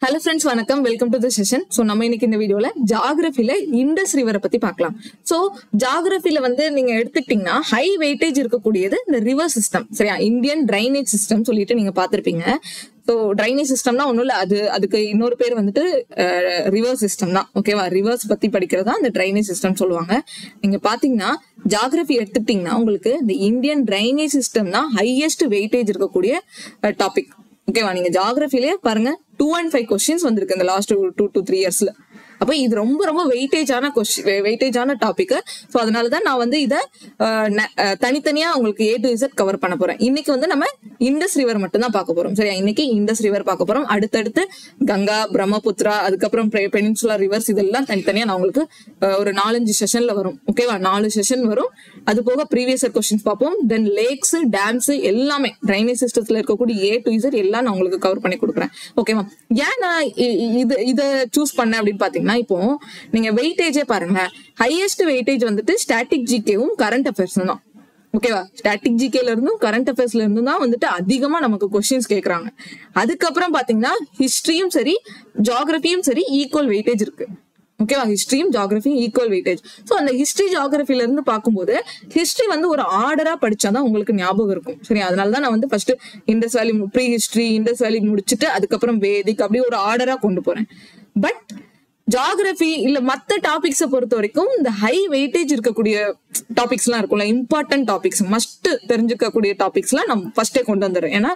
Hello friends, வணக்கம். Welcome to the session. So நம்ம இன்னைக்கு இந்த வீடியோல ஜியோகிராஃபில இண்டஸ் ரிவரை பத்தி பார்க்கலாம். So ஜியோகிராஃபில நீங்க எடுத்துக்கிட்டீங்கன்னா ஹை வெயிட்டேஜ் இருக்கக்கூடியது இந்த ரிவர் சிஸ்டம். சரியா? இந்தியன் ட்ரைனேஜ் சிஸ்டம் சொல்லிட்டு நீங்க பார்த்திருப்பீங்க. ஸோ ட்ரைனேஜ் சிஸ்டம்னா ஒன்றும் இல்லை, அதுக்கு இன்னொரு பேர் ரிவர் சிஸ்டம் தான். ஓகேவா? ரிவர்ஸ் பத்தி படிக்கிறதா அந்த ட்ரைனேஜ் சிஸ்டம் சொல்லுவாங்க. நீங்க பாத்தீங்கன்னா ஜியோகிராஃபி எடுத்துக்கிட்டீங்கன்னா உங்களுக்கு இந்த இந்தியன் ட்ரைனேஜ் சிஸ்டம் தான் ஹையஸ்ட் வெயிட்டேஜ் இருக்கக்கூடிய டாபிக். ஓகேவா? நீங்க ஜியோகிராஃபிலேயே பாருங்க 2 and 5 கொஸ்டின்ஸ் வந்திருக்கு இந்த லாஸ்ட் 2 to 3 yearsல. அப்ப இது ரொம்ப ரொம்ப வெயிட்டேஜான டாபிக். ஸோ அதனாலதான் நான் இதை தனித்தனியா உங்களுக்கு A to Z கவர் பண்ண போறேன். இன்னைக்கு நம்ம இண்டஸ் ரிவர் மட்டும் தான் பார்க்க போறோம். சரியா? இன்னைக்கு இண்டஸ் ரிவர் பார்க்க போறோம். அடுத்தடுத்து கங்கா, பிரம்மபுத்திரா, அதுக்கப்புறம் பெனின்சுலா ரிவர்ஸ், இதெல்லாம் தனித்தனியா நான் உங்களுக்கு ஒரு 4-5 செஷன்ல வரும். ஓகேவா? 4 செஷன் வரும். அது போக ப்ரீவியஸ் இயர் கொஸ்டின்ஸ் பார்ப்போம். தென் லேக்ஸ், டேம்ஸ் எல்லாமே ட்ரைனேஜ் சிஸ்டத்துல இருக்கக்கூடிய A to Z எல்லாம் நான் உங்களுக்கு கவர் பண்ணி கொடுக்குறேன். ஓகேவா? ஏன் நான் இதை சூஸ் பண்ணேன் அப்படின்னு பாத்தீங்கன்னா, இப்போ நீங்க வெயிட்டேஜே பாருங்க. ஹையஸ்ட் வெயிட்டேஜ் ஸ்டாட்டிக் ஜிகேவும் கரண்ட் அஃபேர்ஸும் தான். ஓகேவா? ஸ்டாட்டிக் ஜிகேல இருந்தும் கரண்ட் அஃபேர்ஸ்ல இருந்தும் தான் அதிகமா நமக்கு கொஸ்டின்ஸ் கேட்கறாங்க. அதுக்கப்புறம் பாத்தீங்கன்னா ஹிஸ்டரியும் சரி ஜியோகிராஃபியும் சரி ஈக்குவல் வெயிட்டேஜ் இருக்கு. ஓகேவா? ஹிஸ்டரியும் ஜியோகிராஃபியும் ஈக்குவல் வெயிட்டேஜ். ஸோ அந்த ஹிஸ்டரி ஜியோகிராஃபில இருந்து பார்க்கும்போது ஹிஸ்டரி ஒரு ஆர்டரா படிச்சாதான் உங்களுக்கு ஞாபகம் இருக்கும். சரி, அதனாலதான் நான் ஃபர்ஸ்ட் இண்டஸ் வேலி ப்ரீ ஹிஸ்டரி, இண்டஸ் வேலி முடிச்சுட்டு அதுக்கப்புறம் வேதிக், அப்படி ஒரு ஆர்டரா கொண்டு போறேன். பட் ஜியோகிராஃபி இல்ல மத்த டாபிக்ஸை பொறுத்த வரைக்கும் இந்த ஹை வெயிட்டேஜ் இருக்கக்கூடிய டாபிக்ஸ் எல்லாம் இருக்கும்ல, இம்பார்ட்டன்ட் டாபிக்ஸ், மஸ்ட் தெரிஞ்சுக்கக்கூடிய டாபிக்ஸ் எல்லாம் நம்ம ஃபர்ஸ்டே கொண்டு வந்துடுறேன். ஏன்னா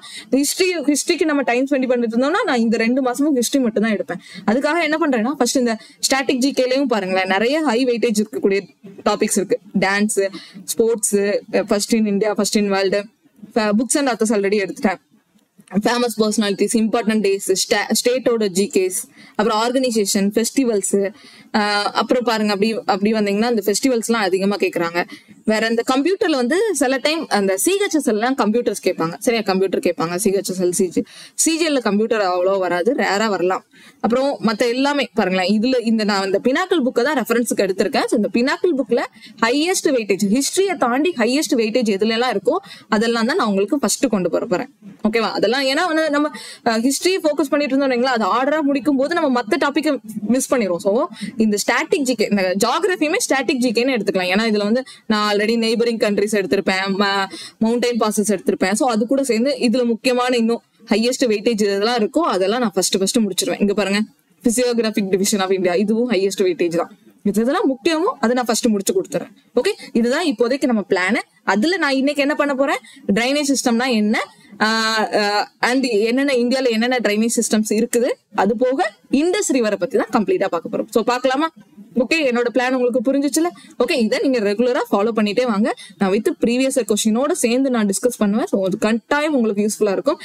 ஹிஸ்டரிக்கு நம்ம டைம் ஸ்பெண்ட் பண்ணிட்டு இருந்தோம்னா நான் இந்த 2 மாசமும் ஹிஸ்டரி மட்டும் தான் எடுப்பேன். அதுக்காக என்ன பண்றேன்னா ஃபர்ஸ்ட் இந்த ஸ்டாட்டிக் ஜிகேலையும் பாருங்களேன், நிறைய ஹை வெயிட்டேஜ் இருக்கக்கூடிய டாபிக்ஸ் இருக்கு. Dance, sports, first in India, first in world, books and authors already எடுத்துட்டேன். ஃபேமஸ் பர்சனாலிட்டிஸ், இம்பார்ட்டன்ட் டேஸ், ஸ்டேட்டோட ஜிகேஸ், அப்புறம் ஆர்கனைசேஷன், ஃபெஸ்டிவல்ஸ், அப்புறம் பாருங்க அப்படி வந்தீங்கன்னா இந்த ஃபெஸ்டிவல்ஸ் எல்லாம் அதிகமா கேட்கறாங்க. வேற இந்த கம்ப்யூட்டர்ல சில டைம் அந்த சிஹெச்எஸ்எல் எல்லாம் கம்ப்யூட்டர்ஸ் கேட்பாங்க. சரியா? கம்ப்யூட்டர் கேட்பாங்க. சிஹெச்எஸ்எல், சிஜிஎல்ல கம்ப்யூட்டர் அவ்வளோ வராது, ரேரா வரலாம். அப்புறம் மத்த எல்லாமே பாருங்களேன். நான் இந்த பினாக்கிள் புக்கை தான் ரெஃபரன்ஸுக்கு எடுத்திருக்கேன். இந்த பினாக்கிள் புக்ல ஹையஸ்ட் வெயிட்டேஜ், ஹிஸ்டரியை தாண்டி ஹையஸ்ட் வெயிட்டேஜ் எதுல எல்லாம் இருக்கோ அதெல்லாம் தான் நான் உங்களுக்கு ஃபர்ஸ்ட் கொண்டு போறேன். ஓகேவா? அதெல்லாம் ஏன்னா நம்ம ஹிஸ்டரி ஃபோக்கஸ் பண்ணிட்டு இருந்தோம், அது ஆர்டரா முடிக்கும் போது நம்ம மத்த டாபிக் மிஸ் பண்ணிடுவோம். ஸோ இந்த ஸ்டாட்டிக் ஜிகே, இந்த ஜியோகிராஃபியுமே ஸ்டாட்டிக் ஜிகேன்னு எடுத்துக்கலாம். ஏன்னா இதுல நான் ஆல்ரெடி நெய்பரிங் கண்ட்ரிஸ் எடுத்திருப்பேன், மவுண்டைன் பாசஸ் எடுத்திருப்பேன். ஸோ அது கூட சேர்ந்து இதுல முக்கியமான இன்னும் ஹையஸ்ட் வெயிட்டேஜ் இதெல்லாம் இருக்கும், அதெல்லாம் நான் ஃபர்ஸ்ட் முடிச்சிருவேன். இங்க பாருங்க, பிசியோகிராபிக் டிவிஷன் ஆஃப் இந்தியா, இதுவும் ஹையஸ்ட் வெயிட்டேஜ் தான். இதெல்லாம் முக்கியமோ அதை நான் ஃபர்ஸ்ட் முடிச்சு கொடுத்துறேன். ஓகே, இதுதான் இப்போதைக்கு நம்ம பிளான். அதுல நான் இன்னைக்கு என்ன பண்ண போறேன், ட்ரைனேஜ் சிஸ்டம்னா என்ன, அண்ட் என்னென்ன இந்தியால என்னென்ன ட்ரைனேஜ் சிஸ்டம்ஸ் இருக்குது, அது போக இண்டஸ் ரிவரை பத்தி தான் கம்ப்ளீட்டா பார்க்க போறோம். சோ பார்க்கலாமா? ஓகே, என்னோட பிளான் உங்களுக்கு புரிஞ்சிச்சுல? ஓகே, இதை நீங்க ரெகுலரா ஃபாலோ பண்ணிட்டே வாங்க. நான் வித் ப்ரீவியஸ் கொஸ்டினோட சேர்ந்து நான் டிஸ்கஸ் பண்ணுவேன். ஸோ அது கட்டாயம் உங்களுக்கு யூஸ்ஃபுல்லா இருக்கும்.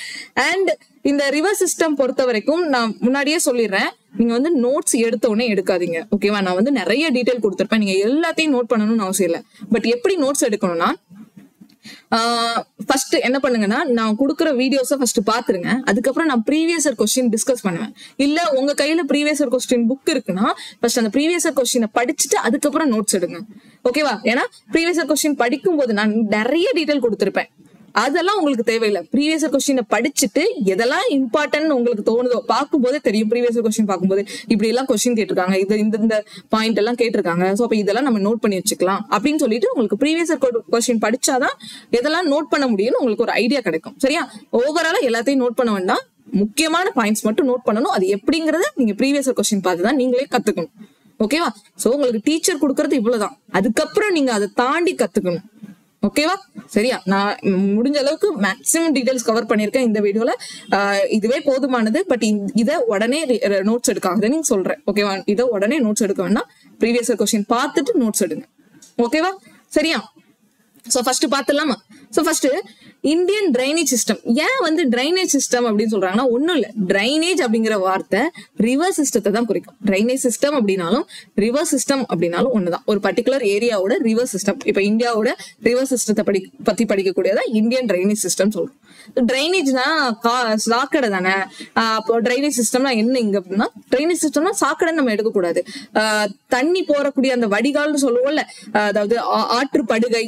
அண்ட் இந்த ரிவர் சிஸ்டம் பொறுத்த வரைக்கும் நான் முன்னாடியே சொல்லிடுறேன், நீங்க நோட்ஸ் எடுத்த உடனே எடுக்காதீங்க. ஓகேவா? நான் நிறைய டீடைல் கொடுத்துருப்பேன், நீங்க எல்லாத்தையும் நோட் பண்ணணும்னு அவசியம் இல்லை. பட் எப்படி நோட்ஸ் எடுக்கணும்னா, ஃபர்ஸ்ட் என்ன பண்ணுங்கன்னா, நான் கொடுக்குற வீடியோஸை ஃபர்ஸ்ட் பாத்துருங்க. அதுக்கப்புறம் நான் ப்ரீவியஸ் இயர் கொஸ்டின் டிஸ்கஸ் பண்ணுவேன். இல்ல உங்க கையில ப்ரீவியஸ் இயர் கொஸ்டின் புக் இருக்குன்னா ஃபர்ஸ்ட் அந்த ப்ரீவியஸ் இயர் கொஸ்டினை படிச்சுட்டு அதுக்கப்புறம் நோட்ஸ் எடுங்க. ஓகேவா? ஏன்னா ப்ரீவியஸ் இயர் கொஸ்டின் படிக்கும் போது நான் நிறைய டீடைல் கொடுத்துருப்பேன், அதெல்லாம் உங்களுக்கு தேவையில்லை. ப்ரீவியஸ் இயர் கொஸ்டினை படிச்சுட்டு எதெல்லாம் இம்பார்ட்டன்ட் உங்களுக்கு தோணுதோ பார்க்கும்போதே தெரியும். ப்ரீவியஸ் இயர் கொஸ்டின் பார்க்கும்போது இப்படி எல்லாம் கொஸ்டின் கேட்டிருக்காங்க, இந்த பாயிண்ட் எல்லாம் கேட்டிருக்காங்க, ஸோ அப்ப இதெல்லாம் நம்ம நோட் பண்ணி வச்சுக்கலாம் அப்படின்னு சொல்லிட்டு உங்களுக்கு ப்ரீவியஸ் இயர் கொஸ்டின் படிச்சாதான் எதெல்லாம் நோட் பண்ண முடியும்னு உங்களுக்கு ஒரு ஐடியா கிடைக்கும். சரியா? ஓவராலா எல்லாத்தையும் நோட் பண்ண வேண்டாம், முக்கியமான பாயிண்ட்ஸ் மட்டும் நோட் பண்ணணும். அது எப்படிங்கறத நீங்க ப்ரீவியஸ் இயர் கொஸ்டின் பார்த்துதான் நீங்களே கத்துக்கணும். ஓகேவா? சோ உங்களுக்கு டீச்சர் கொடுக்கறது இவ்வளவுதான், அதுக்கப்புறம் நீங்க அதை தாண்டி கத்துக்கணும். ஓகேவா? சரியா? நான் முடிஞ்ச அளவுக்கு மேக்ஸிமம் டீடைல்ஸ் கவர் பண்ணிருக்கேன் இந்த வீடியோல. இதுவே போதுமானது. பட் இதை உடனே நோட்ஸ் எடுக்காதுன்னு சொல்றேன். ஓகேவா? இதை உடனே நோட்ஸ் எடுக்க வேண்டாம், ப்ரீவியஸ் கொஸ்டின் பார்த்துட்டு நோட்ஸ் எடுங்க. ஓகேவா? சரியா? சோ ஃபர்ஸ்ட் பாத்துலாமா? So first Indian drainage system. ஏன் ட்ரைனேஜ் சிஸ்டம் அப்படின்னு சொல்றாங்கன்னா, ஒண்ணும் இல்ல, ட்ரைனேஜ் அப்படிங்கிற வார்த்தை ரிவர் சிஸ்டத்தை தான் குறிக்கும். ட்ரைனேஜ் சிஸ்டம் அப்படின்னாலும் ரிவர் சிஸ்டம் அப்படின்னாலும் ஒண்ணுதான். ஒரு பர்டிகுலர் ஏரியாவோட ரிவர் சிஸ்டம். இப்ப இந்தியாவோட ரிவர் சிஸ்டத்தை பத்தி படிக்கக்கூடியதான் இந்தியன் ட்ரைனேஜ் சிஸ்டம் சொல்றோம். ட்ரைனேஜ்னா சாக்கடை தானே. அப்போ ட்ரைனேஜ் சிஸ்டம்னா என்ன இங்க அப்படின்னா, ட்ரைனேஜ் சிஸ்டம்னா சாக்கடை நம்ம எடுக்கக்கூடாது. தண்ணி போறக்கூடிய அந்த வடிகால்னு சொல்லுவோம்ல, அதாவது ஆற்று படுகை,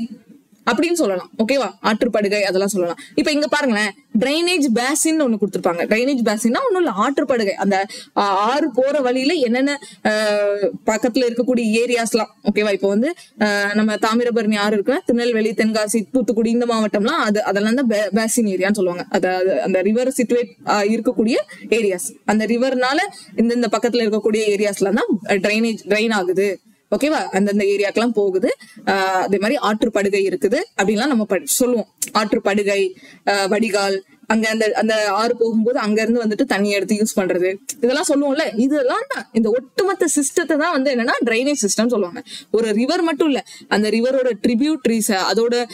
அப்படின்னு சொல்லலாம். ஓகேவா, ஆற்றுப்படுகை அதெல்லாம் சொல்லலாம். இப்ப இங்க பாருங்களேன், டிரைனேஜ் பேசின் ஒண்ணு கொடுத்துருப்பாங்க. டிரைனேஜ் பேசின்னா ஒண்ணும் இல்ல, ஆற்றுப்படுகை. அந்த ஆறு போற வழியில என்னென்ன பக்கத்துல இருக்கக்கூடிய ஏரியாஸ்லாம். ஓகேவா, இப்போ வந்து நம்ம தாமிரபரணி ஆறு இருக்கு, திருநெல்வேலி, தென்காசி, தூத்துக்குடி இந்த மாவட்டம்லாம் அதெல்லாம் தான் பேசின் ஏரியான்னு சொல்லுவாங்க. அதாவது அந்த ரிவர் சிட்டுவேட் இருக்கக்கூடிய ஏரியாஸ். அந்த ரிவர்னால இந்த பக்கத்துல இருக்கக்கூடிய ஏரியாஸ்லாம் தான் ட்ரைன் ஆகுது. ஓகேவா, அந்தந்த ஏரியாக்கெல்லாம் போகுது. அதே மாதிரி ஆற்றுப்படுகை இருக்குது அப்படின்லாம் நம்ம சொல்லுவோம். ஆற்றுப்படுகை, வடிகால், அங்க அந்த ஆறு போகும்போது அங்க இருந்து வந்துட்டு தண்ணி எடுத்து யூஸ் பண்றது, இதெல்லாம் சொல்லுவோம்ல. இதெல்லாம் இந்த ஒட்டுமொத்த சிஸ்டத்தை தான் வந்து என்னன்னா ட்ரைனேஜ் சிஸ்டம் சொல்லுவாங்க. ஒரு ரிவர் மட்டும் இல்ல, அந்த ரிவரோட ட்ரிபியூட்ரிஸ், அதோட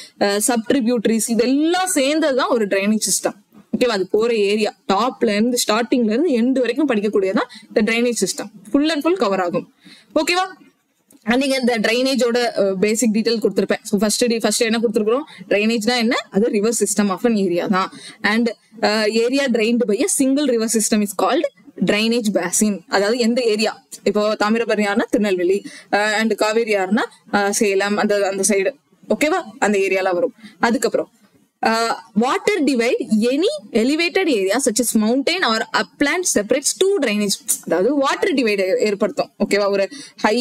சப் ட்ரிபியூட்ரிஸ், இதெல்லாம் சேர்ந்ததுதான் ஒரு ட்ரைனேஜ் சிஸ்டம். ஓகேவா, அது போற ஏரியா டாப்ல இருந்து ஸ்டார்டிங்ல இருந்து எண்டு வரைக்கும் படிக்கக்கூடியதான் இந்த drainage system. Full and full cover ஆகும். ஓகேவா, நீங்க இந்த ட்ரைனேஜோட பேசிக் டீடைல் கொடுத்திருப்பேன். ஸோ ஃபர்ஸ்ட் என்ன கொடுத்துருக்கோம், ட்ரைனேஜ்னா என்ன, அது river system of an area தான். And area drained by a single river system is called drainage basin. அதாவது எந்த ஏரியா, இப்போ தாமிரபரணி ஆறுனா திருநெல்வேலி, அண்ட் காவேரி ஆறுனா சேலம், அந்த சைடு. ஓகேவா, அந்த ஏரியால வரும். அதுக்கப்புறம் water divide any elevated area such as mountain or upland separates two drainage. அதாவது வாட்டர் டிவைட் ஏற்படுத்தும். ஓகேவா, ஒரு ஹை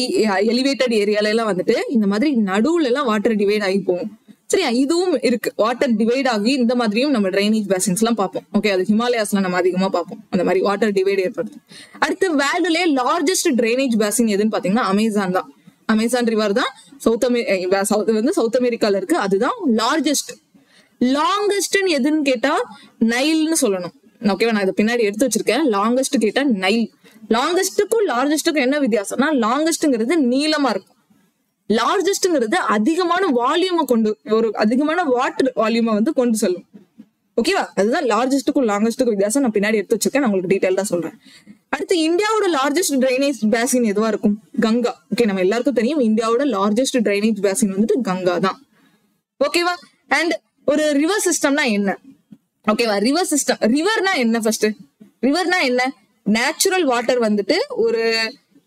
எலிவேட்டட் ஏரியால எல்லாம் வந்துட்டு இந்த மாதிரி நடுவுல எல்லாம் வாட்டர் டிவைட் ஆகி போகும். சரியா, இதுவும் இருக்கு. வாட்டர் டிவைட் ஆகி இந்த மாதிரியும் நம்ம ட்ரைனேஜ் பேசின்ஸ் எல்லாம் பார்ப்போம். ஓகே, அது ஹிமாலயாஸ்ல நம்ம அதிகமா பார்ப்போம் அந்த மாதிரி வாட்டர் டிவைட் ஏற்படுத்தும். அடுத்து வேர்ல்டுலே லார்ஜஸ்ட் ட்ரைனேஜ் பேசின் எதுன்னு பாத்தீங்கன்னா அமேசான் தான். அமேசான் ரிவர் தான் சவுத் அமெரிக்கால இருக்கு. அதுதான் லார்ஜஸ்ட். லாங்கஸ்ட் எதுன்னு கேட்டா நைல்னு சொல்லணும். ஓகேவா, நான் இதை பின்னாடி எடுத்து வச்சிருக்கேன். லாங்கஸ்ட் கேட்டா நைல். லாங்கஸ்டுக்கும் லார்ஜஸ்டுக்கும் என்ன வித்தியாசம்னா, லாங்கஸ்ட்ங்கிறது நீளமா இருக்கும், லார்ஜஸ்ட்ங்கிறது அதிகமான வால்யூமை ஒரு அதிகமான வாட்டர் வால்யூமை வந்து கொண்டு செல்லும். ஓகேவா, அதுதான் லார்ஜஸ்டுக்கும் லாங்கஸ்டுக்கும் வித்தியாசம். நான் பின்னாடி எடுத்து வச்சிருக்கேன், நான் உங்களுக்கு டீடைல் தான் சொல்றேன். அடுத்து இந்தியாவோட லார்ஜஸ்ட் ட்ரைனேஜ் பேசின் எதுவா இருக்கும், கங்கா. ஓகே, நம்ம எல்லாருக்கும் தெரியும் இந்தியாவோட லார்ஜஸ்ட் ட்ரைனேஜ் பேசின் வந்துட்டு கங்கா தான். ஓகேவா, அண்ட் ஒரு ரிவர் சிஸ்டம்னா என்ன, ஓகேவா, ரிவர் சிஸ்டம், ரிவர்னா என்ன, ஃபர்ஸ்ட் ரிவர்னா என்ன, நேச்சுரல் வாட்டர் வந்துட்டு ஒரு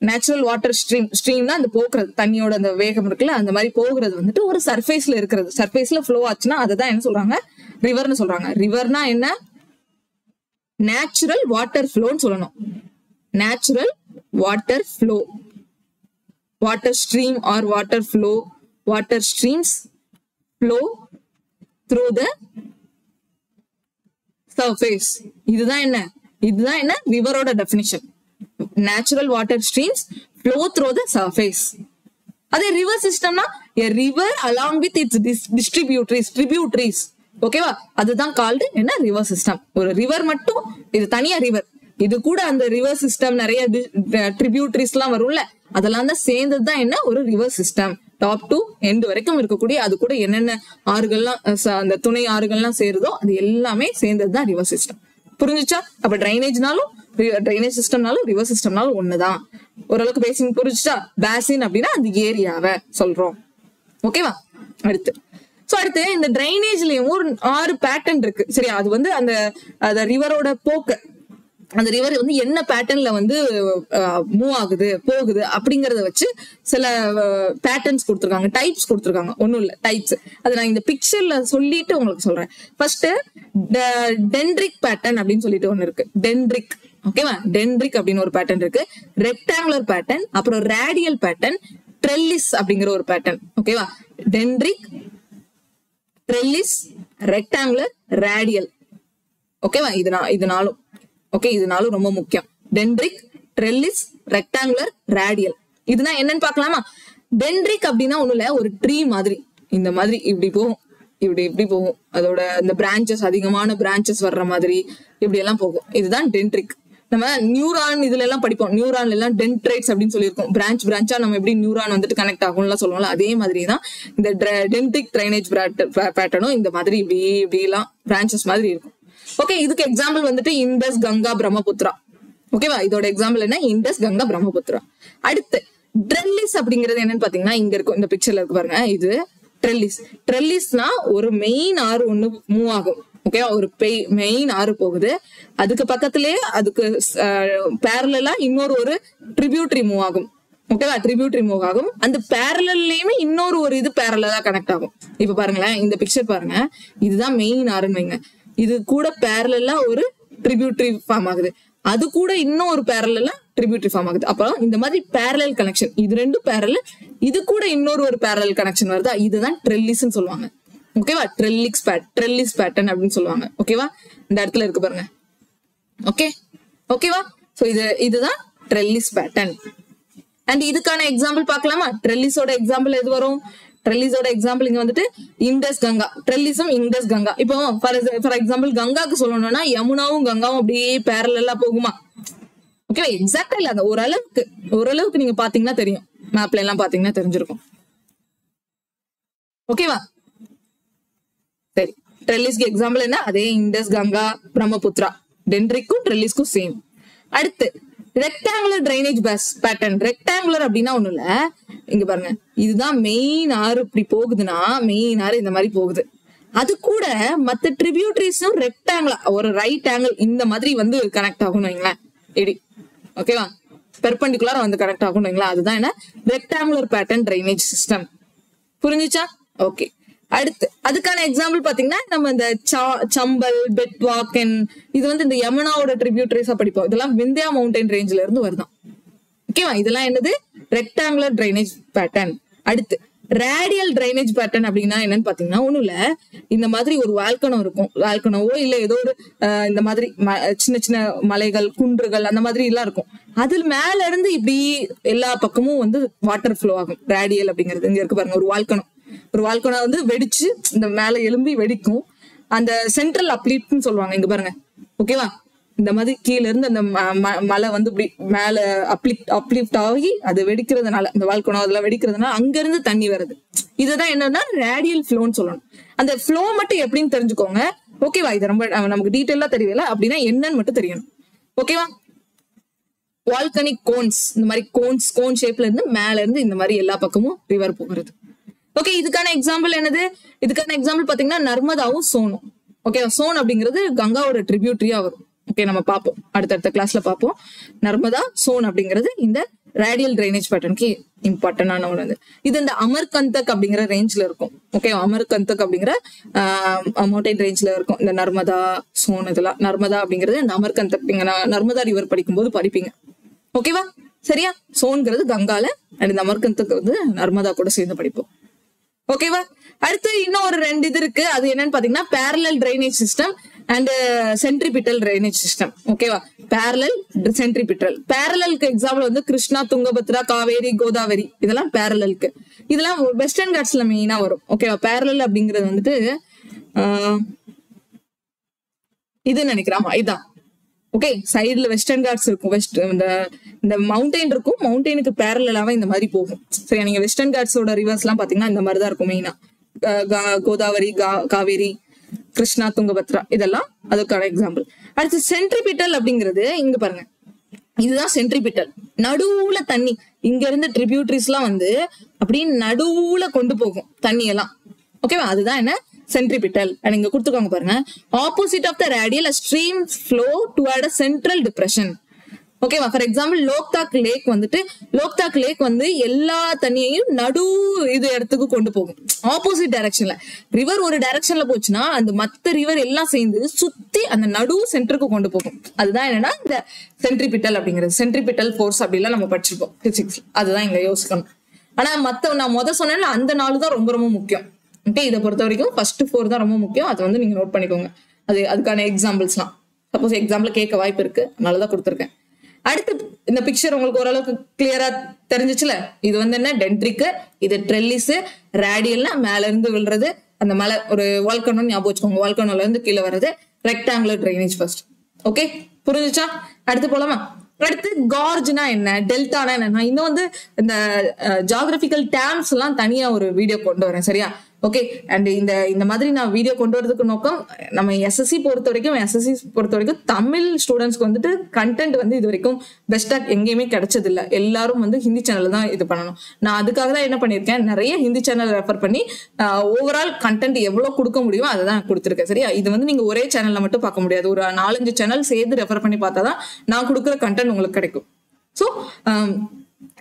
நேச்சுரல் வாட்டர் ஸ்ட்ரீம்னா அந்த போக்குறது, தண்ணியோட அந்த வேகம் இருக்குல்ல, அந்த மாதிரி போகிறது வந்துட்டு ஒரு சர்ஃபேஸ்ல இருக்கிறது. சர்ஃபேஸ்ல ஃப்ளோ ஆச்சுன்னா அதுதான் என்ன சொல்றாங்க, ரிவர்னு சொல்றாங்க. ரிவர்னா என்ன, நேச்சுரல் வாட்டர் ஃப்ளோன்னு சொல்லணும். Natural water flow, water stream or water flow, water streams flow through the surface. இதுதான் என்ன ரிவரோட definition. Natural water streams flow through the surface. அதே ரிவர் சிஸ்டம்னா a river along with its tributaries. ஓகேவா, அதுதான் called என்ன, ரிவர் சிஸ்டம். ஒரு river மட்டும், இது தனியா ரிவர், இது கூட அந்த ரிவர் சிஸ்டம் நிறைய ட்ரிபியூட்டரிஸ் எல்லாம் வரும்ல, அதெல்லாம் தான் சேர்ந்ததுதான் என்ன, ஒரு river system. Top to end வரைக்கும் இருக்கக்கூடிய, அது கூட என்னென்ன ஆறுகள்லாம் அந்த துணை ஆறுகள்லாம் சேருதோ அது எல்லாமே சேர்ந்ததுதான் ரிவர் சிஸ்டம். புரிஞ்சுச்சா? அப்ப ட்ரைனேஜ் சிஸ்டம்னாலும் ரிவர் சிஸ்டம்னாலும் ஒண்ணுதான். ஓரளவுக்கு பேசிங் புரிஞ்சுச்சா? பேசின் அப்படின்னா அந்த ஏரியாவை சொல்றோம். ஓகேவா, அடுத்து இந்த டிரைனேஜ்லயும் ஒரு 6 பேட்டர்ன் இருக்கு. சரியா, அது வந்து அந்த ரிவரோட போக்கு, அந்த ரிவர் வந்து என்ன பேட்டர்ன்ல வந்து மூவ் ஆகுது போகுது அப்படிங்கறத வச்சு சில பேட்டர்ன்ஸ் கொடுத்துருக்காங்க, டைப்ஸ் கொடுத்துருக்காங்க. ஒன்னும் இல்ல, டைப்ஸ். அது நான் இந்த பிக்சர்ல சொல்லிட்டு உங்களுக்கு சொல்றேன். ஃபர்ஸ்ட் டென்ட்ரிக் பேட்டர்ன் அப்படின்னு சொல்லிட்டு ஒண்ணு இருக்கு. டென்ட்ரிக், ஓகேவா, டென்ட்ரிக் அப்படின்னு ஒரு பேட்டர்ன் இருக்கு. ரெக்டாங்குலர் பேட்டர்ன், அப்புறம் ரேடியல் பேட்டர்ன், ட்ரெல்லிஸ் அப்படிங்கிற ஒரு பேட்டர்ன். ஓகேவா, டென்ட்ரிக், ட்ரெல்லிஸ், ரெக்டாங்குலர், ரேடியல். ஓகேவா, இதனாலும் ரொம்ப முக்கியம். டென்ட்ரிக், ட்ரெல்லிஸ், ரெக்டாங்குலர், ரேடியல். இதுதான் என்னன்னு பாக்கலாமா? டென்ட்ரிக் அப்படின்னா ஒண்ணுல ஒரு ட்ரீ மாதிரி, இந்த மாதிரி இப்படி போகும், இப்படி போகும். அதோட இந்த பிரான்சஸ், அதிகமான பிரான்சஸ் வர்ற மாதிரி இப்படி எல்லாம் போகும். இதுதான் டென்ட்ரிக். நம்ம நியூரான் இதுல எல்லாம் படிப்போம். நியூரான்ல எல்லாம் டென்ட்ரைட்ஸ் அப்படின்னு சொல்லியிருக்கோம். பிரான்ச்சா நம்ம எப்படி நியூரான் வந்துட்டு கனெக்ட் ஆகும்லாம் சொல்லுவோம்ல, அதே மாதிரி தான் இந்த டென்ட்ரிக் ட்ரைனேஜ் பேட்டர்னும் இந்த மாதிரி இப்படி எல்லாம் பிரான்சஸ் மாதிரி இருக்கும். ஓகே, இதுக்கு எக்ஸாம்பிள் வந்துட்டு இண்டஸ், கங்கா, பிரம்மபுத்திரா. ஓகேவா, இதோட எக்ஸாம்பிள் என்ன, இண்டஸ், கங்கா, பிரம்மபுத்திரா. அடுத்து ட்ரெல்லிஸ் அப்படிங்கிறது என்னன்னு பாத்தீங்கன்னா இங்க இருக்கும், இந்த பிக்சர்ல இருக்கு பாருங்க. இது ட்ரெல்லிஸ்னா ஒரு மெயின் ஆறு ஒண்ணு மூவ் ஆகும். ஓகேவா, ஒரு மெயின் ஆறு போகுது, அதுக்கு பக்கத்திலேயே அதுக்கு பேரலா இன்னொரு ட்ரிபியூட்டரி மூவ் ஆகும். ஓகேவா, ட்ரிபியூட்டரி மூவ் ஆகும். அந்த பேரலல்லயுமே இன்னொரு ஒரு இது பேரலா கனெக்ட் ஆகும். இப்ப பாருங்களேன், இந்த பிக்சர் பாருங்க, இதுதான் மெயின் ஆறுன்னு வைங்க. இது கூட பேரலா ஒரு ட்ரிபியூட்டரி ஃபார்ம் ஆகுது, அது கூட இன்னும் ஒரு பேரலா ட்ரிபியூட்டரி ஃபார்ம் ஆகுது. அப்புறம் இந்த மாதிரி பேரலல் கனெக்ஷன், இது ரெண்டும் பேரலல், இது கூட இன்னொரு ஒரு பேரலல் கனெக்ஷன் வருதா, இதுதான் ட்ரெல்லிஸ்ன்னு சொல்லுவாங்க. ஓகேவா, ட்ரெல்லிஸ் பேட்டர்ன் அப்படின்னு சொல்லுவாங்க. ஓகேவா, இந்த இடத்துல இருக்கு பாருங்க. ஓகேவா, சோ இதுதான் ட்ரெல்லிஸ் பேட்டர்ன். அண்ட் இதுக்கான எக்ஸாம்பிள் பார்க்கலாமா? ட்ரெல்லிஸோட எக்ஸாம்பிள் எது வரும்? ட்ரெல்லிஸோட எக்ஸாம்பிள் இங்க வந்துட்டு இண்டஸ் கங்கா, ட்ரெல்லிஸும் இண்டஸ் கங்கா. இப்போ ஃபார் எக்ஸாம்பிள் கங்காக்கு சொல்லணும்னா யமுனாவும் கங்காவும் அப்படியே பேரலா போகுமா? ஓகேவா, எக்ஸாக்டா இல்ல, அந்த ஓரளவுக்கு நீங்க பாத்தீங்கன்னா தெரியும், மேப்ல எல்லாம் பாத்தீங்கன்னா தெரிஞ்சிருக்கும். ஓகேவா, சரி, ட்ரெல்லிஸ்க்கு எக்ஸாம்பிள் என்ன? அதே இண்டஸ் கங்கா பிரம்மபுத்திரா. டென்ட்ரிக்கும் ட்ரெல்லிஸ்க்கும் சேம். அடுத்து ரெக்டாங்குலர் டிரைனேஜ் பேட்டர்ன். ரெக்டாங்குலர் அப்படின்னா ஒண்ணு இல்ல, இங்க பாருங்க, இதுதான் மெயின் ஆறு. இப்படி போகுதுன்னா மெயின் ஆறு இந்த மாதிரி போகுது, அது கூட மத்த ட்ரிபியூட்டரிஸும் ரெக்டாங்குலர் ஒரு ரைட் ஆங்கிள் இந்த மாதிரி வந்து கனெக்ட் ஆகணும் வைங்களேன். ஓகேவா, பெர்பெண்டிகுலரா வந்து கனெக்ட் ஆகணும் வைங்களா, அதுதான் என்ன ரெக்டாங்குலர் பேட்டர்ன் டிரைனேஜ் சிஸ்டம். புரிஞ்சுச்சா? ஓகே. அடுத்து அதுக்கான எக்ஸாம்பிள் பாத்தீங்கன்னா நம்ம இந்த சம்பல், பெட்வாக்கன், இது வந்து இந்த யமுனாவோட ட்ரிபியூட்டரிஸா படிப்போம். இதெல்லாம் விந்தியா மவுண்டன் ரேஞ்ச்ல இருந்து வருதான். ஓகேவா, இதெல்லாம் என்னது? Rectangular drainage pattern. அடுத்து ரேடியல் டிரைனேஜ் பேட்டர்ன் அப்படின்னா என்னன்னு பாத்தீங்கன்னா ஒண்ணும் இல்ல, இந்த மாதிரி ஒரு வால்கனோ இருக்கும், வால்கனோவோ இல்ல ஏதோ ஒரு இந்த மாதிரி சின்ன சின்ன மலைகள், குன்றுகள், அந்த மாதிரி எல்லாம் இருக்கும். அது மேல இருந்து இப்படி எல்லா பக்கமும் வந்து வாட்டர் ஃப்ளோ ஆகும். ரேடியல் அப்படிங்கிறது இங்க இருக்கு பாருங்க, ஒரு வால்கனோ வந்து வெடிச்சு இந்த மேல எலும்பி வெடிக்கும். அந்த சென்ட்ரல் அப்லிப்ட்னு சொல்லுவாங்க, இங்க பாருங்க. ஓகேவா, இந்த மாதிரி கீழ இருந்து அந்த மலை வந்து இப்படி மேல அப்லிப்ட் ஆகி அது வெடிக்கிறதுனால, இந்த வால்கனோ அதெல்லாம் வெடிக்கிறதுனால அங்க இருந்து தண்ணி வருது. இதுதான் என்னன்னா ரேடியல் ஃப்ளோன்னு சொல்லணும். அந்த ஃப்ளோ மட்டும் எப்படின்னு தெரிஞ்சுக்கோங்க. ஓகேவா, இது ரொம்ப நமக்கு டீட்டெயிலா தெரியல அப்படின்னா என்னன்னு மட்டும் தெரியணும். ஓகேவா, வால்கனிக் கோன்ஸ், இந்த மாதிரி கோன் ஷேப்ல இருந்து மேல இருந்து இந்த மாதிரி எல்லா பக்கமும் ரிவர் போகிறது. ஓகே, இதுக்கான எக்ஸாம்பிள் என்னது? இதுக்கான எக்ஸாம்பிள் பாத்தீங்கன்னா நர்மதாவும் சோனும். ஓகே, சோன் அப்படிங்கிறது கங்காவோட ட்ரிபியூட்டரியா வரும். ஓகே, நம்ம பார்ப்போம், அடுத்தடுத்த கிளாஸ்ல பார்ப்போம். நர்மதா, சோன் அப்படிங்கிறது இந்த ரேடியல் டிரைனேஜ் பேட்டர்னுக்கு இம்பார்ட்டன்டான ஒன்று. இது இந்த அமர்கந்தக் அப்படிங்கிற ரேஞ்ச்ல இருக்கும். ஓகே, அமர்கந்தக் அப்படிங்கிற மவுண்டைன் ரேஞ்ச்ல இருக்கும் இந்த நர்மதா, சோன். இதெல்லாம் நர்மதா அப்படிங்கிறது இந்த அமர்கந்தக், நீங்க நர்மதா ரிவர் படிக்கும்போது படிப்பீங்க. ஓகேவா, சரியா? சோன்ங்கிறது கங்கால, அண்ட் இந்த அமர்கந்தக் வந்து நர்மதா கூட சேர்ந்து படிப்போம். ஓகேவா, அடுத்து இன்னும் ஒரு 2 இது இருக்கு. அது என்னன்னு பாத்தீங்கன்னா parallel drainage system and centripetal drainage system. ஓகேவா, பேரலல், சென்ட்ரிபிட்டல். பேரலலுக்கு எக்ஸாம்பிள் வந்து கிருஷ்ணா, துங்கபத்ரா, காவேரி, கோதாவரி, இதெல்லாம் பேரலலுக்கு. இதெல்லாம் வெஸ்டர்ன் காட்ஸ்ல மெயினா வரும். ஓகேவா, பேரலல் அப்படிங்கிறது வந்துட்டு இது நினைக்கிறாமா, இதுதான். ஓகே, சைடுல வெஸ்டர்ன் காட்ஸ் இருக்கும், இந்த மவுண்டைன் இருக்கும், மவுண்டைனுக்கு பேரலாவே இந்த மாதிரி போகும். சரியா, நீங்க வெஸ்டர்ன் காட்ஸோட ரிவர்ஸ் எல்லாம் பாத்தீங்கன்னா இந்த மாதிரிதான் இருக்கும் மெயினா. கோதாவரி, காவேரி, கிருஷ்ணா, துங்கபத்ரா, இதெல்லாம் அதுக்கான எக்ஸாம்பிள். அடுத்து சென்ட்ரிபிட்டல் அப்படிங்கிறது இங்க பாருங்க, இதுதான் சென்ட்ரிபிட்டல். நடுவுல தண்ணி, இங்க இருந்து ட்ரிபியூட்டரிஸ் எல்லாம் வந்து அப்படின்னு நடுவுல கொண்டு போகும் தண்ணி எல்லாம். ஓகேவா, அதுதான் என்ன சென்ட்ரிபிட்டல். அண்ட் இங்க கொடுத்துக்கோங்க பாருங்க, opposite of the radial stream flow toward a central depression. ஓகேவா, ஃபார் எக்ஸாம்பிள் லோக்தாக் லேக் வந்து எல்லா தண்ணியையும் நடு இது இடத்துக்கு கொண்டு போகும், ஆப்போசிட் டைரக்ஷன்ல. ரிவர் ஒரு டைரக்ஷன்ல போச்சுன்னா அந்த மத்த ரிவர் எல்லாம் சேர்ந்து சுத்தி அந்த நடு சென்டருக்கு கொண்டு போகும். அதுதான் என்னன்னா இந்த சென்ட்ரிபிட்டல் அப்படிங்கிறது. சென்ட்ரிபிட்டல் ஃபோர்ஸ் அப்படிலாம் நம்ம படிச்சிருப்போம் பிசிக்ஸ், அதுதான் இங்க யோசிக்கணும். ஆனா நான் சொன்னேன்ல அந்த 4 தான் ரொம்ப ரொம்ப முக்கியம். ஓகே, இதை பொறுத்த வரைக்கும் ஃபர்ஸ்ட் 4 தான் ரொம்ப முக்கியம். அதை வந்து நீங்க நோட் பண்ணிக்கோங்க. அதுக்கான எக்ஸாம்பிள்ஸ்லாம் சப்போஸ் எக்ஸாம்பிள் கேட்க வாய்ப்பு இருக்கு, அதனாலதான் கொடுத்துருக்கேன். அடுத்து இந்த பிக்சர் உங்களுக்கு ஓரளவுக்கு கிளியரா தெரிஞ்சிச்சுல? இது வந்து என்ன, டென்ட்ரிக்கு, இது ட்ரெல்லிஸ், ரேடியல்னா மேல இருந்து விழுறது, அந்த மலை ஒரு வால்கனோ ஞாபகம் வச்சுக்கோங்க, வால்கனோல இருந்து கீழே வர்றது, ரெக்டாங்குலர் டிரைனேஜ் ஃபர்ஸ்ட். ஓகே, புரிஞ்சுச்சா? அடுத்து போலாமா? அடுத்து கார்ஜ்னா என்ன, டெல்டானா என்ன, இன்னும் வந்து இந்த ஜியோகிராபிக்கல் டேர்ம்ஸ் எல்லாம் தனியா ஒரு வீடியோ கொண்டு வரேன், சரியா? ஓகே, அண்ட் இந்த மாதிரி நான் வீடியோ கொண்டு வரதுக்கு நோக்கம், நம்ம எஸ்எஸ்சி பொறுத்த வரைக்கும் தமிழ் ஸ்டூடெண்ட்ஸ்க்கு வந்துட்டு கண்டென்ட் வந்து இது வரைக்கும் பெஸ்டா எங்கேயுமே கிடைச்சது இல்லை. எல்லாரும் வந்து ஹிந்தி சேனல் தான் இது பண்ணணும். நான் அதுக்காக தான் என்ன பண்ணிருக்கேன், நிறைய ஹிந்தி சேனல் ரெஃபர் பண்ணி ஓவரால் கண்டென்ட் எவ்வளவு கொடுக்க முடியுமோ அதை தான் கொடுத்துருக்கேன், சரியா? இது வந்து நீங்க ஒரே சேனல்ல மட்டும் பார்க்க முடியாது, ஒரு 4-5 சேனல் சேர்த்து ரெஃபர் பண்ணி பார்த்தாதான் நான் கொடுக்குற கண்டென்ட் உங்களுக்கு கிடைக்கும். ஸோ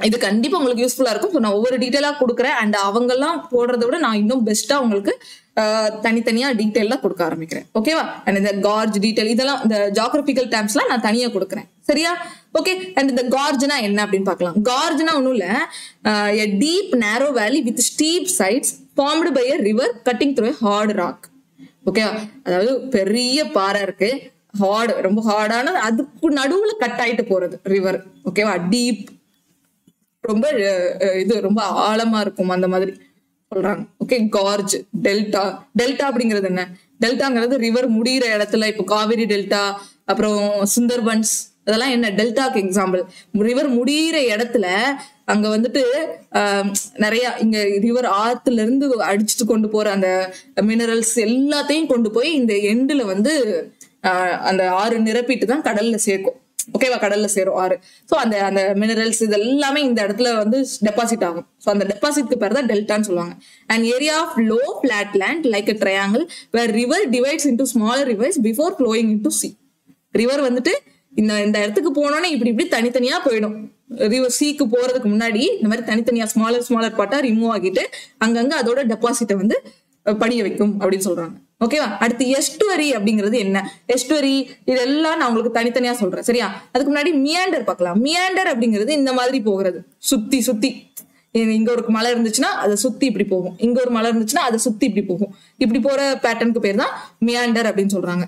இது கண்டிப்பா உங்களுக்கு யூஸ்ஃபுல்லா இருக்கும். நான் ஒவ்வொரு டீட்டெயிலா கொடுக்குறேன். அண்ட் அவங்க எல்லாம் போடுறதை விட நான் இன்னும் பெஸ்டா உங்களுக்கு தனித்தனியா டீட்டெயிலா கொடுக்க ஆரம்பிக்கிறேன். ஓகேவா? அண்ட் இந்த கார்ஜ் டீட்டெயில் இதெல்லாம் இந்த ஜியோகிராபிக்கல் டேர்ம்ஸ்லாம் நான் தனியா கொடுக்குறேன். சரியா? ஓகே. அண்ட் இந்த கார்ஜ்னா என்ன அப்படின்னு பார்க்கலாம். கார்ஜ்னா ஒன்றும் இல்ல, a deep narrow valley with steep sides formed by a river cutting through a hard rock. ஓகேவா? அதாவது பெரிய பாறை இருக்கு, ரொம்ப ஹார்டான, அதுக்கு நடுவுல கட் ஆயிட்டு போறது ரிவர். ஓகேவா? டீப், ரொம்ப இது ரொம்ப ஆழமா இருக்கும் அந்த மாதிரி சொல்றாங்க. ஓகே. Garage, delta. டெல்டா அப்படிங்கிறது என்ன? டெல்டாங்கிறது ரிவர் முடிகிற இடத்துல, இப்போ காவிரி டெல்டா, அப்புறம் சுந்தர்பன்ஸ், அதெல்லாம் என்ன டெல்டாக்கு எக்ஸாம்பிள். ரிவர் முடிகிற இடத்துல அங்க வந்துட்டு நிறைய இங்க ரிவர் ஆத்துல இருந்து அடிச்சுட்டு கொண்டு போற அந்த மினரல்ஸ் எல்லாத்தையும் கொண்டு போய் இந்த எண்டுல வந்து அந்த ஆறு நிரப்பிட்டு தான் கடல்ல சேர்க்கும். ஓகேவா? கடல்ல சேரும் ஆறு. ஸோ அந்த அந்த மினரல்ஸ் இது எல்லாமே இந்த இடத்துல வந்து டெபாசிட் ஆகும். ஸோ அந்த டெபாசிட்க்கு பேர் தான் டெல்டான்னு சொல்லுவாங்க. And area of low flat land like a triangle where river divides into smaller rivers before flowing into sea. River வந்துட்டு இந்த இடத்துக்கு போனோன்னே இப்படி இப்படி தனித்தனியா போயிடும். ரிவர் சீக்கு போறதுக்கு முன்னாடி இந்த மாதிரி தனித்தனியா ஸ்மாலர் பார்ட்டா ரிமூவ் ஆகிட்டு அங்கங்க அதோட டெபாசிட்டை வந்து படிய வைக்கும் அப்படின்னு சொல்றாங்க. ஓகேவா? அடுத்து எஸ்டுவரி அப்படிங்கிறது என்ன? எஸ்டுவரி இதெல்லாம் நான் உங்களுக்கு தனித்தனியா சொல்றேன். சரியா? அதுக்கு முன்னாடி மியாண்டர் பார்க்கலாம். மியாண்டர் அப்படிங்கிறது இந்த மாதிரி போகிறது, சுத்தி சுத்தி. இங்க ஒரு மலை இருந்துச்சுன்னா அதை சுத்தி இப்படி போகும், இங்க ஒரு மலை இருந்துச்சுன்னா அதை சுத்தி இப்படி போகும். இப்படி போற பேட்டர்னுக்கு பேர் தான் மியாண்டர் அப்படின்னு சொல்றாங்க.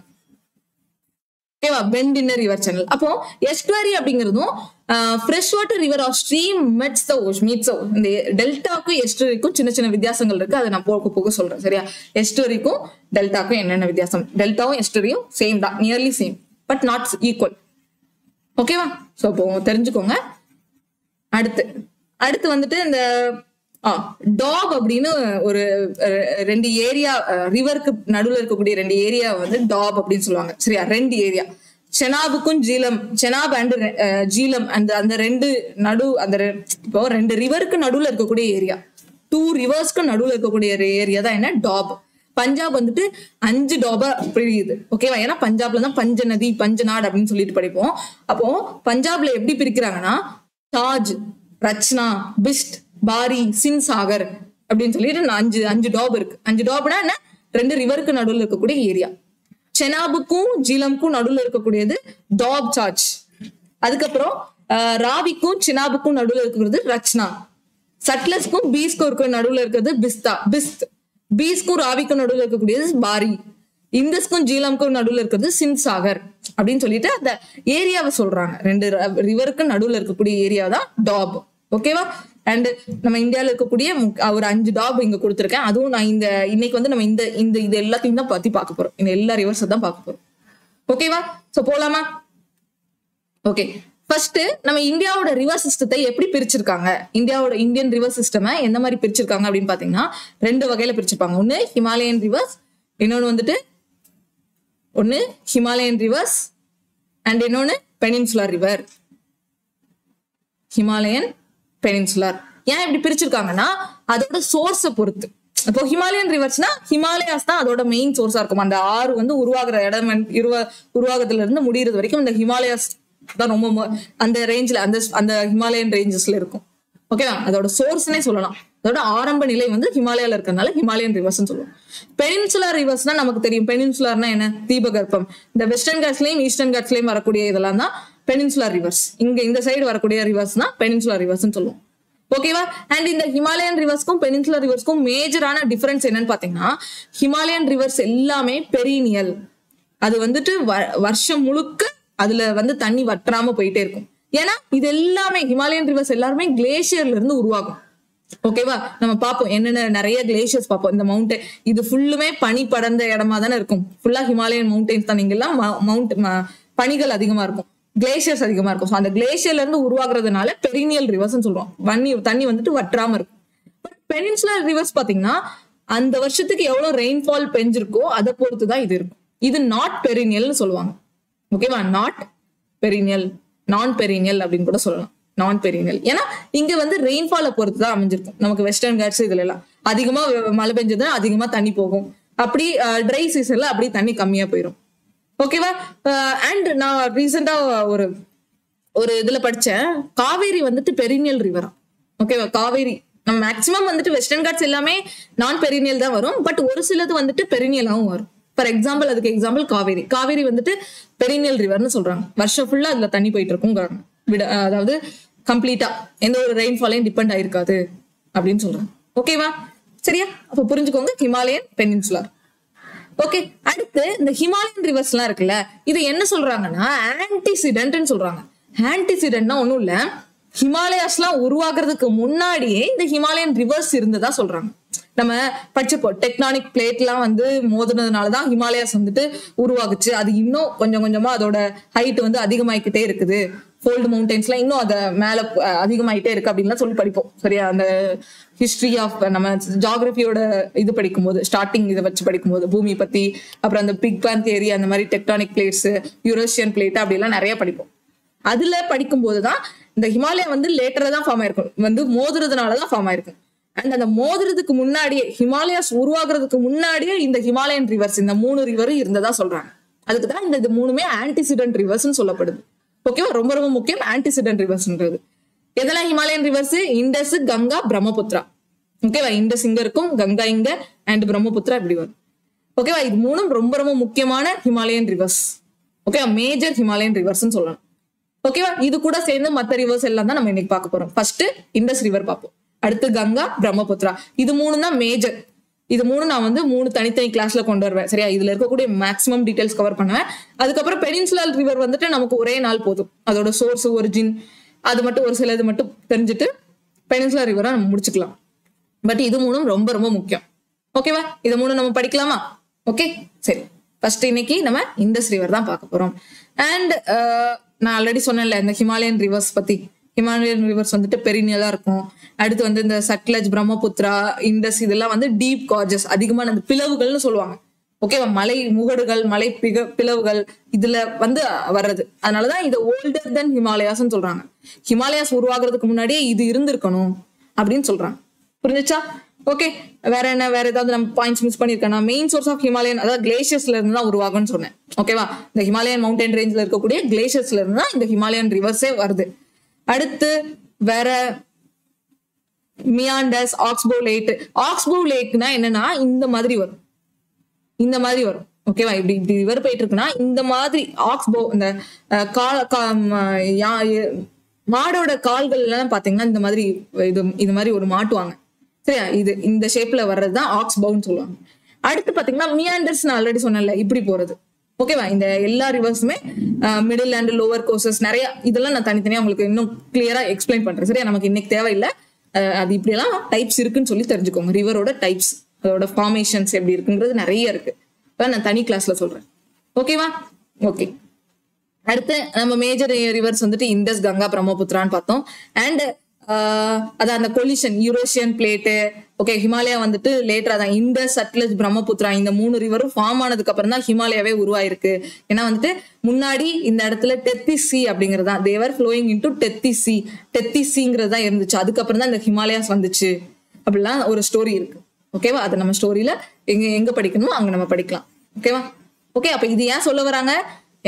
ஓகேவா? Bend in river channel. அப்போ எஸ்டுவரி அப்படிங்கிறதும் fresh water river or stream meets the ocean. இந்த டெல்டாக்கும் எஸ்டுவரிக்கும் சின்ன சின்ன வித்தியாசங்கள் இருக்கு, அதை நான் போக போக சொல்றேன். சரியா? எஸ்டுவரிக்கும் டெல்டாக்கும் என்னென்ன வித்தியாசம்? டெல்டாவும் எஸ்டுவரியும் சேம் தான், nearly same, but not equal. ஓகேவா? ஸோ அப்போ தெரிஞ்சுக்கோங்க. அடுத்து வந்துட்டு இந்த டாப் அப்படின்னு ஒரு ரெண்டு ஏரியா, ரிவருக்கு நடுவில் இருக்கக்கூடிய ரெண்டு ஏரியா வந்து டாப் அப்படின்னு சொல்லுவாங்க. சரியா? ரெண்டு ஏரியா, செனாபுக்கும் ஜீலம், செனாப் அண்ட் ஜீலம், அந்த ரெண்டு இப்போ ரெண்டு ரிவருக்கு நடுவில் இருக்கக்கூடிய ஏரியா, 2 ரிவர்ஸ்க்கு நடுவில் இருக்கக்கூடிய ஏரியா தான் என்ன? டாப். பஞ்சாப் வந்துட்டு 5 டாபா பிரியுது. ஓகேவா? ஏன்னா பஞ்சாப்ல தான் பஞ்ச நதி, பஞ்சநாடு அப்படின்னு சொல்லிட்டு படிப்போம். அப்போ பஞ்சாப்ல எப்படி பிரிக்கிறாங்கன்னா தாஜ், ரச்னா, பிஸ்ட், பாரி, சின்சாகர் அப்படின்னு சொல்லிட்டு 5 டாப் இருக்கு. 5 டாப்னா என்ன? 2 ரிவருக்கு நடுவில் இருக்கக்கூடிய ஏரியா. செனாபுக்கும் ஜீலமுக்கும் நடுவில் இருக்கக்கூடியது டாப் சார்ஜ். அதுக்கப்புறம் ராவிக்கும் சினாபுக்கும் நடுவில் இருக்கிறது ரச்னா. சட்லஸ்க்கும் பீஸ்க்கும் இருக்க நடுவில் இருக்கிறது பிஸ்த். பீஸ்க்கும் ராவிக்கும் நடுவில் இருக்கக்கூடியது பாரி. இந்தஸ்க்கும் ஜீலமுக்கும் நடுவில் இருக்கிறது சின்சாகர் அப்படின்னு சொல்லிட்டு அந்த ஏரியாவை சொல்றாங்க. 2 ரிவருக்கு நடுவில் இருக்கக்கூடிய ஏரியா தான் டாப். ஓகேவா? அண்ட் நம்ம இந்தியாவில் இருக்கக்கூடிய ஒரு 5 டாப் இங்க கொடுத்துருக்கேன். அதுவும் நான் இன்னைக்கு வந்து நம்ம இது எல்லாத்தையும் தான் பத்தி பார்க்க போறோம். இந்த எல்லா ரிவர்ஸ் தான் பார்க்க போறோம். ஓகேவா? சோ போலாமா? ஓகே. ஃபர்ஸ்ட் நம்ம இந்தியாவோட ரிவர் சிஸ்டத்தை எப்படி பிரிச்சிருக்காங்க, இந்தியன் ரிவர் சிஸ்டம் எந்த மாதிரி பிரிச்சிருக்காங்க அப்படின்னு பாத்தீங்கன்னா 2 வகையில பிரிச்சிருப்பாங்க. ஒன்னு ஹிமாலயன் ரிவர்ஸ், இன்னொன்னு வந்துட்டு ஹிமாலயன் ரிவர்ஸ் அண்ட் இன்னொன்னு பெனின்சுலர் ரிவர். Himalayan, peninsular. ஏன் இப்படி பிரிச்சிருக்காங்கன்னா அதோட சோர்ஸை பொறுத்து. இப்போ ஹிமாலயன் ரிவர்ஸ்னா ஹிமாலயாஸ் தான் அதோட மெயின் சோர்ஸா இருக்கும். அந்த ஆறு வந்து உருவாகிற இடம், உருவாகத்துல இருந்து முடிகிறது வரைக்கும் இந்த ஹிமாலயாஸ் தான் ரொம்ப அந்த ரேஞ்சில் அந்த ஹிமாலயன் ரேஞ்சஸ்ல இருக்கும். ஓகேவா? அதோட சோர்ஸ்னே சொல்லலாம். அதோட ஆரம்ப நிலை வந்து ஹிமாலயால இருக்கிறதுனால ஹிமாலயன் ரிவர்ஸ் சொல்லுவோம். பெனின்சுலர் ரிவர்ஸ்னா நமக்கு தெரியும். பெனின்சுலர்னா என்ன? தீபகற்பம். இந்த வெஸ்டர்ன் காட்ஸ்லயும் ஈஸ்டர்ன் காட்ஸ்லயும் வரக்கூடிய இதெல்லாம் தான் பெனின்சுலர் ரிவர்ஸ். இந்த சைடு வரக்கூடிய ரிவர்ஸ் தான் பெனின்சுலர் ரிவர்ஸ் சொல்லுவோம். ஓகேவா? அண்ட் இந்த ஹிமாலயன் ரிவர்ஸ்க்கும் பெனின்சுலர் ரிவர்ஸ்க்கும் மேஜரான டிஃபரன்ஸ் என்னன்னு பாத்தீங்கன்னா, ஹிமாலயன் ரிவர்ஸ் எல்லாமே பெரினியல். அது வந்துட்டு வருஷம் முழுக்க அதுல வந்து தண்ணி வற்றாம போயிட்டே இருக்கும். ஏன்னா இது எல்லாமே ஹிமாலயன் ரிவர்ஸ் எல்லாருமே கிளேசியர்ல இருந்து உருவாகும். ஓகேவா? நம்ம பார்ப்போம் என்னென்ன நிறைய கிளேசியர்ஸ் பார்ப்போம். இந்த மவுண்டன் இது ஃபுல்லுமே பனி படர்ந்த இடமா தானே இருக்கும். ஃபுல்லா ஹிமாலயன் மவுண்டன்ஸ் தான். இங்கெல்லாம் பனிகள் அதிகமா இருக்கும், கிளேசியர்ஸ் அதிகமா இருக்கும். அந்த கிளேசியர்ல இருந்து உருவாக்குறதுனால பெரினியல் ரிவர்ஸ் சொல்லுவோம். தண்ணி வந்துட்டு வற்றாம இருக்கும். பட் பெனின்சுலர் ரிவர்ஸ் பாத்தீங்கன்னா அந்த வருஷத்துக்கு எவ்வளவு ரெயின்ஃபால் பெஞ்சிருக்கோ அதை பொறுத்துதான் இது இருக்கும். இது நாட் பெரினியல்னு சொல்லுவாங்க. ஓகேவா? நாட் பெரினியல், நான் பெரினியல் அப்படின்னு கூட சொல்லலாம். நான் பெரினியல் ஏன்னா இங்க வந்து ரெயின்ஃபாலை பொறுத்து தான் அமைஞ்சிருக்கும். நமக்கு வெஸ்டர்ன் காட்ஸ் இதுல எல்லாம் அதிகமா மழை பெஞ்சதுன்னா அதிகமா தண்ணி போகும். அப்படி ட்ரை சீசன்ல அப்படி தண்ணி கம்மியா போயிடும். ஓகேவா? அண்ட் நான் ரீசெண்டா ஒரு இதுல படிச்சேன், காவேரி வந்துட்டு பெரினியல் ரிவரா. ஓகேவா? காவேரி நம்ம மேக்சிமம் வந்துட்டு வெஸ்டர்ன் காட்ஸ் எல்லாமே நான் பெரினியல் தான் வரும், பட் ஒரு சிலது வந்துட்டு பெரினியலாவும் வரும். ஃபார் எக்ஸாம்பிள், அதுக்கு எக்ஸாம்பிள் காவேரி. காவேரி வந்துட்டு பெரினியல் ரிவர்னு சொல்றாங்க. வருஷம் ஃபுல்லா அதுல தண்ணி போயிட்டு இருக்குங்கிறாங்க. அதாவது கம்ப்ளீட்டா எந்த ஒரு ரெயின்ஃபாலையும் டிபெண்ட் ஆயிருக்காது அப்படின்னு சொல்றாங்க. ஓகேவா? சரியா? அப்ப புரிஞ்சுக்கோங்க, ஹிமாலயன் பெனின்சுலர். ஓகே, அடுத்து இந்த ஹிமாலயன் ரிவர்ஸ் எல்லாம் இருக்குல்ல, இது என்ன சொல்றாங்கன்னா ஆன்டிசிடென்ட்னு சொல்றாங்க. ஆன்டிசிடென்ட்னா ஒண்ணும் இல்ல, ஹிமாலயாஸ் எல்லாம் உருவாக்குறதுக்கு முன்னாடியே இந்த ஹிமாலயன் ரிவர்ஸ் இருந்ததா சொல்றாங்க. நம்ம படிச்சப்போம், டெக்டானிக் பிளேட் எல்லாம் வந்து மோதுனதுனாலதான் ஹிமாலயாஸ் வந்துட்டு உருவாகுச்சு. அது இன்னும் கொஞ்சம் கொஞ்சமா அதோட ஹைட் வந்து அதிகமாயிக்கிட்டே இருக்குது. ஃபோல்டு மவுண்டன்ஸ்லாம் இன்னும் அதை மேல அதிகமாயிட்டே இருக்கு அப்படின்லாம் சொல்லி படிப்போம். சரியா? அந்த ஹிஸ்டரி ஆஃப் நம்ம ஜியாகிரபியோட இது படிக்கும்போது, ஸ்டார்டிங் இதை வச்சு படிக்கும்போது பூமி பத்தி, அப்புறம் அந்த பிக் பேன் தியரி, அந்த மாதிரி டெக்டானிக் பிளேட்ஸ், யூரேஷியன் பிளேட் அப்படிலாம் நிறைய படிப்போம். அதுல படிக்கும்போதுதான் இந்த ஹிமாலயா வந்து லேட்டரா தான் ஃபார்ம் ஆயிருக்கும், வந்து மோதுறதுனாலதான் ஃபார்ம் ஆயிருக்கும். அண்ட் அந்த மோதுறதுக்கு முன்னாடியே, ஹிமாலயாஸ் உருவாக்குறதுக்கு முன்னாடியே இந்த ஹிமாலயன் ரிவர்ஸ், இந்த 3 ரிவரும் இருந்ததா சொல்றாங்க. அதுக்குதான் இந்த 3மே ஆன்டிசிடென்ட் ரிவர்ஸ் சொல்லப்படுது. ஓகேவா? ரொம்ப ரொம்ப முக்கியம் ஆன்டிசிடென்ட் ரிவர்ஸ்ன்றது. எதெல்லாம் ஹிமாலயன் ரிவர்ஸ்? இண்டஸ், கங்கா, பிரம்மபுத்திரா. ஓகேவா? இண்டஸ் இங்க இருக்கும், கங்கா இங்க, அண்ட் பிரம்மபுத்திரா இப்படி வரும். ஓகேவா? இது 3ம் ரொம்ப ரொம்ப முக்கியமான ஹிமாலயன் ரிவர்ஸ். ஓகேவா? மேஜர் ஹிமாலயன் ரிவர்ஸ் சொல்லலாம். ஓகேவா? இது கூட சேர்ந்து மத்த ரிவர்ஸ் எல்லாம் தான் நம்ம இன்னைக்கு பார்க்க போறோம். ஃபர்ஸ்ட் இண்டஸ் ரிவர் பார்ப்போம், அடுத்து கங்கா, பிரம்மபுத்திரா. இது 3 தான் மேஜர். இது 3 நான் வந்து 3 தனித்தனி கிளாஸ்ல கொண்டு வருவேன். சரியா? இதுல இருக்கக்கூடிய மேக்ஸிமம் டீடைல்ஸ் கவர் பண்ணுவேன். அதுக்கப்புறம் பெனின்சுலர் ரிவர் வந்துட்டு நமக்கு ஒரே நாள் போதும், அதோட சோர்ஸ், ஒரிஜின், அது மட்டும் ஒரு சிலது மட்டும் தெரிஞ்சுட்டு பெனின்சுலர் ரிவரா நம்ம முடிச்சுக்கலாம். பட் இது 3ம் ரொம்ப ரொம்ப முக்கியம். ஓகேவா? இது 3 நம்ம படிக்கலாமா? ஓகே, சரி. ஃபர்ஸ்ட் இன்னைக்கு நம்ம இண்டஸ் ரிவர் தான் பார்க்க போறோம். அண்ட் நான் ஆல்ரெடி சொன்னேன்ல இந்த ஹிமாலயன் ரிவர்ஸ் பத்தி. ஹிமாலயன் ரிவர்ஸ் வந்துட்டு பெரினியலா இருக்கும். அடுத்து வந்து இந்த சட்லஜ், பிரம்மபுத்திரா, இண்டஸ் இதெல்லாம் வந்து டீப் கார்ஜஸ், அதிகமான அந்த பிளவுகள்னு சொல்லுவாங்க. ஓகேவா? மலை முகடுகள், மலை பிளவுகள் இதுல வந்து வர்றது. அதனாலதான் இது ஓல்டர் தென் ஹிமாலயாஸ் சொல்றாங்க. ஹிமாலயாஸ் உருவாக்குறதுக்கு முன்னாடியே இது இருந்திருக்கணும் அப்படின்னு சொல்றாங்க. புரிஞ்சுச்சா? ஓகே, வேற என்ன, வேற ஏதாவது நம்ம பாயிண்ட்ஸ் மிஸ் பண்ணிருக்கேன்னா, மெயின் சோர்ஸ் ஆஃப் ஹிமாலயன், அதாவது கிளேஷியர்ஸ்ல இருந்து தான் உருவாகும்னு சொன்னேன். ஓகேவா? இந்த ஹிமாலயன் மவுண்டன் ரேஞ்ச்ல இருக்கக்கூடிய கிளேஷியர்ஸ்ல இருந்து தான் இந்த ஹிமாலயன் ரிவர்ஸே வருது. அடுத்து வேற மியாண்டர்ஸ், ஆக்ஸ்போ லேக். ஆக்ஸ்போ லேக்னா என்னன்னா இந்த மாதிரி வரும், இந்த மாதிரி வரும். ஓகேவா? இப்படி இப்படி ரிவர் போயிட்டு இருக்குன்னா இந்த மாதிரி ஆக்ஸ்போ, இந்த மாடோட கால்கள் எல்லாம் பாத்தீங்கன்னா இந்த மாதிரி இது மாதிரி ஒரு மாட்டுவாங்க. சரியா? இது இந்த ஷேப்ல வர்றதுதான் ஆக்ஸ்போன்னு சொல்லுவாங்க. அடுத்து பாத்தீங்கன்னா மியாண்டர்ஸ், நான் ஆல்ரெடி சொன்னேன்ல, இப்படி போறது. ஓகேவா? இந்த எல்லா ரிவர்ஸுமே மிடில் அண்ட் லோவர் கோர்சஸ் நிறைய, இதெல்லாம் நான் தனித்தனியா உங்களுக்கு இன்னும் கிளியரா எக்ஸ்பிளைன் பண்றேன். சரியா? நமக்கு இன்னைக்கு தேவையில்லை. அது இப்படி எல்லாம் டைப்ஸ் இருக்குன்னு சொல்லி தெரிஞ்சுக்கோங்க. ரிவரோட டைப்ஸ், அதோட ஃபார்மேஷன்ஸ் எப்படி இருக்குங்கிறது நிறைய இருக்கு. அதான் நான் தனி கிளாஸ்ல சொல்றேன். ஓகேவா? ஓகே, அடுத்து நம்ம மேஜர் ரிவர்ஸ் வந்துட்டு இண்டஸ், கங்கா, பிரம்மபுத்திரான்னு பார்த்தோம். அண்ட் அதான் அந்த collision, Eurasian plate. Okay, Himalaya வந்துட்டு லேட்டரா தான், இண்டஸ், சட்லஜ், பிரம்மபுத்திரா இந்த 3 ரிவரும் ஃபார்ம் ஆனதுக்கு அப்புறம் தான் ஹிமாலயாவே உருவாயிருக்கு. ஏன்னா வந்துட்டு முன்னாடி இந்த இடத்துல டெத்திஸ் சி அப்படிங்கிறது தான், they were flowing into Tethys sea, Tethys சிங்கிறது தான் இருந்துச்சு. அதுக்கப்புறம் தான் இந்த ஹிமாலயாஸ் வந்துச்சு அப்படிலாம் ஒரு ஸ்டோரி இருக்கு. ஓகேவா? அதை நம்ம ஸ்டோரியில எங்க படிக்கணுமோ அங்க நம்ம படிக்கலாம். ஓகேவா? ஓகே, அப்ப இது ஏன் சொல்ல வராங்க?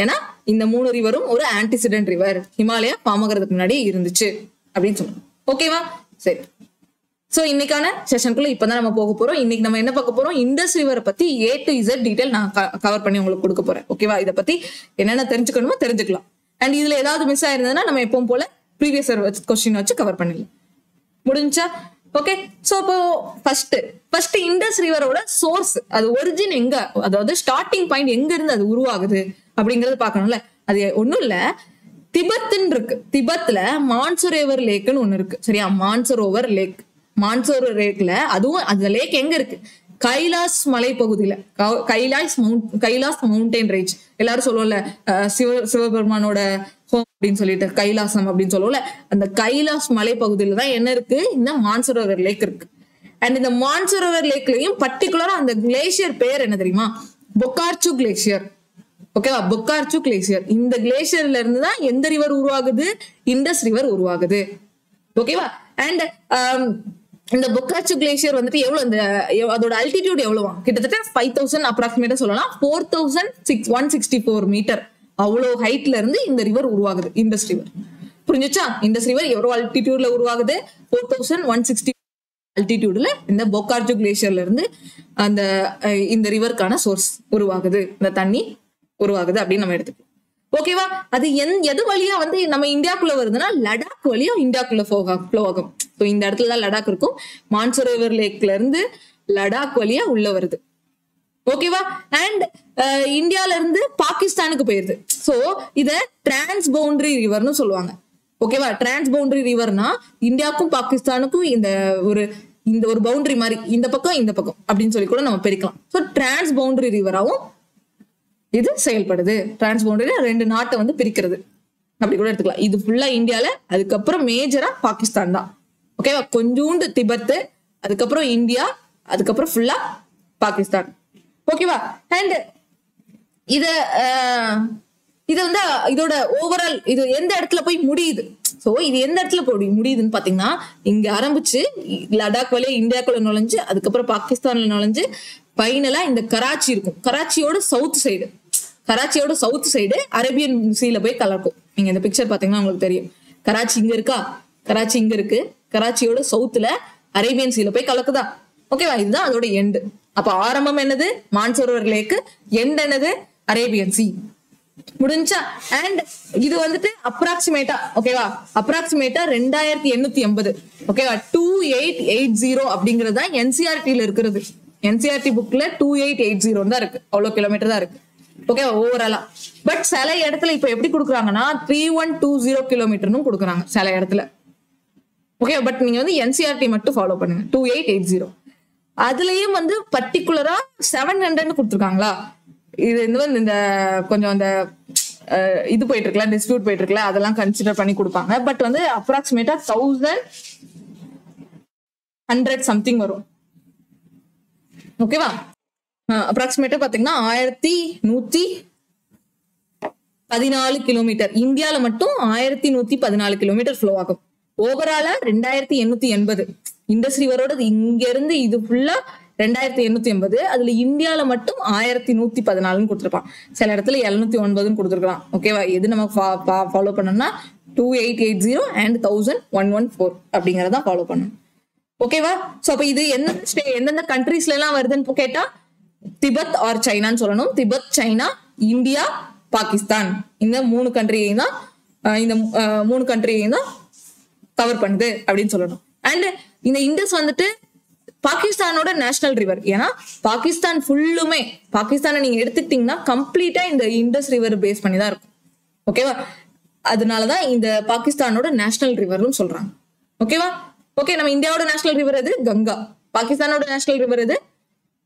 ஏன்னா இந்த 3 ரிவரும் ஒரு ஆன்டிசிடென்ட் ரிவர், ஹிமாலயா ஃபார்ம் ஆகிறதுக்கு முன்னாடி இருந்துச்சு அப்படின்னு சொல்லுவோம். ஓகேவா? சரி. சோ இன்னைக்கான செஷனுக்குள்ள இப்பதான் நம்ம போக போறோம். இன்னைக்கு நம்ம என்ன பார்க்க போறோம்? இண்டஸ் ரிவரை பத்தி A to Z டீடைல் நான் கவர் பண்ணி உங்களுக்கு கொடுக்க போறேன். ஓகேவா? இதை பத்தி என்னென்ன தெரிஞ்சுக்கணுமோ தெரிஞ்சுக்கலாம். அண்ட் இதுல ஏதாவது மிஸ் ஆயிருந்ததுன்னா நம்ம எப்பவும் போல ப்ரீவியஸ் கொஸ்டின் வச்சு கவர் பண்ணிடலாம். முடிஞ்சா? ஓகே, சோ இப்போ ஃபர்ஸ்ட் இண்டஸ் ரிவரோட சோர்ஸ், அது ஒரிஜின் எங்க, அதாவது ஸ்டார்டிங் பாயிண்ட் எங்க இருந்து அது உருவாகுது அப்படிங்கறது பாக்கணும்ல. அது ஒண்ணும் இல்ல, திபெத்ன்னு இருக்கு. திபெத்ல மான்சரோவர் லேக்னு ஒண்ணு இருக்கு. சரியா? மான்சரோவர் லேக்ல, அதுவும் அந்த லேக் எங்க இருக்கு? கைலாஸ் மலைப்பகுதியில, கைலாஸ் மவுண்டன் ரேஞ்ச். எல்லாரும் சொல்லுவோம்ல சிவபெருமானோட ஹோம் அப்படின்னு சொல்லிட்டு, கைலாசம் அப்படின்னு சொல்லுவோம்ல, அந்த கைலாஸ் மலைப்பகுதியில தான் என்ன இருக்கு? இந்த மான்சரோவர் லேக் இருக்கு. அண்ட் இந்த மான்சரோவர் லேக்லயும் பர்டிகுலரா அந்த கிளேசியர் பேர் என்ன தெரியுமா? பொக்கார்ச்சு கிளேசியர். ஓகேவா? பொக்கார்ச்சு கிளேசியர். இந்த கிளேசியர்ல இருந்து தான் எந்த ரிவர் உருவாகுது? இண்டஸ் ரிவர் உருவாகுது. ஓகேவா? அண்ட் இந்த பொக்கார்ச்சு கிளேசியர் வந்துட்டு எவ்வளவு, அதோட அல்டிடியூட் எவ்வளவா? கிட்டத்தட்ட 5000 அப்ராக்சிமேட்டா சொல்லலாம், 4164 மீட்டர். அவ்வளவு ஹைட்ல இருந்து இந்த ரிவர் உருவாகுது, இண்டஸ் ரிவர். புரிஞ்சுச்சா? இண்டஸ் ரிவர் எவ்வளவு ஆல்டிடியூட்ல உருவாகுது? 4160 ஆல்டிடியூட்ல இந்த பொக்கார்ஜோ கிளேஷியர்ல இருந்து அந்த இந்த ரிவருக்கான சோர்ஸ் உருவாகுது, இந்த தண்ணி உருவாகுது அப்படின்னு நம்ம எடுத்துக்கலாம். ஓகேவா? அது எது வழியா வந்து நம்ம இந்தியாக்குள்ள வருதுன்னா லடாக் வழியா இந்தியாக்குள்ள ஃப்ளோ ஆகும். இந்த இடத்துல தான் லடாக் இருக்கும். மான்சரோவர் லேக்ல இருந்து லடாக் வழியா உள்ள வருது. ஓகேவா? அண்ட் இந்தியால இருந்து பாகிஸ்தானுக்கு போயிருது. சோ இத டிரான்ஸ் பவுண்டரி ரிவர்னு சொல்லுவாங்க. ஓகேவா? டிரான்ஸ் பவுண்டரி ரிவர்னா இந்தியாவுக்கும் பாகிஸ்தானுக்கும் இந்த ஒரு பவுண்டரி மாதிரி, இந்த பக்கம் அப்படின்னு சொல்லி கூட நம்ம பிரிக்கலாம். ஸோ டிரான்ஸ் பவுண்டரி ரிவராகவும் இது செயல்படுது. டிரான்ஸ் பவுண்டரி 2 நாட்டை வந்து பிரிக்கிறது அப்படி கூட எடுத்துக்கலாம். இது ஃபுல்லா இந்தியால, அதுக்கப்புறம் மேஜரா பாகிஸ்தான் தான். ஓகேவா? கொஞ்சோண்டு திபெத், அதுக்கப்புறம் இந்தியா, அதுக்கப்புறம் ஃபுல்லா பாகிஸ்தான். ஓகேவா? அண்ட் இது வந்து இதோட ஓவரால் இது எந்த இடத்துல போய் முடியுது? சோ இது எந்த இடத்துல போய் முடியுதுன்னு பாத்தீங்கன்னா, இங்க ஆரம்பிச்சு லடாக் வழியா இந்தியாக்குள்ள நுழைஞ்சு, அதுக்கப்புறம் பாகிஸ்தான்ல நுழைஞ்சு, ஃபைனலா இந்த கராச்சி இருக்கும். கராச்சியோட சவுத் சைடு அரேபியன் சீல போய் கலக்கும். நீங்க இந்த பிக்சர் பாத்தீங்கன்னா உங்களுக்கு தெரியும். கராச்சி இங்க இருக்கா? கராச்சி இங்க இருக்கு. கராச்சியோட சவுத்துல அரேபியன் சீல போய் கலக்குதா? ஓகேவா? இதுதான் அதோட எண்டு. அப்ப ஆரம்பம் என்னது? மான்சரோவர் லேக். எண்ட் என்னது? Arabian sea. முடிஞ்சா? அண்ட் இது வந்துட்டு அப்ராக்சிமேட்டா, ஓகேவா, அப்ராக்சிமேட்டா 2880, ஓகேவா, 2880 அப்படிங்கறது தான் என்சிஆர்டில இருக்கிறது. என்சிஆர்டி புக்ல 2880 தான் இருக்கு. அவ்வளவு கிலோமீட்டர் தான் இருக்கு. ஓகேவா? ஓவராலா. பட் சில இடத்துல இப்ப எப்படி கொடுக்குறாங்கன்னா 3120 கிலோமீட்டர்னு கொடுக்குறாங்க சில இடத்துல. ஓகே, பட் நீங்க வந்து என்சிஆர்டி மட்டும் ஃபாலோ பண்ணுங்க. 2880 அதுலயும் வந்து பர்டிகுலரா 700 கொடுத்துருக்காங்களா? இது வந்து இந்த கொஞ்சம் அந்த இது போயிட்டு இருக்கலாம், டிஸ்பியூட் போயிட்டு இருக்கல, அதெல்லாம் கன்சிடர் பண்ணி கொடுப்பாங்க. பட் வந்து அப்ராக்சிமேட்டா 1100 சம்திங் வரும். ஓகேவா? அப்ராக்சிமேட்டா பாத்தீங்கன்னா 1114 கிலோமீட்டர். இந்தியால மட்டும் 1114 கிலோமீட்டர் ஃப்ளோ ஆகும். ஓவராலா 2880. இண்டஸ் ரிவரோட இங்க இருந்து இது ஃபுல்லா 2880. அதுல இந்தியால மட்டும் 1114 கொடுத்துருப்பான். சில இடத்துல 709 கொடுத்துருக்கான். ஓகேவா? எது நம்ம ஃபாலோ பண்ணோம்னா 2880 and 1114 அப்படிங்கறத ஃபாலோ பண்ணணும். ஓகேவா? சோ அப்ப இது எந்தெந்த கண்ட்ரீஸ்ல எல்லாம் வருதுன்னு கேட்டா திபெத் ஆர் சைனான்னு சொல்லணும். திபெத், சைனா, இந்தியா, பாகிஸ்தான், இந்த 3 கண்ட்ரியையும் தான் கவர் பண்ணுது அப்படின்னு சொல்லணும். அண்ட் இந்த இண்டஸ் வந்துட்டு பாகிஸ்தானோட நேஷனல் ரிவர். ஏன்னா பாகிஸ்தான் ஃபுல்லுமே, பாகிஸ்தானை நீங்க எடுத்துக்கிட்டீங்கன்னா கம்ப்ளீட்டா இந்த இண்டஸ் ரிவர் பேஸ் பண்ணி தான் இருக்கும். ஓகேவா? அதனாலதான் இந்த பாகிஸ்தானோட நேஷனல் ரிவர்னு சொல்றாங்க. ஓகேவா? ஓகே, நம்ம இந்தியாவோட நேஷனல் ரிவர் எது? கங்கா. பாகிஸ்தானோட நேஷனல் ரிவர் எது?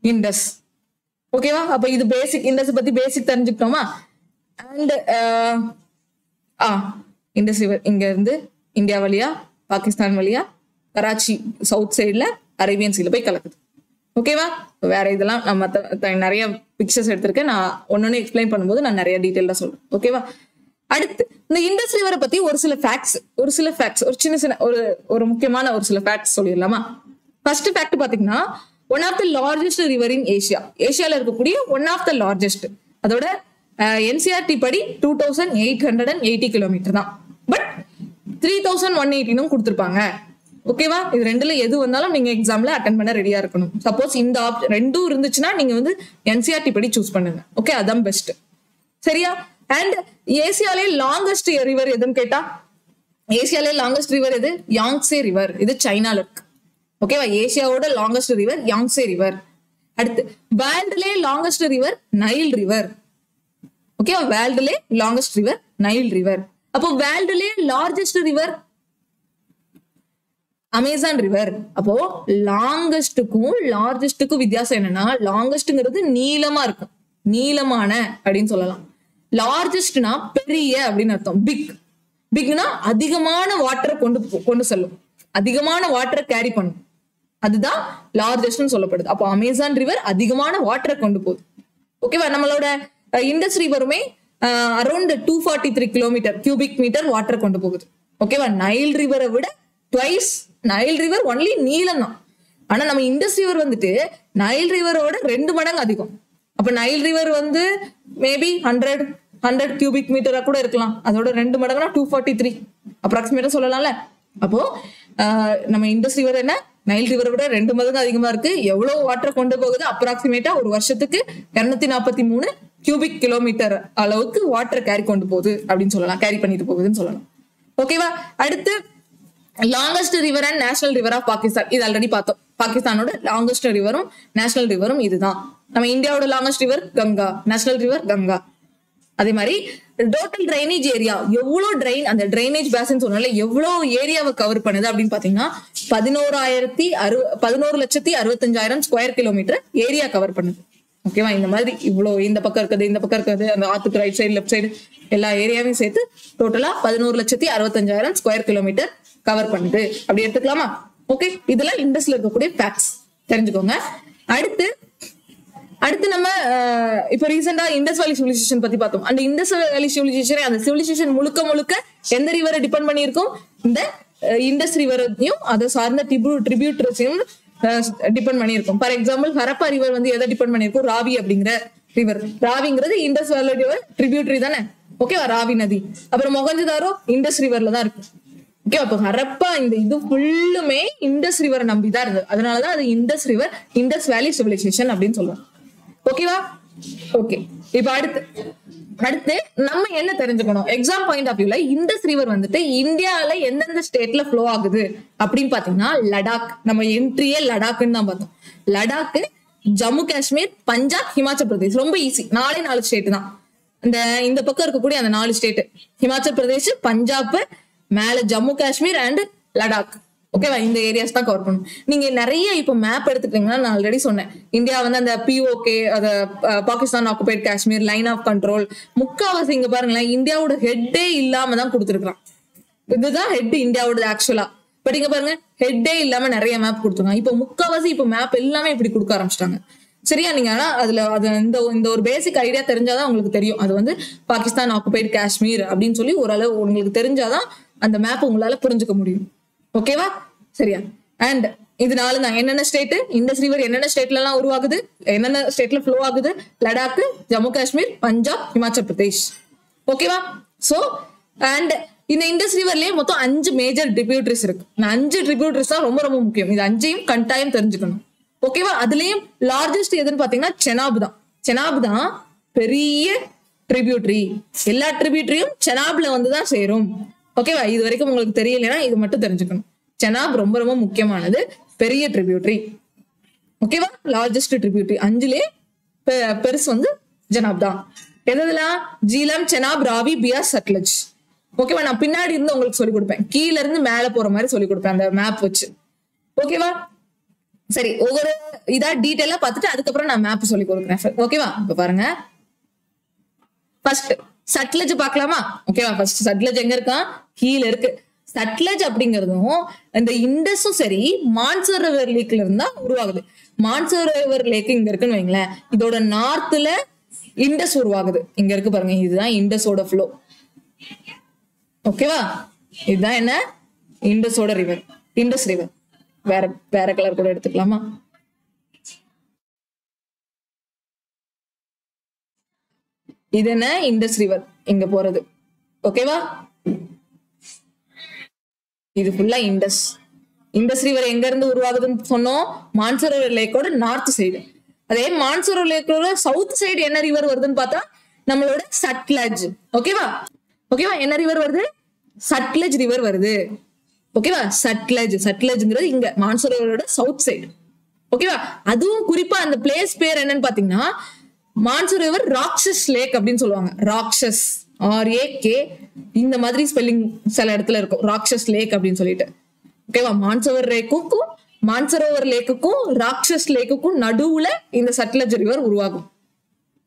இண்டஸ். ஓகேவா? அப்ப இது பேசிக், இண்டஸ் பத்தி பேசிக் தெரிஞ்சுக்கிட்டோமா? அண்ட் இண்டஸ் ரிவர் இங்க இருந்து இந்தியா வழியா பாகிஸ்தான் வழியா கராச்சி சவுத் சைட்ல அரேபியன் சீல போய் கலக்குது. ஓகேவா? வேற இதெல்லாம் நம்ம நிறைய பிக்சர்ஸ் எடுத்திருக்கேன். நான் ஒன்னொன்னு எக்ஸ்பிளைன் பண்ணும்போது நான் நிறைய டீட்டெயிலா சொல்றேன். ஓகேவா? அடுத்து இந்த இண்டஸ் ரிவரை பத்தி ஒரு சில ஃபேக்ட்ஸ், ஒரு சின்ன ஒரு முக்கியமான ஒரு சில ஃபேக்ட்ஸ் சொல்லிடலாமா? ஃபர்ஸ்ட் ஃபேக்ட் பாத்தீங்கன்னா, one of the largest river in Asia. ஏஷியால இருக்கக்கூடிய ஒன் ஆஃப் த லார்ஜஸ்ட். அதோட என்சிஆர்டி படி 2880 கிலோமீட்டர் தான். பட் 3180 கொடுத்துருப்பாங்க. ஓகேவா? இது ரெண்டுல எது வந்தாலும் நீங்க எக்ஸாம்ல அட்டென்ட் பண்ண ரெடியா இருக்கணும். சப்போஸ் இந்த ரெண்டும் இருந்துச்சுன்னா நீங்க வந்து என்சிஆர்டி படி சூஸ் பண்ணுங்க. ஓகே, அதான் பெஸ்ட். சரியா? அண்ட் ஏசியாலே லாங்கஸ்ட் ரிவர் எதுன்னு கேட்டா, ஏசியாலே லாங்கஸ்ட் ரிவர் எது? Yangtze river. இது சைனால இருக்கு. ஓகேவா? ஏசியாவோட லாங்கஸ்ட் ரிவர் யாங்சே ரிவர். அடுத்து வேர்ல்டுலே லாங்கஸ்ட் ரிவர் நைல் ரிவர். ஓகேவா? வேர்ல்டுலே லாங்கஸ்ட் ரிவர் நைல் ரிவர். அப்போ வேர்ல்டுலே லார்ஜஸ்ட் ரிவர் அமேசான் ரிவர். அப்போ லாங்கஸ்டுக்கும் லார்ஜஸ்டுக்கும் வித்தியாசம் என்னன்னா, லாங்கஸ்ட்ங்கிறது நீளமா இருக்கும், நீளமான அப்படின்னு சொல்லலாம். லார்ஜஸ்ட்னா பெரிய அப்படின்னு அர்த்தம். பிக்னா அதிகமான வாட்டரை கொண்டு செல்லும், அதிகமான வாட்டரை கேரி பண்ணும், அதுதான் லார்ஜஸ்ட்னு சொல்லப்படுது. அப்போ அமேசான் ரிவர் அதிகமான வாட்டரை கொண்டு போகுது. ஓகேவா? நம்மளோட இண்டஸ் ரிவருமே around 243 kilometre cubic metre water கொண்டு போகுது. ஓகேவா? நைல் ரிவரை விட ட்வைஸ். நைல் ரிவர் ஒன்லி நீளம் தான். ஆனா நம்ம இண்டஸ் ரிவர் வந்துட்டு நைல் ரிவரோட 2 மடங்கு அதிகம். அப்ப நைல் ரிவர் வந்து மேபி 100 கியூபிக் மீட்டரா கூட இருக்கலாம். அதோட 2 மடங்குனா 243. அப்ராக்சிமேட்டா சொல்லலாம்ல. அப்போ நம்ம இண்டஸ் ரிவர் என்ன நைல் ரிவரை விட 2 மடங்கு அதிகமா இருக்கு. எவ்வளவு வாட்டர் கொண்டு போகுது? அப்ராக்சிமேட்டா ஒரு வருஷத்துக்கு 243 கியூபிக் கிலோமீட்டர் அளவுக்கு வாட்டர் கேரி கொண்டு போகுது அப்படின்னு சொல்லலாம், கேரி பண்ணிட்டு போகுதுன்னு சொல்லலாம். ஓகேவா? அடுத்து longest river and national river of Pakistan. இது ஆல்ரெடி பார்த்தோம். பாகிஸ்தானோட லாங்கஸ்ட் ரிவரும் நேஷனல் ரிவரும் இதுதான். நம்ம இந்தியாவோட longest river Ganga, national river Ganga. அதே மாதிரி டோட்டல் டிரைனேஜ் ஏரியா எவ்வளவு அந்த டிரைனேஜ் பேசன் சொன்னால எவ்வளவு ஏரியாவை கவர் பண்ணுது அப்படின்னு பாத்தீங்கன்னா 11,65,000 ஸ்கொயர் கிலோமீட்டர் ஏரியா கவர் பண்ணுது. ஓகேவா? இந்த மாதிரி இவ்வளவு இந்த பக்கம் இருக்கிறது அந்த ஆத்துக்கு ரைட் சைடு லெஃப்ட் சைடு எல்லா ஏரியாவையும் சேர்த்து டோட்டலா 11,65,000 ஸ்கொயர் கிலோமீட்டர் கவர் பண்ணுது அப்படி எடுத்துக்கலாமா? ஓகே, இதெல்லாம் இண்டஸ்ல இருக்கக்கூடிய ஃபேக்ட்ஸ் தெரிஞ்சுக்கோங்க. அடுத்து நம்ம இப்ப ரீசெண்டா இண்டஸ் வேலி சிவிலைசேஷன் பத்தி பார்த்தோம். அந்த இண்டஸ் வேலி சிவிலைசேஷன் அந்த சிவிலைசேஷன் முழுக்க எந்த ரிவரை டிபெண்ட் பண்ணியிருக்கும்? இந்த இண்டஸ் ரிவரையும் அதை சார்ந்த ட்ரிபியூட்டரிஸையும் டிபெண்ட் பண்ணியிருக்கும். ஃபார் எக்ஸாம்பிள் ஹரப்பா ரிவர் வந்து எதை டிபெண்ட் பண்ணியிருக்கும்? ராவி அப்படிங்கிற ரிவர். ராவிங்கிறது இண்டஸ் வேலி ரிவர் ட்ரிபியூட்டரி தானே? ஓகேவா? ராவி நதி. அப்புறம் மொஹஞ்சதாரோ இண்டஸ் ரிவர்ல தான் இருக்கு. ஓகே, அப்போ ஹரப்பா இந்த இது ஃபுல்லுமே இண்டஸ் ரிவரை நம்பிதான் இருந்தது. அதனாலதான் அது Indus river Indus valley civilisation அப்படின்னு சொல்லுவோம். ஓகேவா? ஓகே, இப்ப அடுத்து நம்ம என்ன தெரிஞ்சுக்கணும்? எக்ஸாம் பாயிண்ட் ஆஃப் வியூல இண்டஸ் ரிவர் வந்துட்டு இந்தியால எந்தெந்த ஸ்டேட்ல ஃப்ளோ ஆகுது அப்படின்னு பாத்தீங்கன்னா லடாக். நம்ம என்ட்ரியே லடாக்னு தான் பார்த்தோம். லடாக், ஜம்மு காஷ்மீர், பஞ்சாப், ஹிமாச்சல் பிரதேஷ். ரொம்ப ஈஸி. 4 ஸ்டேட் தான். இந்த பக்கம் இருக்கக்கூடிய அந்த 4 ஸ்டேட் ஹிமாச்சல் பிரதேஷ், பஞ்சாப், மேல ஜம்மு காஷ்மீர் அண்ட் லடாக். ஓகேவா? இந்த ஏரியாஸ் தான் கவர் பண்ணும். நீங்க நிறைய இப்ப மேப் எடுத்துட்டீங்கன்னா நான் ஆல்ரெடி சொன்னேன், இந்தியா வந்து அந்த POK Pakistan occupied Kashmir line of control முக்காவாசி இங்க பாருங்களேன் இந்தியாவோட ஹெட்டே இல்லாம தான் கொடுத்துருக்கான். இதுதான் ஹெட் இந்தியாவோட ஆக்சுவலா. பட் இங்க பாருங்க ஹெட்டே இல்லாம நிறைய மேப் கொடுத்துருக்காங்க. இப்ப முக்காவாசி இப்ப மேப் எல்லாமே இப்படி கொடுக்க ஆரம்பிச்சிட்டாங்க. சரியா? நீங்க ஆனா இந்த ஒரு பேசிக் ஐடியா தெரிஞ்சாதான் உங்களுக்கு தெரியும். அது வந்து பாகிஸ்தான் ஆக்குபைட் காஷ்மீர் அப்படின்னு சொல்லி ஓரளவு உங்களுக்கு தெரிஞ்சாதான் அந்த மேப் உங்களால புரிஞ்சுக்க முடியும். ஓகேவா? சரியா? அண்ட் இதனால தான் என்னென்ன ஸ்டேட் இண்டஸ் ரிவர் என்னென்ன ஸ்டேட்ல எல்லாம் உருவாகுது, என்னென்ன ஸ்டேட்ல ஃப்ளோ ஆகுது? லடாக், ஜம்மு காஷ்மீர், பஞ்சாப், ஹிமாச்சல் பிரதேஷ். ஓகேவா? சோ அண்ட் இந்த இண்டஸ் ரிவர்லயே மொத்தம் 5 மேஜர் ட்ரிபியூட்டரிஸ் இருக்கு. 5 ட்ரிபியூட்டரிஸ் தான் ரொம்ப முக்கியம். இது 5ஐயும் கட்டாயம் தெரிஞ்சுக்கணும். ஓகேவா? அதுலயும் லார்ஜஸ்ட் எதுன்னு பாத்தீங்கன்னா செனாப் தான் பெரிய ட்ரிபியூட்டரி. எல்லா ட்ரிபியூட்டரியும் செனாப்ல வந்துதான் சேரும். ஓகேவா? இது வரைக்கும் உங்களுக்கு தெரியலன்னா இது மட்டும் தெரிஞ்சுக்கணும். செனாப் ரொம்ப முக்கியமானது, பெரிய ட்ரிபியூட்டரி. ஓகேவா? லார்ஜஸ்ட் ட்ரிபியூட்டரி 5லயே பெருசு வந்து செனாப் தான். எதுலாம்? ஜீலம், செனாப், ராவி, பியாஸ், சட்லஜ். ஓகேவா? நான் பின்னாடி இருந்து உங்களுக்கு சொல்லிக் கொடுப்பேன். கீழ இருந்து மேல போற மாதிரி சொல்லிக் கொடுப்பேன் அந்த மேப் வச்சு. ஓகேவா? சரி, ஒவ்வொரு இதா டீடைலா பார்த்துட்டு அதுக்கப்புறம் நான் மேப் சொல்லி கொடுக்குறேன். ஓகேவா? இப்ப பாருங்க, ஃபர்ஸ்ட் சட்லஜ் பார்க்கலாமா? ஓகேவா? ஃபர்ஸ்ட் சட்லஜ் எங்க இருக்கான்? கீழே இருக்கு. சட்லஜ் அப்படிங்கறதும் இந்த இண்டஸும் சரி மான்சரோவர் லேக்ல இருந்தா உருவாகுது. மான்சரோவர் லேக் இங்க இருக்குன்னு வைங்களேன், இதோட நார்த்ல இண்டஸ் உருவாகுது. இங்க இருக்கு பாருங்க, இதுதான் இண்டஸோட ஃப்ளோ. ஓகேவா? இதுதான் என்ன? இண்டஸோட ரிவர், இண்டஸ் ரிவர். வேற கலர் கூட எடுத்துக்கலாமா? இது என்ன? இண்டஸ் ரிவர் இங்க போறது. ஓகேவா? இது ஃபுல்லா இண்டஸ் ரிவர் எங்க இருந்து உருவாகுதுன்னு சொன்னோம்? மான்சரோவர் லேக்கோட நார்த் சைடு. அதே மான்சரோவர் லேக்கோட சவுத் சைடு என்ன ரிவர் வருதுன்னு பார்த்தா நம்மளோட சட்லஜ். ஓகேவா? என்ன ரிவர் வருது? சட்லஜ் ரிவர் வருது. ஓகேவா? சட்லஜ்ங்கிறது இங்க மான்சரோவரோட சவுத் சைடு. ஓகேவா? அதுவும் குறிப்பா அந்த பிளேஸ் பேர் என்னன்னு பாத்தீங்கன்னா மான்சரோவர் ராக்ஷஸ் லேக் அப்படின்னு சொல்லுவாங்க. ராக்ஷஸ், RAK, இந்த மாதிரி ஸ்பெல்லிங் சில இடத்துல இருக்கும், ராக்ஷஸ் லேக் அப்படின்னு சொல்லிட்டு. ஓகேவா? மான்சரோவர் லேக்குக்கும் ராக்ஷஸ் லேக்குக்கும் நடுவுல இந்த சட்லஜ் ரிவர் உருவாகும்.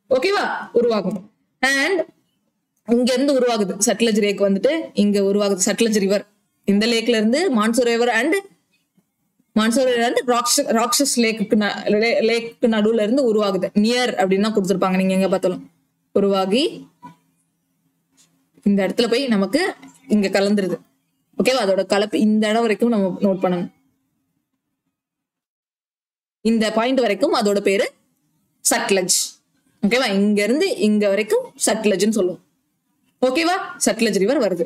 ஓகேவா? உருவாகும். அண்ட் இங்க இருந்து உருவாகுது சட்லஜ் லேக் வந்துட்டு இங்க உருவாகுது. சட்லஜ் ரிவர் இந்த லேக்ல இருந்து மான்சரோவர் அண்ட் ராக்ஷஸ் லேக்கு நடுவுல இருந்து உருவாகுது. நியர் அப்படின்னு தான் கொடுத்துருப்பாங்க, நீங்க எங்க பார்த்தாலும். உருவாகி இந்த இடத்துல போய் நமக்கு இங்க கலந்துருது. ஓகேவா? அதோட கலப்பு இந்த இடம் வரைக்கும் நம்ம நோட் பண்ணணும். இந்த பாயிண்ட் வரைக்கும் அதோட பேரு சட்லஜ். ஓகேவா? இங்க இருந்து இங்க வரைக்கும் சட்லஜ்னு சொல்லுவோம். ஓகேவா? சட்லஜ் ரிவர் வருது.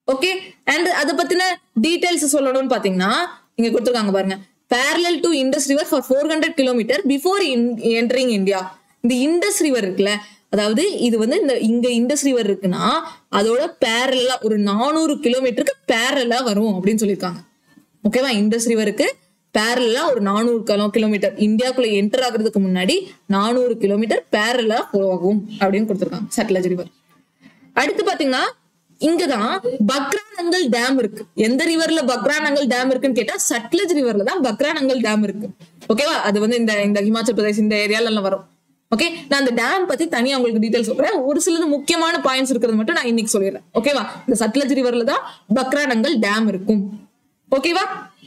ஓகே. அண்ட் அதை பத்தின டீடைல்ஸ் சொல்லணும்னு பாத்தீங்கன்னா இங்க கொடுத்துருக்காங்க பாருங்க. parallel to Indus River for 400 kilometer before entering India. இந்த இண்டஸ் ரிவர் இருக்குல்ல, அதாவது இது வந்து இங்க இண்டஸ் ரிவர் இருக்குன்னா அதோட பேரலா ஒரு 400 கிலோமீட்டருக்கு பேரலா வரும் அப்படின்னு சொல்லியிருக்காங்க. ஓகேவா? இண்டஸ் ரிவருக்கு பேரலா ஒரு 400 கிலோமீட்டர் இந்தியாக்குள்ள என்டர் ஆகுறதுக்கு முன்னாடி 400 கிலோமீட்டர் பேரலா போகும் அப்படின்னு கொடுத்துருக்காங்க சட்லஜ் ரிவர். அடுத்து பாத்தீங்கன்னா இங்கதான் பக்ரானங்கல் டேம் இருக்கு. எந்த ரிவர்ல பக்ரானங்கல் டேம் இருக்குன்னு கேட்டா சட்லஜ் ரிவர்ல தான் பக்ரானங்கல் டேம் இருக்கு. ஓகேவா? அது வந்து இந்த ஹிமாச்சல் பிரதேஷ் இந்த ஏரியால எல்லாம் வரும். ஓகே, நான் அந்த டேம் பத்தி தனியா உங்களுக்கு டீடைல் சொல்றேன். ஒரு சில முக்கியமான பாயிண்ட்ஸ் இருக்கிறது மட்டும் நான் இன்னைக்கு சொல்லிடுறேன். ஓகேவா? இந்த சட்லஜ் ரிவர்ல தான் பக்ரானங்கல் டேம் இருக்கும். ஓகேவா?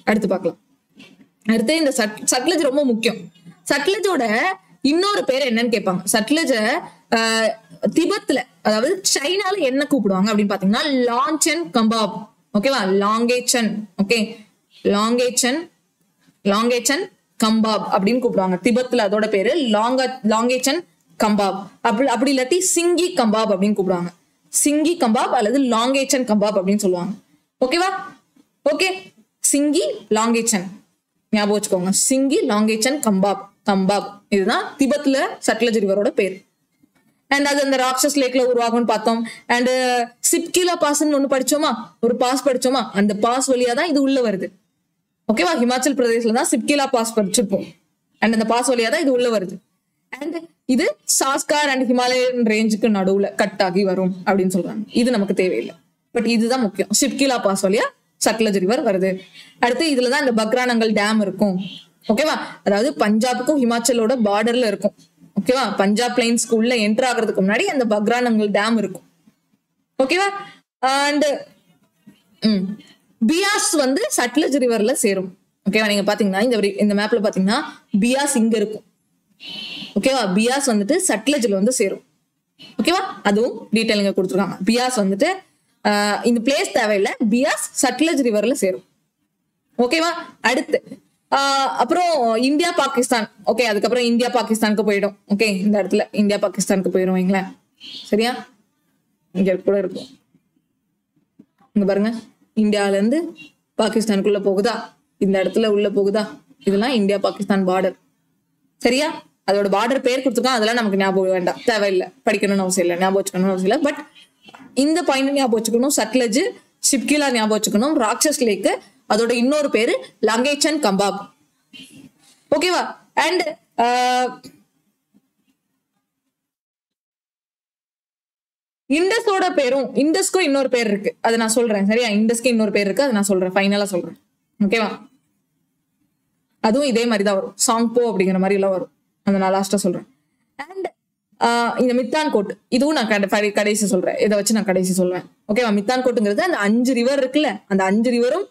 அடுத்து பார்க்கலாம். அடுத்து இந்த சட்லஜ் ரொம்ப முக்கியம். சட்லஜோட இன்னொரு பேர் என்னன்னு கேட்பாங்க. சட்லஜ திபெத்ல, அதாவது சைனால என்ன கூப்பிடுவாங்க அப்படின்னு பாத்தீங்கன்னா லாங்கேச்சன் கம்பாப். ஓகேவா? லாங்கேச்சன். ஓகே, லாங்கேச்சன் கம்பாப் அப்படின்னு கூப்பிடுவாங்க. திபெத்ல அதோட பேரு லாங்கேச்சன் கம்பாப். அப்படி இல்லாட்டி சிங்கி கம்பாப் அப்படின்னு கூப்பிடுவாங்க. சிங்கி கம்பாப் அல்லது லாங்கேச்சன் கம்பாப் அப்படின்னு சொல்லுவாங்க. ஓகேவா? ஓகே, சிங்கி லாங்கேச்சன் ஞாபகம் வச்சுக்கோங்க. சிங்கி லாங்கேச்சன் கம்பாப் இதுதான் திபெத்ல சட்லஜ் ரிவரோட பேர். அண்ட் அது அந்த ராட்சஸ் லேக்ல உருவாகும்னு பார்த்தோம். அண்ட் சிப்கிலா பாஸ்ன்னு ஒண்ணு படிச்சோமா, ஒரு பாஸ் படிச்சோமா, அந்த பாஸ் வழியா தான் இது உள்ள வருது. ஓகேவா? ஹிமாச்சல் பிரதேஷ்ல தான் சிப்கிலா பாஸ் படிச்சிருப்போம். அண்ட் அந்த பாஸ் வழியா தான் இது உள்ள வருது. அண்ட் இது சாஸ்கார் அண்ட் ஹிமாலயன் ரேஞ்சுக்கு நடுவுல கட் ஆகி வரும் அப்படின்னு சொல்றாங்க. இது நமக்கு தேவையில்லை, பட் இதுதான் முக்கியம். சிப்கிலா பாஸ் வழியா சட்லஜ் ரிவர் வருது. அடுத்து இதுலதான் இந்த பக்ரானங்கல் டேம் இருக்கும். ஓகேவா? அதாவது பஞ்சாபுக்கும் ஹிமாச்சலோட பார்டர்ல இருக்கும். ஓகேவா? பஞ்சாப் பிளைன்ஸ்க்கு உள்ள என்டர் ஆகிறதுக்கு முன்னாடி அந்த பக்ரானங்கல் டேம் இருக்கும். ஓகேவா? அண்ட் பியாஸ் வந்து சட்லஜ் ரிவர்ல சேரும். ஓகேவா? நீங்க பாத்தீங்கன்னா இந்த மேப்ல பாத்தீங்கன்னா பியாஸ் இங்க இருக்கும். ஓகேவா? பியாஸ் வந்துட்டு சட்லஜ்ல வந்து சேரும். ஓகேவா? அதுவும் டீடைல் இங்க கொடுத்துருக்காங்க. பியாஸ் வந்துட்டு இந்த பிளேஸ் தேவையில்லை, பியாஸ் சட்லஜ் ரிவர்ல சேரும். ஓகேவா? அடுத்து அப்புறம் இந்தியா பாகிஸ்தான். ஓகே, அதுக்கப்புறம் இந்தியா பாகிஸ்தானுக்கு போயிடும். ஓகே, இந்த இடத்துல இந்தியா பாகிஸ்தானுக்கு போயிடும் வைங்களேன். சரியா? இங்க கூட இருக்கும். இங்க பாருங்க, இந்தியால இருந்து பாகிஸ்தானுக்குள்ள போகுதா, இந்த இடத்துல உள்ள போகுதா, இதெல்லாம் இந்தியா பாகிஸ்தான் பார்டர். சரியா? அதோட பார்டர் பேர் கொடுத்துருக்கோம். அதெல்லாம் நமக்கு ஞாபகம் வேண்டாம், தேவையில்லை, படிக்கணும்னு அவசியம் இல்லை, ஞாபகம் வச்சுக்கணும்னு அவசியம் இல்லை. பட் இந்த பாயிண்ட் ஞாபகம் வச்சுக்கணும். சட்லஜ், சிப்கிலா ஞாபகம் வச்சுக்கணும். ராட்சஸ் லேக் அதோட இன்னொரு பேரு லாங்கேச்சன் கம்பாப். ஓகேவா? அண்ட் இண்டஸோட பேரும், இண்டஸ்க்கும் இன்னொரு பேர் இருக்கு, அதை நான் சொல்றேன். சரியா? இண்டஸ்க்கு இன்னொரு பேர் இருக்கு, அதை நான் சொல்றேன், ஃபைனலா சொல்றேன். ஓகேவா? அதுவும் இதே மாதிரி தான் வரும், சாங்போ அப்படிங்கிற மாதிரி எல்லாம் வரும். அதை நான் லாஸ்டா சொல்றேன். அண்ட் இந்த மித்தான் கோட், இதுவும் நான் கடைசி சொல்றேன். இதை வச்சு நான் கடைசி சொல்வேன். ஓகேவா? மித்தான் கோட்டுங்கிறது அந்த 5 ரிவர் இருக்குல்ல, அந்த 5 ரிவரும்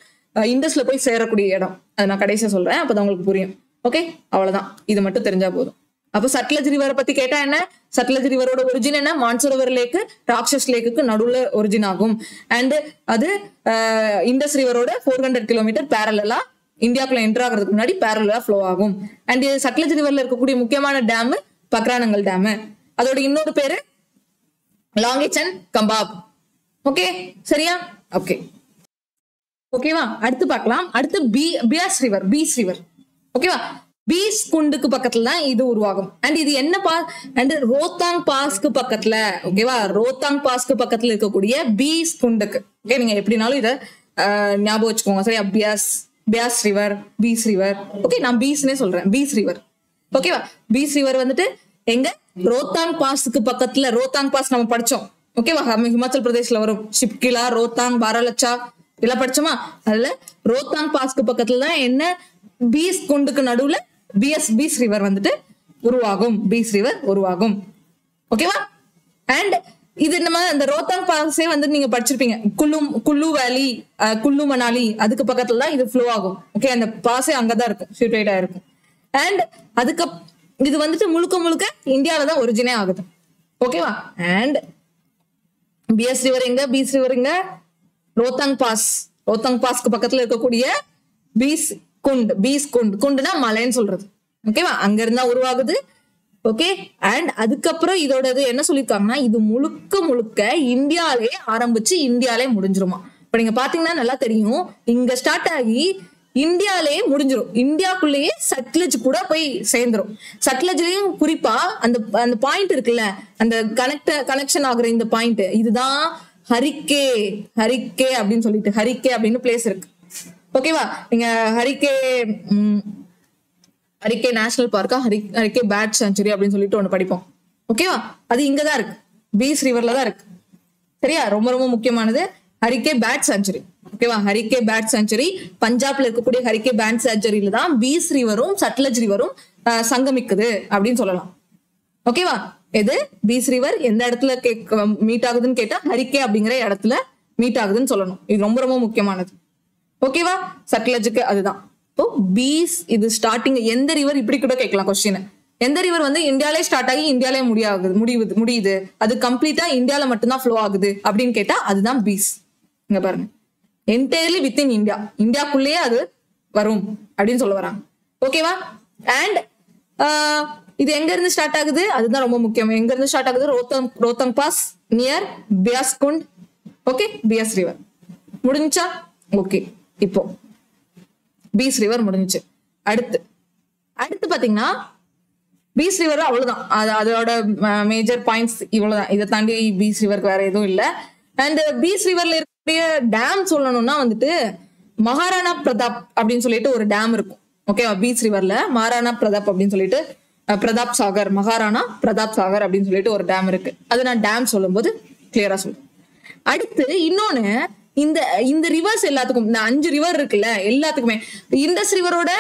இண்டஸ்ல போய் சேரக்கூடிய இடம். அதை நான் கடைசியா சொல்றேன், அப்பதான் உங்களுக்கு புரியும். ஓகே, அவ்வளவுதான். இது மட்டும் தெரிஞ்சா போதும். அப்போ சட்லஜ் ரிவரை பத்தி கேட்டா என்ன? சட்லஜ் ரிவரோட ஒரிஜின் என்ன? மான்சரோவர் லேக்கு ராட்சஸ் லேக்குக்கு நடுவுல ஒரிஜின் ஆகும். அண்ட் அது இண்டஸ் ரிவரோட 400 கிலோமீட்டர் பேரலா இந்தியாக்குள்ள என்டர் ஆகிறதுக்கு முன்னாடி பேரலா ஃப்ளோ ஆகும். அண்ட் சட்லஜ் ரிவர்ல இருக்கக்கூடிய முக்கியமான டேம் பக்ரானங்கல் டேம். அதோட இன்னொரு பேரு லாங்கேச்சன் கம்பாப். ஓகே, சரியா? ஓகே, ஓகேவா? அடுத்து பார்க்கலாம். அடுத்து பியாஸ் ரிவர், பீஸ் ரிவர். ஓகேவா? பீஸ் குண்டுக்கு பக்கத்துல தான் இது உருவாகும். அண்ட் இது என்ன அண்ட் ரோத்தாங் பாஸ்க்கு பக்கத்துல. ஓகேவா? ரோத்தாங் பாஸ்க்கு பக்கத்துல இருக்கக்கூடிய பீஸ் குண்டுக்கு. ஓகே, நீங்க எப்படினாலும் இதை ஞாபகம் வச்சுக்கோங்க. சரியா? Beas river, Beas river. Okay, நான் பீஸ்னே சொல்றேன், பீஸ் ரிவர். ஓகேவா? பீஸ் ரிவர் வந்துட்டு எங்க? ரோத்தாங் பாஸ்க்கு பக்கத்துல. ரோத்தாங் பாஸ் நம்ம படிச்சோம். ஓகேவா? ஹிமாச்சல் பிரதேஷ்ல வரும். சிப்கிலா, ரோத்தாங், பாராலச்சா இதெல்லாம் படிச்சோமா? அதுல ரோத்தாங் பாஸ்க்கு பக்கத்துல தான் என்ன? பீஸ் குண்டுக்கு நடுவுல பீஸ் ரிவர் வந்துட்டு உருவாகும். பீஸ் ரிவர் உருவாகும். ஓகேவா? அண்ட் இது நம்ம அந்த ரோத்தாங் பாஸே வந்து நீங்க படிச்சிருப்பீங்க. குல்லு வேலி, குல்லு மணாலி அதுக்கு பக்கத்துல தான் இது ஃப்ளோ ஆகும். ஓகே, அந்த பாஸே அங்கதான் இருக்கும், சிட்டுவேட் ஆயிருக்கும். அண்ட் அதுக்கு இது வந்துட்டு முழுக்க இந்தியாவில தான் ஒரிஜினே ஆகுது. ஓகேவா? அண்ட் பிஎஸ் ரிவர் எங்க? பீஸ் ரிவர் எங்க? ரோத்தாங் பாஸ்க்கு பக்கத்துல இருக்கக்கூடிய பீஸ் குண்டுனா மலைன்னு சொல்றது. ஓகேவா? அங்க இருந்தா உருவாகுது. ஓகே, அண்ட் அதுக்கப்புறம் இதோட என்ன சொல்லியிருக்காங்கன்னா, இது முழுக்க இந்தியாலே ஆரம்பிச்சு இந்தியாலே முடிஞ்சிருமா. இப்ப நீங்க பாத்தீங்கன்னா நல்லா தெரியும், இங்க ஸ்டார்ட் ஆகி இந்தியாலேயே முடிஞ்சிடும். இந்தியாக்குள்ளேயே சட்லஜ் கூட போய் சேர்ந்துரும். சட்லஜ்லயும் குறிப்பா அந்த அந்த பாயிண்ட் இருக்குல்ல, அந்த கனெக்ஷன் ஆகுற இந்த பாயிண்ட், இதுதான் ஹரிக்கே அப்படின்னு சொல்லிட்டு ஹரிக்கே அப்படின்னு பிளேஸ் இருக்கு. ஓகேவா? நீங்க ஹரிக்கே நேஷனல் பார்க்கா, ஹரிக்கே பேட் சாங்சுரி அப்படின்னு சொல்லிட்டு ஒண்ணு படிப்போம். ஓகேவா? அது இங்கதான் இருக்கு, பீஸ் ரிவர்ல தான் இருக்கு. சரியா? ரொம்ப ரொம்ப முக்கியமானது ஹரிக்கே பேட் சாங்சுரி. ஓகேவா? ஹரிக்கே பேட் சாங்சுரி பஞ்சாப்ல இருக்கக்கூடிய ஹரிக்கே பேட் சாங்சுரியில தான் பீஸ் ரிவரும் சட்லஜ் ரிவரும் சங்கமிக்குது அப்படின்னு சொல்லலாம். ஓகேவா? எது பீஸ் ரிவர் எந்த இடத்துல மீட் ஆகுதுன்னு கேட்டா ஹரிக்கே அப்படிங்கிற இடத்துல மீட் ஆகுதுன்னு சொல்லணும். இது ரொம்ப ரொம்ப முக்கியமானது. ஓகேவா? சட்லஜுக்கு அதுதான். இப்போ பீஸ் இது ஸ்டார்டிங் எந்த ரிவர் இப்படி கூட கேட்கலாம் கொஸ்டின். எந்த ரிவர் வந்து இந்தியாலே ஸ்டார்ட் ஆகி இந்தியாலே முடியுது, அது கம்ப்ளீட்டா இந்தியால மட்டும்தான் ஃப்ளோ ஆகுது அப்படின்னு கேட்டா அதுதான் பீஸ். இங்க பாருங்க, என்டையர்லி வித்தின் இந்தியா, இந்தியாக்குள்ளேயே அது வரும் அப்படின்னு சொல்ல வராங்க. ஓகேவா? அண்ட் இது எங்க இருந்து ஸ்டார்ட் ஆகுது அதுதான் ரொம்ப முக்கியம். எங்க இருந்து ஸ்டார்ட் ஆகுது? Rohtang pass near Beas Kund. Okay, Beas river முடிஞ்சா. ஓகே, இப்போ பீஸ் ரிவர் முடிஞ்சுச்சு. அடுத்து பாத்தீங்கன்னா பீஸ் ரிவர் அவ்வளவுதான், அதோட மேஜர் பாயிண்ட்ஸ் இவ்வளவுதான். இதை தாண்டி பீஸ் ரிவருக்கு வேற எதுவும் இல்லை. அண்ட் பீஸ் ரிவர்ல இருக்கக்கூடிய டேம் சொல்லணும்னா வந்துட்டு மகாராணா பிரதாப் அப்படின்னு சொல்லிட்டு ஒரு டேம் இருக்கும். ஓகேவா? பீச் ரிவர்ல மகாராணா பிரதாப் அப்படின்னு சொல்லிட்டு மகாராணா பிரதாப் சாகர் அப்படின்னு சொல்லிட்டு ஒரு டேம் இருக்கு. அது நான் டேம் சொல்லும் போது கிளியரா சொல்லுவேன். அடுத்து இன்னொன்னு, இந்த ரிவர்ஸ் எல்லாத்துக்கும், இந்த 5 ரிவர் இருக்குல்ல எல்லாத்துக்குமே இண்டஸ் ரிவரோட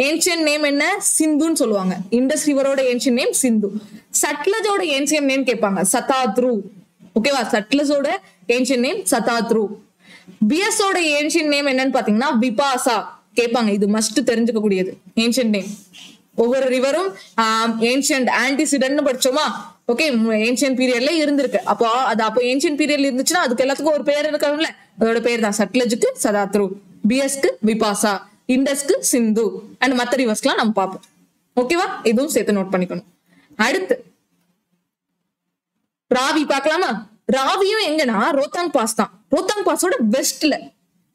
ஏன்ஷியன் நேம் என்ன? சிந்துன்னு சொல்லுவாங்க. இண்டஸ் ரிவரோட ஏன்ஷியன் நேம் சிந்து. சட்லஜோட ஏன்ஷியன் நேம் கேட்பாங்க, சதாத்ரு. ஓகேவா? சட்லஜோட ஏன்ஷியன் நேம் சதாத்ரு. பியஸோட ஏன்ஷியன் நேம் என்னன்னு பாத்தீங்கன்னா விபாசா கேட்பாங்க. இது மஸ்ட் தெரிஞ்சுக்க கூடியது ஏன்ஷியன் நேம். ஒவ்வொரு ரிவரும் ஏன்ஷியன்ட் ஆன்டிசிடென்ட்னு படிச்சோமா? ஓகே, ஏன்ஷியன் பீரியட்ல இருந்திருக்கு. அப்போ ஏன்ஷியன் பீரியட்ல இருந்துச்சுன்னா அதுக்கு எல்லாத்துக்கும் ஒரு பேர் இருக்கணும்ல, அதோட பேர் தான். சட்லஜுக்கு சதாத்ரு, பியஸ்க்கு விபாசா, இண்டஸ்க்கு சிந்து, அண்ட் மத்த ரிவர்ஸ்லாம் நம்ம பார்ப்போம். ஓகேவா? இதுவும் சேர்த்து நோட் பண்ணிக்கணும். அடுத்து ராவி பார்க்கலாமா? ராவியும் எங்கன்னா ரோத்தாங் பாஸ் தான். ரோத்தாங் பாஸோட வெஸ்ட்ல.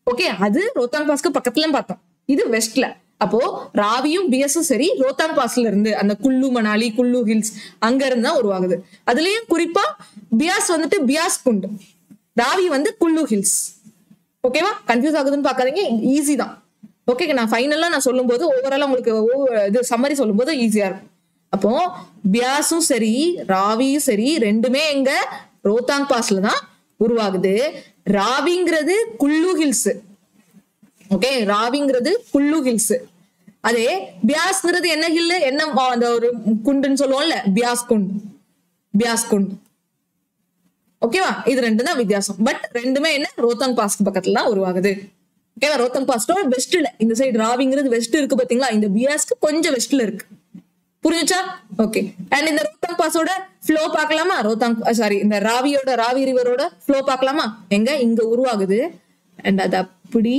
ஓகே, அது ரோத்தாங் பாஸ்க்கு பக்கத்துல பார்த்தோம், இது வெஸ்ட்ல. அப்போ ராவியும் பியஸும் சரி ரோத்தாங் பாஸ்ல இருந்து, அந்த குல்லு மணாலி, குல்லு ஹில்ஸ் அங்க இருந்து தான் உருவாகுது. அதுலயும் குறிப்பா பியாஸ் வந்துட்டு பியாஸ் குண்ட், ராவி வந்து குல்லு ஹில்ஸ். ஓகேவா? கன்ஃபியூஸ் ஆகுதுன்னு பாக்காதீங்க, ஈஸி தான். ஓகே, நான் ஃபைனலா நான் சொல்லும் போது ஓவராலா உங்களுக்கு இது சம்மரி சொல்லும் போது ஈஸியா இருக்கும். அப்போ பியாஸும் சரி ராவியும் சரி ரெண்டுமே எங்க ரோத்தாங் பாஸ்ல தான் உருவாகுது. ராவிங்கிறது குல்லு ஹில்ஸ். ஓகே, ராவிங்கிறது குல்லு ஹில்ஸ். அதே பியாஸ்ங்கிறது என்ன ஹில், என்ன அந்த ஒரு குண்டுன்னு சொல்லுவோம்ல, பியாஸ் குண்ட். ஓகேவா? இது ரெண்டு தான் வித்தியாசம். பட் ரெண்டுமே என்ன ரோத்தாங் பாஸ்க்கு பக்கத்துல தான் உருவாகுது. ஓகேவா? ரோத்தாங் பாஸ்டோட வெஸ்ட்ல, இந்த சைடு ராவிங்கிறது வெஸ்ட் இருக்கு பாத்தீங்களா, இந்த பியாஸ்க்கு கொஞ்சம் வெஸ்ட்ல இருக்கு. புரிஞ்சுச்சா? ஓகே. அண்ட் இந்த ரோத்தாங் பாஸோட ஃப்ளோ பார்க்கலாமா? இந்த ராவி ரிவரோட ஃப்ளோ பார்க்கலாமா? எங்க இங்க உருவாகுது. அண்ட் அது அப்படி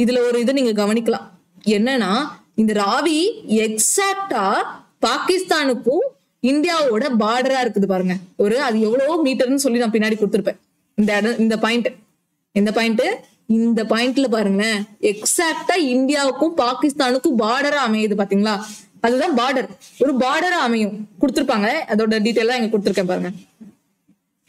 இதுல ஒரு இது நீங்க கவனிக்கலாம், என்னன்னா இந்த ராவி எக்ஸாக்டா பாகிஸ்தானுக்கும் இந்தியாவோட பார்டரா இருக்குது பாருங்க. அது எவ்வளவோ மீட்டர்னு சொல்லி நான் பின்னாடி கொடுத்துருப்பேன். இந்த பாயிண்ட்ல பாருங்களேன், எக்ஸாக்டா இந்தியாவுக்கும் பாகிஸ்தானுக்கும் பார்டரா அமையுது பாத்தீங்களா? அதுதான் பார்டர், ஒரு பார்டரா அமையும் கொடுத்துருப்பாங்க. அதோட டீடைல் தான் இங்க கொடுத்துருக்கேன் பாருங்க.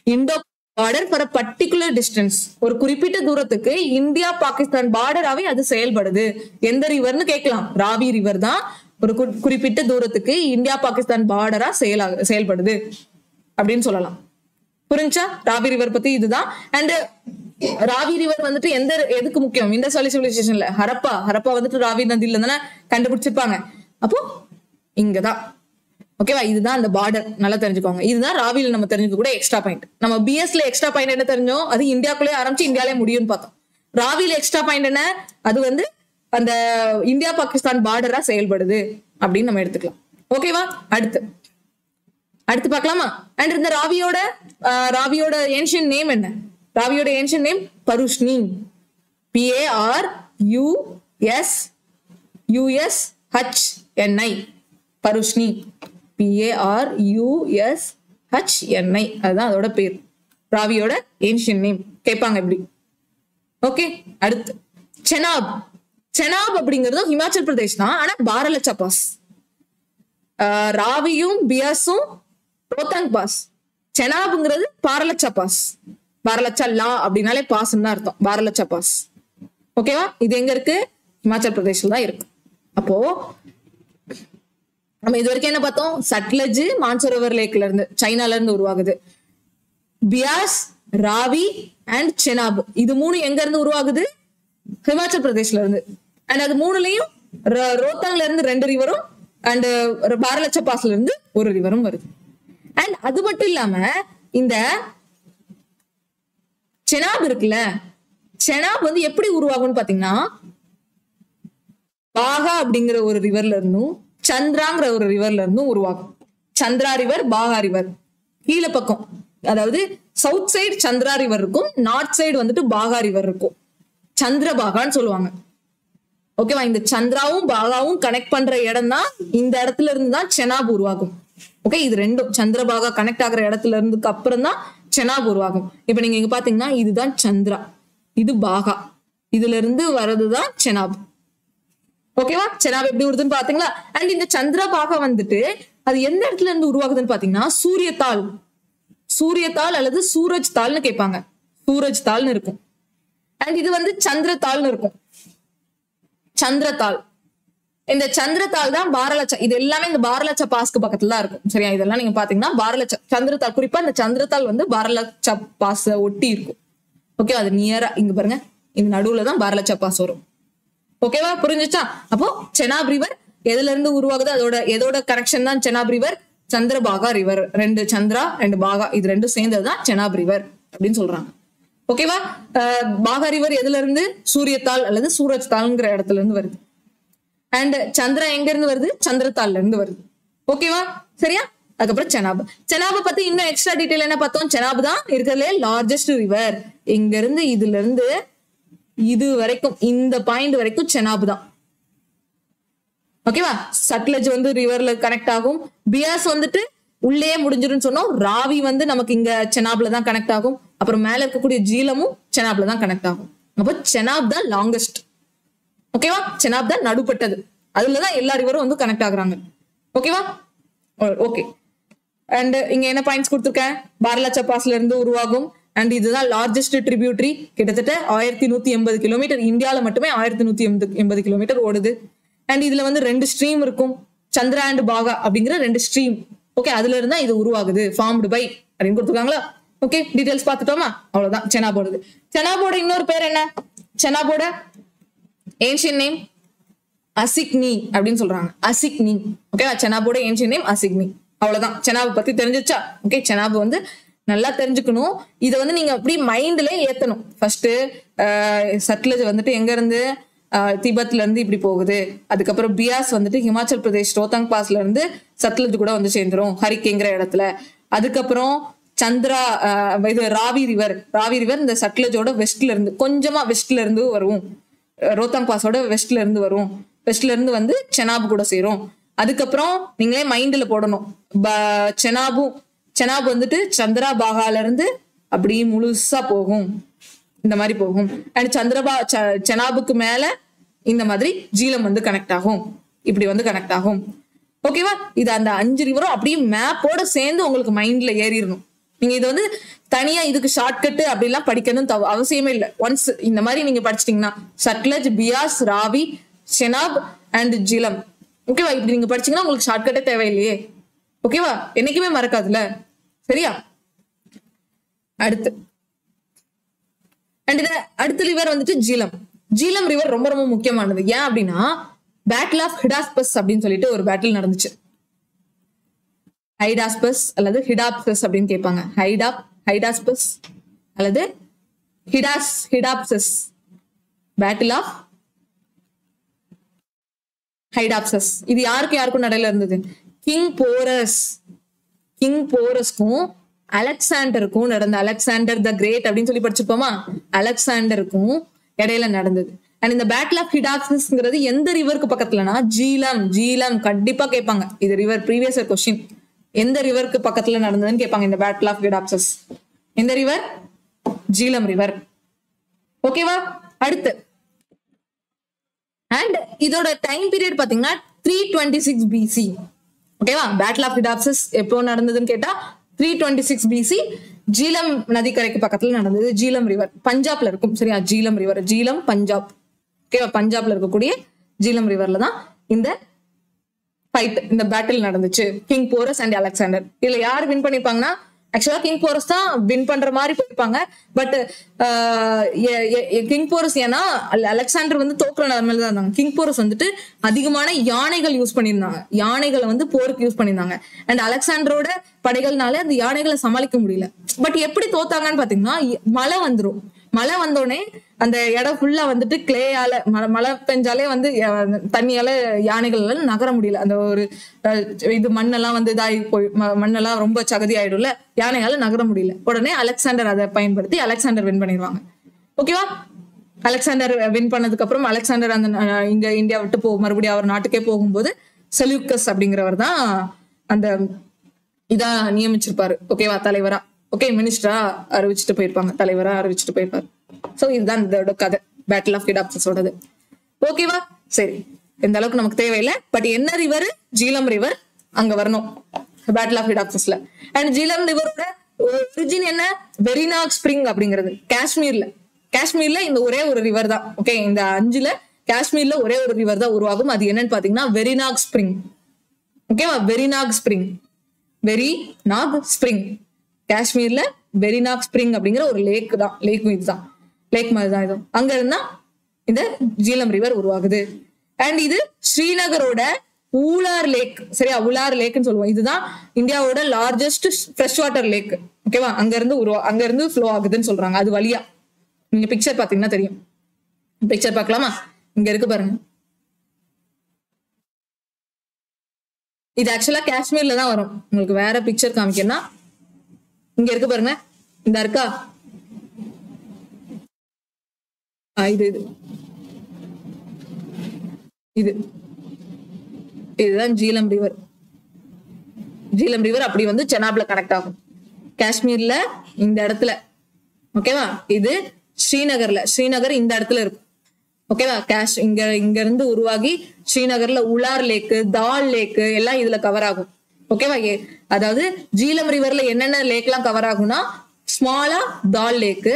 இந்தோ பார்டர் ஃபார் பர்டிகுலர் டிஸ்டன்ஸ், ஒரு குறிப்பிட்ட தூரத்துக்கு இந்தியா பாகிஸ்தான் பார்டராவே அது செயல்படுது. எந்த ரிவர்னு கேட்கலாம், ராவி ரிவர் தான் ஒரு குறிப்பிட்ட தூரத்துக்கு இந்தியா பாகிஸ்தான் பார்டரா செயல்படுது அப்படின்னு சொல்லலாம். புரிஞ்சா? ராவி ரிவர் பத்தி இதுதான். அண்ட் ராவி ரிவர் வந்துட்டு எதுக்கு முக்கியம்? இண்டஸ் வேலி சிவிலைசேஷன்ல ஹரப்பா வந்துட்டு ராவி நதியில தானே கண்டுபிடிச்சிருப்பாங்க. அப்போ இங்கதான். ஓகேவா? இதுதான் அந்த பார்டர், நல்லா தெரிஞ்சுக்கோங்க. இதுதான் ராவில நம்ம தெரிஞ்சுக்க கூட எக்ஸ்ட்ரா பாயிண்ட். நம்ம பிஎஸ்ல எக்ஸ்ட்ரா பாயிண்ட் என்ன தெரிஞ்சோம், அது இந்தியாக்குள்ளே ஆரம்பிச்சு இந்தியாலே முடியும்னு பார்த்தோம். ராவில எக்ஸ்ட்ரா பாயிண்ட் என்ன, அது வந்து அந்த இந்தியா பாகிஸ்தான் பார்டரா செயல்படுது அப்படின்னு நம்ம எடுத்துக்கலாம். ஓகேவா? அடுத்து பார்க்கலாமா? அண்ட் இந்த ராவியோட ஏன்ஷியன் நேம் என்ன? ராவியோட ஏன்ஷியன் நேம் பருஷ்னி. PARUSHNI, பருஷ்னி. PARUSHNI, அதுதான் அதோட பேர். ராவியோட ஏன்ஷியன் நேம் கேட்பாங்க இப்படி. ஓகே, அடுத்து செனாப். செனாப் அப்படிங்கிறது ஹிமாச்சல் பிரதேஷ் தான், ஆனா பாரலச்சா பாஸ். ராவியும் பியாஸும் ரோத்தாங் பாஸ். செனாப்ங்கிறது பாரலச்சா பாஸ். பாரலச்சா லா அப்படின்னாலே பாஸ் தான் அர்த்தம். பாரலச்சா பாஸ். ஓகேவா? இது எங்க இருக்கு? ஹிமாச்சல் பிரதேஷ்ல தான் இருக்கு. அப்போ நம்ம இது வரைக்கும் என்ன பார்த்தோம்? சட்லஜ் மான்சரோவர் லேக்ல இருந்து, சைனால இருந்து உருவாகுது. பியாஸ், ராவி அண்ட் செனாப், இது மூணு எங்க இருந்து உருவாகுது? ஹிமாச்சல் பிரதேஷ்ல இருந்து. அண்ட் அது மூணுலயும் ரோத்தாங்ல இருந்து 2 ரிவரும் அண்ட் பாரலச்சா பாஸ்ல இருந்து 1 ரிவரும் வருது. அண்ட் அது மட்டும் இல்லாம இந்த செனாப் இருக்குல்ல, செனாப் வந்து எப்படி உருவாகும்னு பாத்தீங்கன்னா, பாகா அப்படிங்கிற ஒரு ரிவர்ல இருந்தும் சந்திராங்கிற ஒரு ரிவர்ல இருந்தும் உருவாகும். சந்திரா ரிவர், பாகா ரிவர் கீழே பக்கம், அதாவது சவுத் சைடு சந்திரா ரிவர் இருக்கும், நார்த் சைடு வந்துட்டு பாகா ரிவர் இருக்கும். சந்திரபாகான்னு சொல்லுவாங்க. ஓகேவா? இந்த சந்திராவும் பாகாவும் கனெக்ட் பண்ற இடம் தான், இந்த இடத்துல இருந்து தான் செனாப் உருவாகும். ஓகே, இது ரெண்டும் சந்திரபாகா கனெக்ட் ஆகுற இடத்துல இருந்துக்கு அப்புறம் தான் செனாப் உருவாகும். இப்ப நீங்க இங்க பாத்தீங்கன்னா இதுதான் சந்திரா, இது பாகா, இதுல இருந்து வர்றதுதான் செனாப். ஓகேவா? செனாப் எப்படி வருதுன்னு பாத்தீங்களா? அண்ட் இந்த சந்திரா பாகா வந்துட்டு அது எந்த இடத்துல இருந்து உருவாகுதுன்னு பாத்தீங்கன்னா சூரியத்தாள், சூரியத்தாள் அல்லது சூரஜ் தாள்னு கேட்பாங்க. சூரஜ் தாள்னு இருக்கும். அண்ட் இது வந்து சந்திரத்தாள்னு இருக்கும். சந்திரத்தாள், இந்த சந்திரத்தாள் தான் பாரலச்சா. இது எல்லாமே இந்த பாரலச்சா பாஸ்க்கு பக்கத்துல தான் இருக்கும். சரியா? இதெல்லாம் நீங்க பாத்தீங்கன்னா பாரலச்சா சந்திரத்தாள், குறிப்பா இந்த சந்திரத்தாள் வந்து பாரலச்சா பாஸ் ஒட்டி இருக்கும். ஓகே, அது நியரா இங்க பாருங்க, இந்த நடுவுல தான் பாரலச்சா பாஸ் வரும். ஓகேவா? புரிஞ்சுச்சா? அப்போ செனாப் ரிவர் எதுல இருந்து உருவாகுது, எதோட கனெக்ஷன் தான் செனாப் ரிவர்? சந்திரபாகா ரிவர். 2 சந்திரா 2 பாகா, இது ரெண்டும் சேர்ந்ததுதான் செனாப் ரிவர் அப்படின்னு சொல்றாங்க. ஓகேவா? பாகா ரிவர் எதுல இருந்து? சூரியத்தாள் அல்லது சூரஜ் தாள்ங்கிற இடத்துல இருந்து வருது. அண்ட் சந்திரா எங்க இருந்து வருது? சந்திரத்தாள்ல இருந்து வருது. ஓகேவா? சரியா? அதுக்கப்புறம் செனாப். செனாபை பத்தி இன்னும் எக்ஸ்ட்ரா டீடைல் என்ன பார்த்தோம்? செனாப் தான் இருக்கிறதுலே லார்ஜஸ்ட் ரிவர். இங்க இருந்து இதுல இருந்து இது வரைக்கும், இந்த பாயிண்ட் வரைக்கும் செனாப் தான். ஓகேவா? சட்லஜ் வந்து ரிவர்ல கனெக்ட் ஆகும். பியாஸ் வந்துட்டு உள்ளே முடிஞ்சிடும் சொன்னோம். ராவி வந்து நமக்கு இங்க செனாப்ல தான் கனெக்ட் ஆகும். அப்புறம் மேல இருக்கக்கூடிய ஜீலமும் செனாப்ல தான் கனெக்ட் ஆகும். அப்போ செனாப் தான் லாங்கஸ்ட். ஓகேவா? செனாப் தான் நடுப்பட்டது. அதுலதான் எல்லா ரிவரும் வந்து கனெக்ட் ஆகுறாங்க. ஓகேவா? ஓகே. அண்ட் இங்க என்ன பாயிண்ட்ஸ் கொடுத்துருக்கேன்? பாரலச்சா பாஸ்ல இருந்து உருவாகும். அண்ட் இதுதான் லார்ஜஸ்ட் ட்ரிபியூட்டரி. கிட்டத்தட்ட 1180 கிலோமீட்டர். இந்தியாவில மட்டுமே 1180 கிலோமீட்டர் ஓடுது. அண்ட் இதுல வந்து 2 ஸ்ட்ரீம் இருக்கும். சந்திரா அண்ட் பாகா அப்படிங்கிற 2 ஸ்ட்ரீம். ஓகே, அதுல இருந்தா இது உருவாகுது. ஃபார்ம்டு பை அப்படின்னு கொடுத்துருக்காங்களா? ஓகே, டீடைல்ஸ் பார்த்துட்டோமா? அவ்வளவுதான் செனாபோடது. செனாபோட இன்னொரு பேர் என்ன? செனாபோட ஏன்ஷியன் நேம் அசிக்னி அப்படின்னு சொல்றாங்க. அசிக்னி. ஓகே, செனாபோட ஏன்ஷியன் நேம் அசிக்னி. அவ்வளவுதான். செனாபை பத்தி தெரிஞ்சிச்சா? ஓகே, செனாபு வந்து நல்லா தெரிஞ்சுக்கணும். இதை வந்து நீங்க அப்படி மைண்ட்ல ஏத்தணும். ஃபர்ஸ்ட் சட்லஜ் வந்துட்டு எங்க இருந்து? திபெத்ல இருந்து இப்படி போகுது. அதுக்கப்புறம் பியாஸ் வந்துட்டு ஹிமாச்சல் பிரதேஷ் ரோத்தாங் பாஸ்ல இருந்து சட்லஜ் கூட வந்து சேர்ந்துரும் ஹரிக்கேங்கிற இடத்துல. அதுக்கப்புறம் சந்திரா இது ராவி ரிவர். ராவி ரிவர் இந்த சட்லஜோட வெஸ்ட்ல இருந்து, கொஞ்சமா வெஸ்ட்ல இருந்து வரும். ரோத்தாங் பாஸோட வெஸ்ட்ல இருந்து வரும். வெஸ்ட்ல இருந்து வந்து செனாப் கூட சேரும். அதுக்கப்புறம் நீங்களே மைண்ட்ல போடணும். செனாப் வந்துட்டு சந்திரா பாகால இருந்து அப்படி முழுசா போகும், இந்த மாதிரி போகும். அண்ட் செனாபுக்கு மேல இந்த மாதிரி ஜீலம் வந்து கனெக்ட் ஆகும், இப்படி வந்து கனெக்ட் ஆகும். ஓகேவா? இது அந்த 5 ரிவரும் அப்படியே மேப்போட சேர்ந்து உங்களுக்கு மைண்ட்ல ஏறிடணும். நீங்க இது வந்து தனியா இதுக்கு ஷார்ட்கட் அப்படிலாம் படிக்கணும் அவசியமே இல்லை. ஒன்ஸ் இந்த மாதிரி நீங்க படிச்சிட்டீங்கன்னா சட்லஜ், பியாஸ், ராவி, செனாப் அண்ட் ஜீலம், ஓகேவா? இப்படி நீங்க படிச்சீங்கன்னா உங்களுக்கு ஷார்ட்கட்டே தேவையில்லையே. ஓகேவா? என்னைக்குமே மறக்காதுல. சரியா? அடுத்து அண்ட் அடுத்த ரிவர் வந்துட்டு ஜீலம். ஜீலம் ரிவர் ரொம்ப ரொம்ப முக்கியமானது. ஏன் அப்படின்னா பேட்டில் ஆஃப் ஹிடாஸ்பஸ் அப்படின்னு சொல்லிட்டு ஒரு பேட்டில் நடந்துச்சு. ஹைடாஸ்பஸ் அல்லது ஹிடாப்சஸ் அப்படின்னு கேட்பாங்க. ஹைடாஸ்பஸ் அல்லது ஹிடாப்சஸ். Battle of ஹைடாப்சஸ். இது யாருக்கும் நடையில இருந்தது? கிங் போரஸ்க்கும் அலெக்சாண்டருக்கும் நடந்த, அலெக்சாண்டர் த கிரேட் அப்படின்னு சொல்லி படிச்சிருப்போமா, அலெக்சாண்டருக்கும் இடையில நடந்தது. அண்ட் இந்த பேட்டில் ஆஃப் ஹிடாப்சஸ்ங்கிறது எந்த ரிவருக்கு பக்கத்துலனா ஜீலம். கண்டிப்பா கேட்பாங்க. இது ரிவர் ப்ரீவியஸ் கொஸ்டின். எந்த ரிவருக்கு பக்கத்துல நடந்ததுன்னு கேட்பாங்க இந்த பேட்டில் ஆஃப் ஹிடாப்சஸ். இந்த ரிவர் ஜீலம் ரிவர். ஓகேவா? அடுத்து அண்ட் இதோட டைம் பீரியட் பாத்தீங்கன்னா 326 BC. ஓகேவா? பேட்டில் ஆஃப் ஹிடாப்சஸ் எப்போ நடந்ததுன்னு கேட்டா 326 BC ஜீலம் நதிக்கரைக்கு பக்கத்துல நடந்தது. ஜீலம் ரிவர் பஞ்சாப்ல இருக்கும். சரியா? ஜீலம் ரிவர், ஜீலம் பஞ்சாப். ஓகேவா? பஞ்சாப்ல இருக்கக்கூடிய ஜீலம் ரிவர்ல தான் இந்த ஃபைட், இந்த பேட்டில் நடந்துச்சு. King porous and Alexander. இதுல யார் வின் பண்ணிருப்பாங்கன்னா ஆக்சுவலா கிங் போரஸ் தான் வின் பண்ற மாதிரி போயிருப்பாங்க. பட் கிங் போரஸ் ஏன்னா அலெக்சாண்டர் வந்து தோக்குற நிலைமையில தான் இருந்தாங்க. கிங் போரஸ் வந்துட்டு அதிகமான யானைகள் யூஸ் பண்ணியிருந்தாங்க. யானைகளை வந்து போருக்கு யூஸ் பண்ணியிருந்தாங்க. அண்ட் அலெக்சாண்டரோட படைகள்னால அந்த யானைகளை சமாளிக்க முடியல. பட் எப்படி தோத்தாங்கன்னு பாத்தீங்கன்னா மழை வந்துரும். மழை வந்தோடனே அந்த இடம் ஃபுல்லா வந்துட்டு கிளேயால மழை பெஞ்சாலே வந்து தண்ணியால யானைகள் நகர முடியல. அந்த ஒரு இது மண்ணெல்லாம் வந்து இதாகி போய் மண்ணெல்லாம் ரொம்ப சகதி ஆயிடும்ல, யானையால நகர முடியல. உடனே அலெக்சாண்டர் அதை பயன்படுத்தி அலெக்சாண்டர் வின் பண்ணிடுவாங்க. ஓகேவா? அலெக்சாண்டர் வின் பண்ணதுக்கு அப்புறம் அலெக்சாண்டர் அந்த இங்க இந்தியா விட்டு மறுபடியும் அவர் நாட்டுக்கே போகும்போது செல்யூக்கஸ் அப்படிங்கிறவர் தான் அந்த இதா நியமிச்சிருப்பாரு. ஓகேவா? தலைவரா. ஓகே, மினிஸ்டரா அறிவிச்சுட்டு போயிருப்பாங்க, தலைவரா அறிவிச்சுட்டு போயிருப்பாரு. சோ இதுதான் இதோட கதை, பேட்டில் ஆஃப் ஹிடாப்சஸோடது. ஓகேவா? சரி, இந்த அளவுக்கு நமக்கு தேவையில்லை. பட் என்ன ரிவர்? ஜீலம் ரிவர் அங்க வரணும் பேட்டில் ஆஃப் ஹிடாப்சஸ்ல. அண்ட் ஜீலம் ரிவரோட ஒரிஜின் என்ன? வெரினாக் ஸ்பிரிங் அப்படிங்கிறது காஷ்மீர்ல இந்த ஒரே ஒரு ரிவர் தான். ஓகே, இந்த 5ல காஷ்மீர்ல ஒரே ஒரு ரிவர் தான் உருவாகும். அது என்னன்னு பாத்தீங்கன்னா வெரினாக் ஸ்பிரிங். ஓகேவா? வெரினாக் ஸ்பிரிங், வெரினாக் ஸ்பிரிங். காஷ்மீர்ல வெரினாக் ஸ்பிரிங் அப்படிங்கிற ஒரு லேக் தான். இதுதான் லேக் மாதிரி தான். இது அங்க இருந்தா இந்த ஜீலம் ரிவர் உருவாகுது. அண்ட் இது ஸ்ரீநகரோட ஊலார் லேக். சரியா? உலார் லேக்னு சொல்லுவோம். இதுதான் இந்தியாவோட லார்ஜஸ்ட் ஃப்ரெஷ் வாட்டர் லேக். ஓகேவா? அங்க இருந்து ஃப்ளோ ஆகுதுன்னு சொல்றாங்க. அது வழியா நீங்க பிக்சர் பாத்தீங்கன்னா தெரியும். பிக்சர் பார்க்கலாமா? இங்க இருக்கு பாருங்க. இது ஆக்சுவலா காஷ்மீர்ல தான் வரும். உங்களுக்கு வேற பிக்சர் காமிக்கணும்னா இங்க இருக்கு பாருங்க. இந்த இருக்கா? இதுதான் ஜீலம் ரிவர். ஜீலம் ரிவர் அப்படி வந்து செனாப்ல கனெக்ட் ஆகும். காஷ்மீர்ல இந்த இடத்துல. ஓகேவா? இது ஸ்ரீநகர் இந்த இடத்துல இருக்கும். ஓகேவா? இங்க இருந்து உருவாகி ஸ்ரீநகர்ல உலார் லேக்கு, தால் லேக்கு எல்லாம் இதுல கவர் ஆகும். ஓகேவா? அதாவது ஜீலம் ரிவர்ல என்னென்ன லேக் எல்லாம் கவர் ஆகும்னா ஸ்மாலா தால் லேக்கு,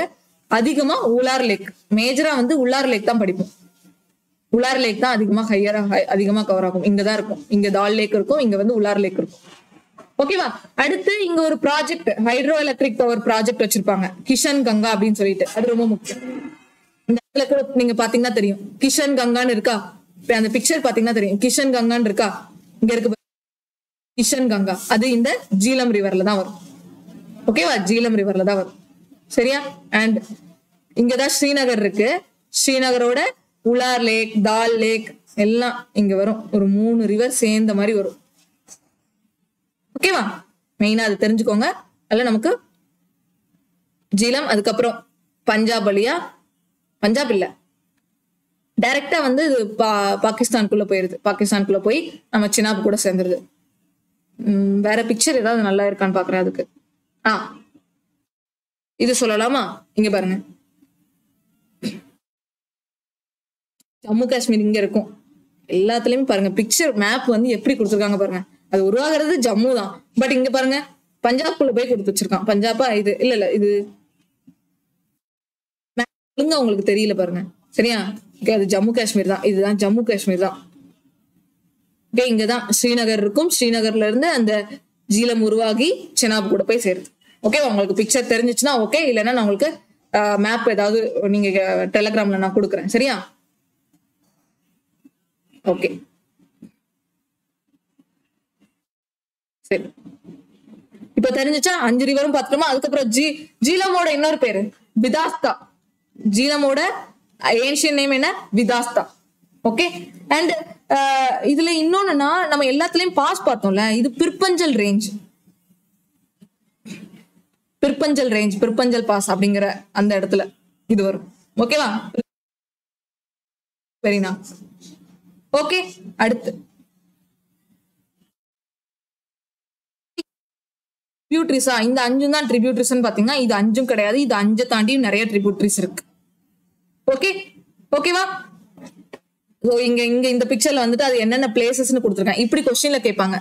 அதிகமா உலார் லேக். மேஜரா வந்து உலார் லேக் தான் படிப்போம். உலார் லேக் தான் அதிகமா கவர் ஆகும். இங்கதான் இருக்கும். இங்க தால் லேக் இருக்கும், இங்க வந்து உலார் லேக் இருக்கும். ஓகேவா? அடுத்து இங்க ஒரு project, hydro electric power project வச்சிருப்பாங்க, கிஷன் கங்கா அப்படின்னு சொல்லிட்டு. அது ரொம்ப முக்கியம். இந்த இடத்துல கூட நீங்க பாத்தீங்கன்னா தெரியும், கிஷன் கங்கான்னு இருக்கா? அந்த பிக்சர் பாத்தீங்கன்னா தெரியும், கிஷன் கங்கான்னு இருக்கா? இங்க இருக்கு கிஷன் கங்கா. அது இந்த ஜீலம் ரிவர்ல தான் வரும். ஓகேவா? ஜீலம் ரிவர்ல தான் வரும். சரியா? அண்ட் இங்கதான் ஸ்ரீநகர் இருக்கு. ஸ்ரீநகரோட உலார் லேக், தால் லேக் எல்லாம் இங்க வரும். ஒரு 3 ரிவர் சேர்ந்த மாதிரி வரும். ஓகேவா? மெயினா அது தெரிஞ்சுக்கோங்க. அல்ல நமக்கு ஜீலம், அதுக்கப்புறம் பஞ்சாப் வழியா, பஞ்சாப் இல்ல, டைரக்டா வந்து இது பாகிஸ்தானுக்குள்ள போயிருது. பாகிஸ்தானுக்குள்ள போய் நம்ம சினாப் கூட சேர்ந்துருது. வேற பிக்சர் ஏதாவது நல்லா இருக்கான்னு பாக்குறேன். அதுக்கு இது சொல்லலாமா? இங்க பாருங்க, ஜம்மு காஷ்மீர் இங்க இருக்கும். எல்லாத்துலயுமே பாருங்க பிக்சர் மேப் வந்து எப்படி கொடுத்துருக்காங்க பாருங்க. அது உருவாகிறது ஜம்மு தான். பட் இங்க பாருங்க பஞ்சாப்குள்ள போய் கொடுத்து வச்சிருக்கான். பஞ்சாபா? இது இல்ல இது உங்களுக்கு தெரியல பாருங்க. சரியா? அது ஜம்மு காஷ்மீர் தான். இதுதான் ஜம்மு காஷ்மீர் தான். ஓகே, இங்கதான் ஸ்ரீநகர் இருக்கும். ஸ்ரீநகர்ல இருந்து அந்த ஜீலம் உருவாகி செனாப் கூட போய் சேருது. ஓகே, உங்களுக்கு பிக்சர் தெரிஞ்சிச்சுன்னா ஓகே, இல்லைன்னா நான் உங்களுக்கு மேப் ஏதாவது நீங்க டெலிகிராம்ல நான் கொடுக்குறேன். சரியா? ஓகே, சரி. இப்ப தெரிஞ்சுச்சா? 5 ரிவரும் பார்த்துட்டோமா? அதுக்கப்புறம் ஜீலமோட இன்னொரு பேரு விதாஸ்தா. ஜீலமோட ஏன்ஷியன் நேம் என்ன? விதாஸ்தா. ஓகே. அண்ட் இதுல இன்னொன்னுனா, நம்ம எல்லாத்துலயும் பாஸ் பார்த்தோம்ல, இது பிற்பஞ்சல் ரேஞ்ச். பிற்பஞ்சல் பாஸ் அப்படிங்கிற அந்த இடத்துல இது வரும். ஓகேவா? வெரினா. ஓகே, அடுத்து ட்ரிபியூட்ரிஸா, இந்த 5 தான் ட்ரிபியூட்ரிஸ் பாத்தீங்கன்னா இது 5 கிடையாது. இது 5 தாண்டி நிறைய ட்ரிபியூட்ரிஸ் இருக்கு. ஓகே, ஓகேவா? இங்க இங்க இந்த பிக்சர்ல வந்துட்டு அது என்னென்ன பிளேசஸ்னு கொடுத்துருக்கேன். இப்படி கொஸ்டின்ல கேட்பாங்க.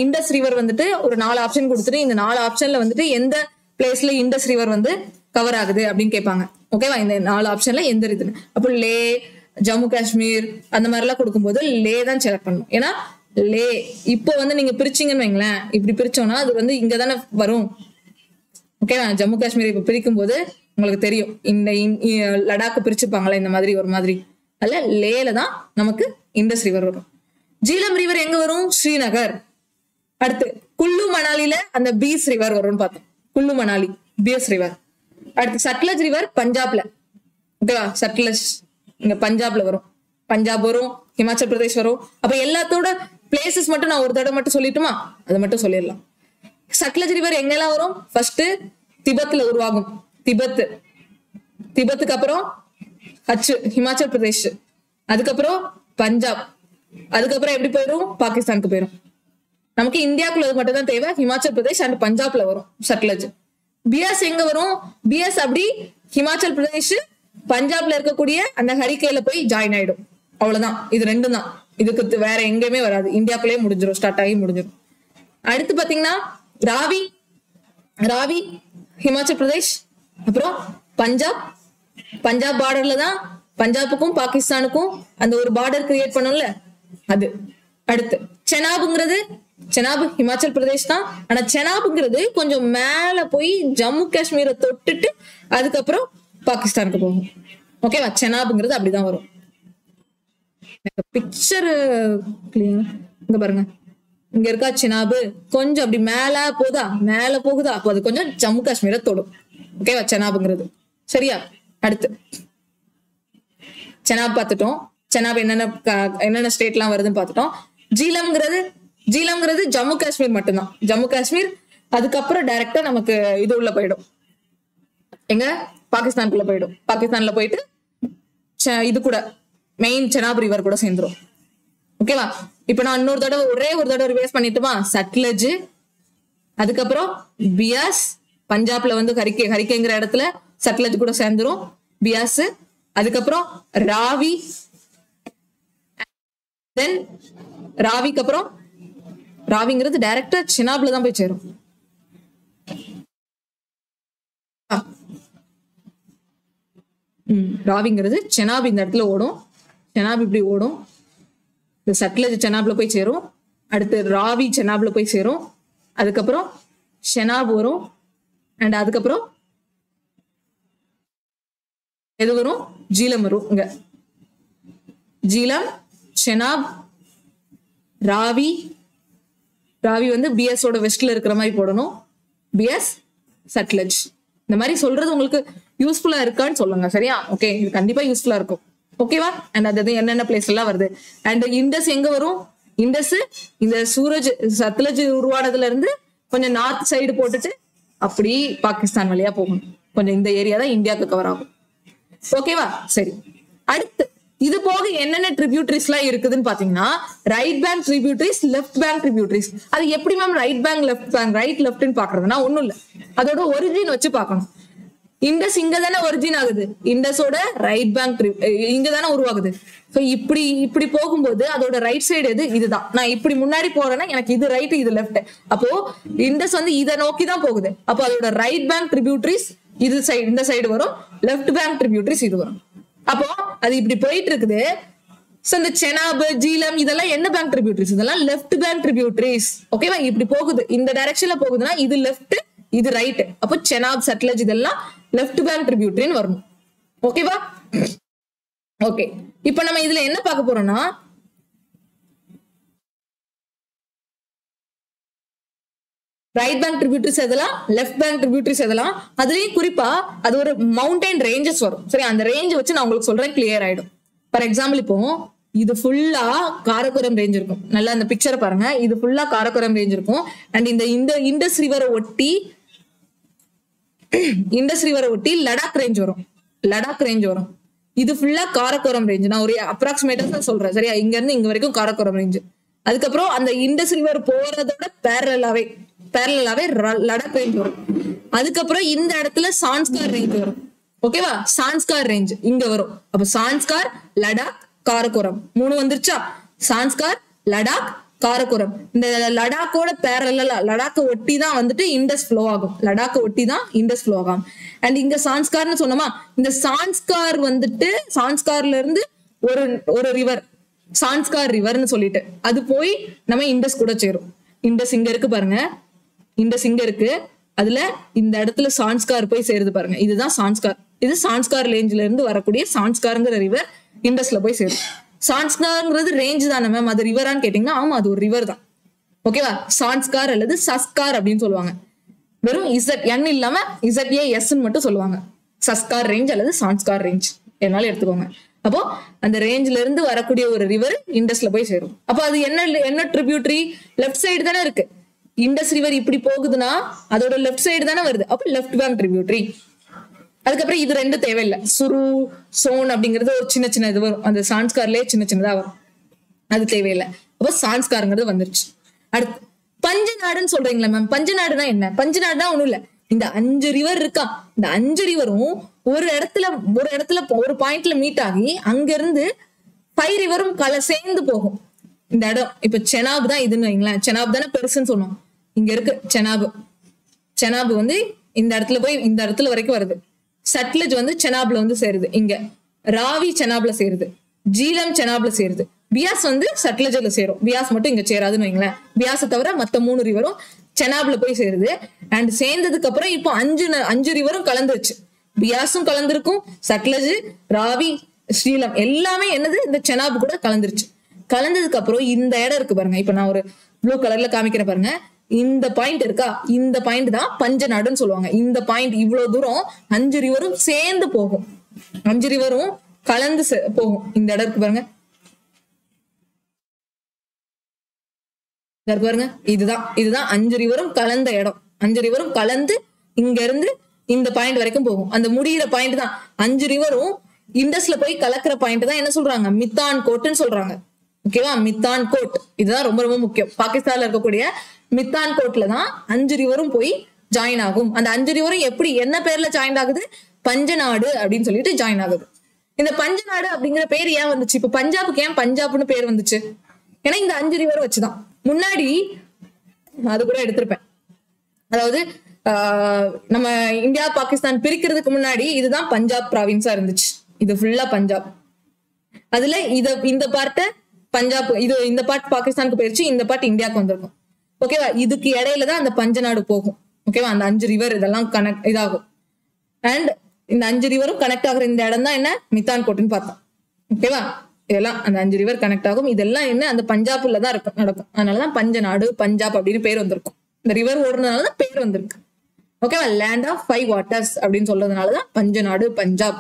இண்டஸ் ரிவர் வந்துட்டு ஒரு 4 ஆப்ஷன் கொடுத்துட்டு இந்த 4 ஆப்ஷன்ல வந்துட்டு எந்த பிளேஸ்ல இண்டஸ் ரிவர் வந்து கவர் ஆகுது அப்படின்னு கேட்பாங்க. ஓகேவா? இந்த 4 ஆப்ஷன்ல எந்த இதுன்னு. அப்போ லே, ஜம்மு காஷ்மீர் அந்த மாதிரி எல்லாம் கொடுக்கும்போது லே தான் செலக்ட் பண்ணணும். ஏன்னா லே இப்போ வந்து நீங்க பிரிச்சிங்கன்னு வைங்களேன், இப்படி பிரிச்சோம்னா அது வந்து இங்க தானே வரும். ஓகேவா? ஜம்மு காஷ்மீர் இப்ப பிரிக்கும் போது உங்களுக்கு தெரியும், இந்த லடாக் பிரிச்சுப்பாங்களா இந்த மாதிரி ஒரு மாதிரி. அதுல லேல தான் நமக்கு இண்டஸ் ரிவர் வரும். ஜீலம் ரிவர் எங்க வரும்? ஸ்ரீநகர். அடுத்து குல்லு மணாலில அந்த பீஸ் ரிவர் வரும்னு பார்த்தோம். குல்லு மணாலி பீஸ் ரிவர். அடுத்து சட்லஜ் ரிவர் பஞ்சாப்ல. ஓகேவா? சட்லஜ் இங்க பஞ்சாப்ல வரும். பஞ்சாப் வரும், ஹிமாச்சல் பிரதேஷ் வரும். அப்ப எல்லாத்தோட பிளேசஸ் மட்டும் நான் ஒரு தடவை மட்டும் சொல்லிட்டுமா? அதை மட்டும் சொல்லிடலாம். சட்லஜ் ரிவர் எங்கெல்லாம் வரும்? ஃபர்ஸ்ட் திபெத்ல உருவாகும். திபெத்துக்கு அப்புறம் ஹிமாச்சல் பிரதேஷ், அதுக்கப்புறம் பஞ்சாப், அதுக்கப்புறம் எப்படி போயிடும்? பாகிஸ்தானுக்கு போயிடும். நமக்கு இந்தியாவுக்குள்ள மட்டும் தான் தேவை. ஹிமாச்சல் பிரதேஷ் அண்ட் பஞ்சாப்ல வரும் சட்லஜ். பியாஸ் எங்க வரும்? பியாஸ் அப்படி ஹிமாச்சல் பிரதேஷ் பஞ்சாப்ல இருக்கக்கூடிய அந்த ஹரிகேல போய் ஜாயின் ஆயிடும். அவ்வளவுதான். இது 2 தான். இதுக்கு வேற எங்கேயுமே வராது. இந்தியாக்குள்ளேயே முடிஞ்சிடும், ஸ்டார்ட் ஆகி முடிஞ்சிடும். அடுத்து பாத்தீங்கன்னா ராவி ஹிமாச்சல் பிரதேஷ், அப்புறம் பஞ்சாப் பார்டர்ல தான் பஞ்சாபுக்கும் பாகிஸ்தானுக்கும் அந்த ஒரு பார்டர் கிரியேட் பண்ணும்ல அது. அடுத்து செனாப் ஹிமாச்சல் பிரதேஷ் தான். ஆனா செனாப்ங்கிறது கொஞ்சம் மேல போய் ஜம்மு காஷ்மீரை தொட்டுட்டு அதுக்கப்புறம் பாகிஸ்தானுக்கு போகும். ஓகேவா? செனாப்ங்கிறது அப்படிதான் வரும். பிக்சர் இங்க பாருங்க, இங்க இருக்கா செனாபு, கொஞ்சம் அப்படி மேல போகுதா, அப்போ அது கொஞ்சம் ஜம்மு காஷ்மீரை தொடும். ஓகேவா? செனாப்ங்கிறது. சரியா? அடுத்து செனாப் பார்த்துட்டோம். செனாப் என்னென்ன ஸ்டேட் எல்லாம் வருதுன்னு பார்த்துட்டோம். ஜீலம்ங்கிறது ஜம்மு காஷ்மீர் மட்டும்தான். ஜம்மு காஷ்மீர். அதுக்கப்புறம் டைரக்டா நமக்கு இது உள்ள போயிடும். எங்க? பாகிஸ்தானுக்குள்ள போயிடும். பாகிஸ்தான்ல போயிட்டு இது கூட மெயின் செனாப் ரிவர் கூட சேர்ந்துரும். ஓகேவா? இப்ப நான் ஒரே ஒரு தடவை ரிவைஸ் பண்ணிட்டுமா? சட்லஜ், அதுக்கப்புறம் பியாஸ், பஞ்சாப்ல வந்து ஹரிகேங்கிற இடத்துல சட்லஜ் கூட சேர்ந்துரும் பியாஸ். அதுக்கப்புறம் ராவி, தென் ராவிக்கு அப்புறம் ராவிங்கிறது டைரக்டா செனாப்ல தான் போய் சேரும். ராவிங்கிறது செனாப் இந்த இடத்துல ஓடும். செனாப் இப்படி ஓடும். இந்த சட்லஜ் செனாப்ல போய் சேரும். அடுத்து ராவி செனாப்ல போய் சேரும். அதுக்கப்புறம் செனாப் வரும். அண்ட் அதுக்கப்புறம் எது வரும்? ஜீலம் வரும். இங்க ஜீலம், செனாப், ராவி வந்து பிஎஸோட வெஸ்ட்ல இருக்கிற மாதிரி போடணும். பிஎஸ், சட்லஜ். இந்த மாதிரி சொல்றது உங்களுக்கு யூஸ்ஃபுல்லா இருக்கான்னு சொல்லுங்க. சரியா? ஓகே, இது கண்டிப்பா யூஸ்ஃபுல்லா இருக்கும். ஓகேவா? அண்ட் அது என்னென்ன பிளேஸ் எல்லாம் வருது. அண்ட் இண்டஸ் எங்க வரும்? இண்டஸ் இந்த சட்லஜ் உருவானதுல இருந்து கொஞ்சம் நார்த் சைடு போட்டுட்டு அப்படி பாகிஸ்தான் வழியா போகணும். கொஞ்சம் இந்த ஏரியா தான் இந்தியாவுக்கு கவர் ஆகும். ஓகேவா? சரி. அடுத்து இது போக என்னென்ன ட்ரிபியூட்டரிஸ் எல்லாம் இருக்குதுன்னு பாத்தீங்கன்னா, right bank tributaries, left bank tributaries. அது எப்படி ma'am right bank left bank, right லெஃப்ட்னு பாக்குறதுன்னா ஒண்ணும் இல்ல, அதோட ஒரிஜின் வச்சு பாக்கணும். இண்டஸ் இங்க தானே ஒரிஜின் ஆகுது. இண்டஸோட ரைட் பேங்க் இங்க தானே உருவாகுது. சோ இப்படி போகும்போது அதோட ரைட் சைடு எது? இதுதான். நான் இப்படி முன்னாடி போறேன்னா எனக்கு இது ரைட், இது லெஃப்ட். அப்போ இண்டஸ் வந்து இதை நோக்கி தான் போகுது. அப்போ அதோட ரைட் பேங்க் ட்ரிபியூட்டரிஸ் இது சைடு, இந்த சைடு வரும். லெஃப்ட் பேங்க் ட்ரிபியூட்டரிஸ் இது வரும். அப்போ அது இப்படி போயிட்டு இருக்குது. இந்த செனாப், ஜீலம் இதெல்லாம் என்ன பேங்க் ட்ரிபியூட்டரிஸ்? இதெல்லாம் லெஃப்ட் பேங்க் ட்ரிபியூட்டரிஸ். ஓகேவா? இப்படி போகுது, இந்த டைரக்ஷன்ல போகுதுன்னா இது லெஃப்ட், இது ரைட். அப்போ செனாப், சட்லஜ் இதெல்லாம் லெஃப்ட் பேங்க் ட்ரிபியூட்டரின்னு வரணும். ஓகேவா? ஓகே, இப்போ நம்ம இதுல என்ன பார்க்க போறோம்னா, ரைட் பேங்க் ட்ரிபியூட்டரிஸ் எதெல்லாம், லெஃப்ட் பேங்க் ட்ரிபியூட்டரிஸ் எதெல்லாம், அதுலயும் குறிப்பா அது ஒரு மவுண்டைன் ரேஞ்சஸ் வரும். சரி, அந்த ரேஞ்ச் வச்சு நான் உங்களுக்கு சொல்றேன், கிளியர் ஆயிடும். ஃபார் எக்ஸாம்பிள், இப்போ இது ஃபுல்லா காரக்கோரம் ரேஞ்ச் இருக்கும். நல்லா அந்த பிக்சரை பாருங்க. இது ஃபுல்லா காரக்கோரம் ரேஞ்ச் இருக்கும். அண்ட் இந்த இண்டஸ் ரிவரை ஒட்டி லடாக் ரேஞ்ச் வரும். இது ஃபுல்லா காரக்கோரம் ரேஞ்ச். நான் ஒரு அப்ராக்சிமேட்டா தான் சொல்றேன். சரியா? இங்க இருந்து இங்க வரைக்கும் காரக்கோரம் ரேஞ்ச். அதுக்கப்புறம் அந்த இண்டஸ் ரிவர் போறதோட பேரலாவே பேரலாவே லடாக் ரேஞ்ச் வரும். அதுக்கப்புறம் இந்த இடத்துல சான்ஸ்கார் ரேஞ்ச் வரும். ஓகேவா, சான்ஸ்கார் ரேஞ்ச் இங்க வரும். அப்ப சான்ஸ்கார், லடாக், காரகோரம் 3 வந்துருச்சா? சான்ஸ்கார், லடாக், காரகோரம். இந்த லடாக்கோட பேரலா லடாக்கை ஒட்டி தான் வந்துட்டு இண்டஸ் ஃப்ளோ ஆகும். லடாக்கை ஒட்டி தான் இண்டஸ் ஃப்ளோ ஆகும். அண்ட் இங்க சான்ஸ்கார்னு சொன்னோமா, இந்த சான்ஸ்கார் வந்துட்டு சான்ஸ்கார்ல இருந்து ஒரு ரிவர் சான்ஸ்கார் ரிவர்னு சொல்லிட்டு அது போய் நம்ம இண்டஸ் கூட சேரும். இண்டஸ் இங்க இருக்கு பாருங்க, இண்டஸ் இங்க இருக்கு. அதுல இந்த இடத்துல சான்ஸ்கார் போய் சேருது பாருங்க, இதுதான் சான்ஸ்கார். இது சான்ஸ்கார் ரேஞ்சில இருந்து வரக்கூடிய சான்ஸ்கார்ங்கிற ரிவர் இண்டஸ்ல போய் சேரும். சான்ஸ்கார்ங்கிறது ரேஞ்ச் தானே மேம், அது ரிவரான்னு கேட்டீங்கன்னா ஆமா, அது ஒரு ரிவர் தான். ஓகேவா, சான்ஸ்கார் அல்லது சஸ்கார் அப்படின்னு சொல்லுவாங்க. வெறும் இசட் என் இல்லாம ZAS மட்டும் சொல்லுவாங்க. சஸ்கார் ரேஞ்ச் அல்லது சான்ஸ்கார் ரேஞ்ச் என்னால எடுத்துக்கோங்க. அப்போ அந்த ரேஞ்ச்ல இருந்து வரக்கூடிய ஒரு ரிவர் இண்டஸ்ல போய் சேரும். அப்போ அது என்ன ட்ரிபியூட்டரி? லெஃப்ட் சைடு தானே இருக்கு. இண்டஸ் ரிவர் இப்படி போகுதுன்னா அதோட லெஃப்ட் சைடு தானே வருது. அப்போ லெஃப்ட் பேங்க் ட்ரிபியூட்டரி. அதுக்கப்புறம் இது 2 தேவையில்லை. சுரு, சோன் அப்படிங்கிறது ஒரு சின்ன இது வரும். அந்த சான்ஸ்கார்லயே சின்னதா வரும், அது தேவையில்லை. அப்போ சான்ஸ்கார்ங்கிறது வந்துருச்சு. அடுத்து பஞ்சநாடுன்னு சொல்றீங்களா மேம்? பஞ்சநாடுனா என்ன? பஞ்சநாடுனா ஒண்ணும் இல்ல, இந்த 5 ரிவர் இருக்கா, இந்த 5 ரிவரும் ஒரு இடத்துல ஒரு பாயிண்ட்ல மீட் ஆகி அங்க இருந்து 5 ரிவரும் சேர்ந்து போகும். இந்த இடம் இப்ப செனாப் தான் இதுன்னு வைங்களேன். செனாப் தானே பெருசுன்னு சொன்னோம். இங்க இருக்கு செனாப் வந்து இந்த இடத்துல போய் இந்த இடத்துல வரைக்கும் வருது. சட்லஜ் வந்து செனாப்ல வந்து சேருது. இங்க ராவி செனாப்ல சேருது, ஜீலம் செனாப்ல சேருது. பியாஸ் வந்து சட்லஜ்ல சேரும். பியாஸ் மட்டும் இங்க சேராதுன்னு வைங்களேன். பியாஸை தவிர மத்த 3 ரிவரும் செனாப்ல போய் சேருது. அண்ட் சேர்ந்ததுக்கு அப்புறம் இப்போ 5 ரிவரும் கலந்துருச்சு. பியாஸும் கலந்துருக்கும், சட்லஜ், ராவி, ஸ்ரீலம் எல்லாமே என்னது இந்த செனாப் கூட கலந்துருச்சு. கலந்ததுக்கு அப்புறம் இந்த இடம் இருக்கு பாருங்க, இப்ப நான் ஒரு ப்ளூ கலர்ல காமிக்கிறேன் பாருங்க. இந்த பாயிண்ட் இருக்கா, இந்த பாயிண்ட் தான் பஞ்சநாடுன்னு சொல்லுவாங்க. இந்த பாயிண்ட் இவ்வளவு தூரம் 5 ரிவரும் சேர்ந்து போகும், 5 ரிவரும் கலந்து போகும். இந்த இடம் இருக்கு பாருங்க, பாருங்க, இதுதான் 5 ரிவரும் கலந்த இடம். 5 ரிவரும் கலந்து இங்க இருந்து இந்த பாயிண்ட் வரைக்கும் போகும். அந்த முடிகிற பாயிண்ட் தான் 5 ரிவரும் இண்டஸ்ல போய் கலக்கிற பாயிண்ட் தான் என்ன சொல்றாங்க, மித்தான் கோட்னு சொல்றாங்க. ஓகேவா, மித்தான் கோட் இதுதான் ரொம்ப ரொம்ப முக்கியம். பாகிஸ்தான்ல இருக்கக்கூடிய மித்தான் கோட்ல தான் 5 ரிவரும் போய் ஜாயின் ஆகும். அந்த 5 ரிவரும் எப்படி என்ன பேர்ல ஜாயின் ஆகுது, பஞ்சநாடு அப்படின்னு சொல்லிட்டு ஜாயின் ஆகுது. இந்த பஞ்சநாடு அப்படிங்கிற பேர் ஏன் வந்துச்சு? இப்ப பஞ்சாபுக்கு ஏன் பஞ்சாப்னு பேர் வந்துச்சு? ஏன்னா இந்த 5 ரிவர் வச்சுதான். முன்னாடி அது கூட எடுத்திருப்பேன். அதாவது நம்ம இந்தியா பாகிஸ்தான் பிரிக்கிறதுக்கு முன்னாடி இதுதான் பஞ்சாப் ப்ராவின்ஸா இருந்துச்சு. இது ஃபுல்லா பஞ்சாப். அதுல இந்த பார்ட்ட பஞ்சாப், இந்த பார்ட் பாகிஸ்தானுக்கு போயிருச்சு, இந்த பார்ட் இந்தியாவுக்கு வந்திருக்கும். ஓகேவா, இதுக்கு இடையில தான் அந்த பஞ்சநாடு போகும். ஓகேவா, அந்த 5 ரிவர் இதெல்லாம் கனெக்ட் இதாகும். அண்ட் இந்த 5 ரிவரும் கனெக்ட் ஆகுற இந்த இடம் தான் என்ன, மித்தான் கோட்னு பார்த்தோம். ஓகேவா, இதெல்லாம் அந்த 5 ரிவர் கனெக்ட் ஆகும். இதெல்லாம் என்ன, அந்த பஞ்சாப்ல தான் நடக்கும். அதனாலதான் பஞ்சநாடு, பஞ்சாப் அப்படின்னு பேர் வந்திருக்கும். இந்த ரிவர் ஓடுறதுனாலதான் பேர் வந்திருக்கு. ஓகேவா, லேண்ட் ஆஃப் 5 வாட்டர்ஸ் அப்படின்னு சொல்றதுனாலதான் பஞ்சநாடு, பஞ்சாப்.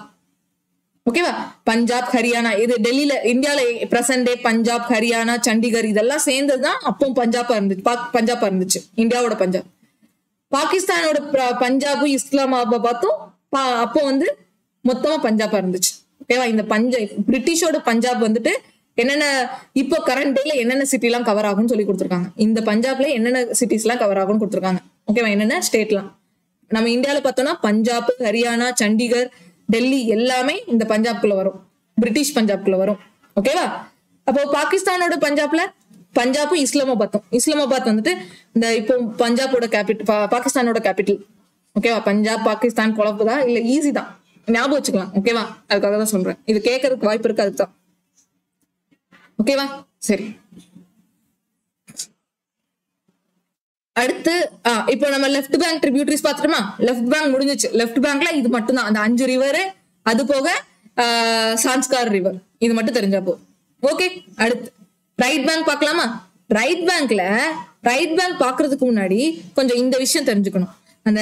ஓகேவா, பஞ்சாப், ஹரியானா, இது டெல்லியில இந்தியால பிரசன்ட் டே பஞ்சாப், ஹரியானா, சண்டிகர் இதெல்லாம் சேர்ந்ததுதான் அப்போ பஞ்சாபா இருந்துச்சு. இந்தியாவோட பஞ்சாப். பாகிஸ்தானோட பஞ்சாபு, இஸ்லாமாபாத்தும் அப்போ வந்து மொத்தமா பஞ்சாபா இருந்துச்சு. ஓகேவா, இந்த பிரிட்டிஷோட பஞ்சாப் வந்துட்டு என்னென்ன இப்போ கரண்ட் டேல என்னென்ன சிட்டி எல்லாம் கவர் ஆகும்னு சொல்லி கொடுத்துருக்காங்க. இந்த பஞ்சாப்ல என்னென்ன சிட்டிஸ் எல்லாம் கவர் ஆகும்னு கொடுத்துருக்காங்க. ஓகேவா, என்னென்ன ஸ்டேட்லாம் நம்ம இந்தியாவில பார்த்தோம்னா பஞ்சாப், ஹரியானா, சண்டிகர், டெல்லி எல்லாமே இந்த பஞ்சாப்குள்ள வரும், பிரிட்டிஷ் பஞ்சாப்குள்ள வரும். ஓகேவா, அப்போ பாகிஸ்தானோட பஞ்சாபும் இஸ்லாமாபாத் வந்துட்டு இந்த இப்போ பஞ்சாபோட கேபிட்டல், பாகிஸ்தானோட கேபிட்டல். ஓகேவா, பஞ்சாப் பாகிஸ்தான் குழப்பதா இல்ல, ஈஸி தான், ஞாபகம் வச்சுக்கலாம். ஓகேவா, அதுக்காக தான் சொல்றேன். இது கேட்கறதுக்கு வாய்ப்பு இருக்கு, அதுதான். ஓகேவா, சரி. அடுத்து இப்போ நம்ம லெஃப்ட் பேங்க் ட்ரிபியூட்டரிஸ் பார்த்துட்டோமா? லெஃப்ட் பேங்க் முடிஞ்சிச்சு. லெஃப்ட் பேங்க்ல இது மட்டும் தான், அந்த 5 ரிவர், அது போக சான்ஸ்கார் ரிவர், இது மட்டும் தெரிஞ்சா போதும். ஓகே, அடுத்து ரைட் பேங்க் பார்க்கலாமா? ரைட் பேங்க் பாக்குறதுக்கு முன்னாடி கொஞ்சம் இந்த விஷயம் தெரிஞ்சுக்கணும். அந்த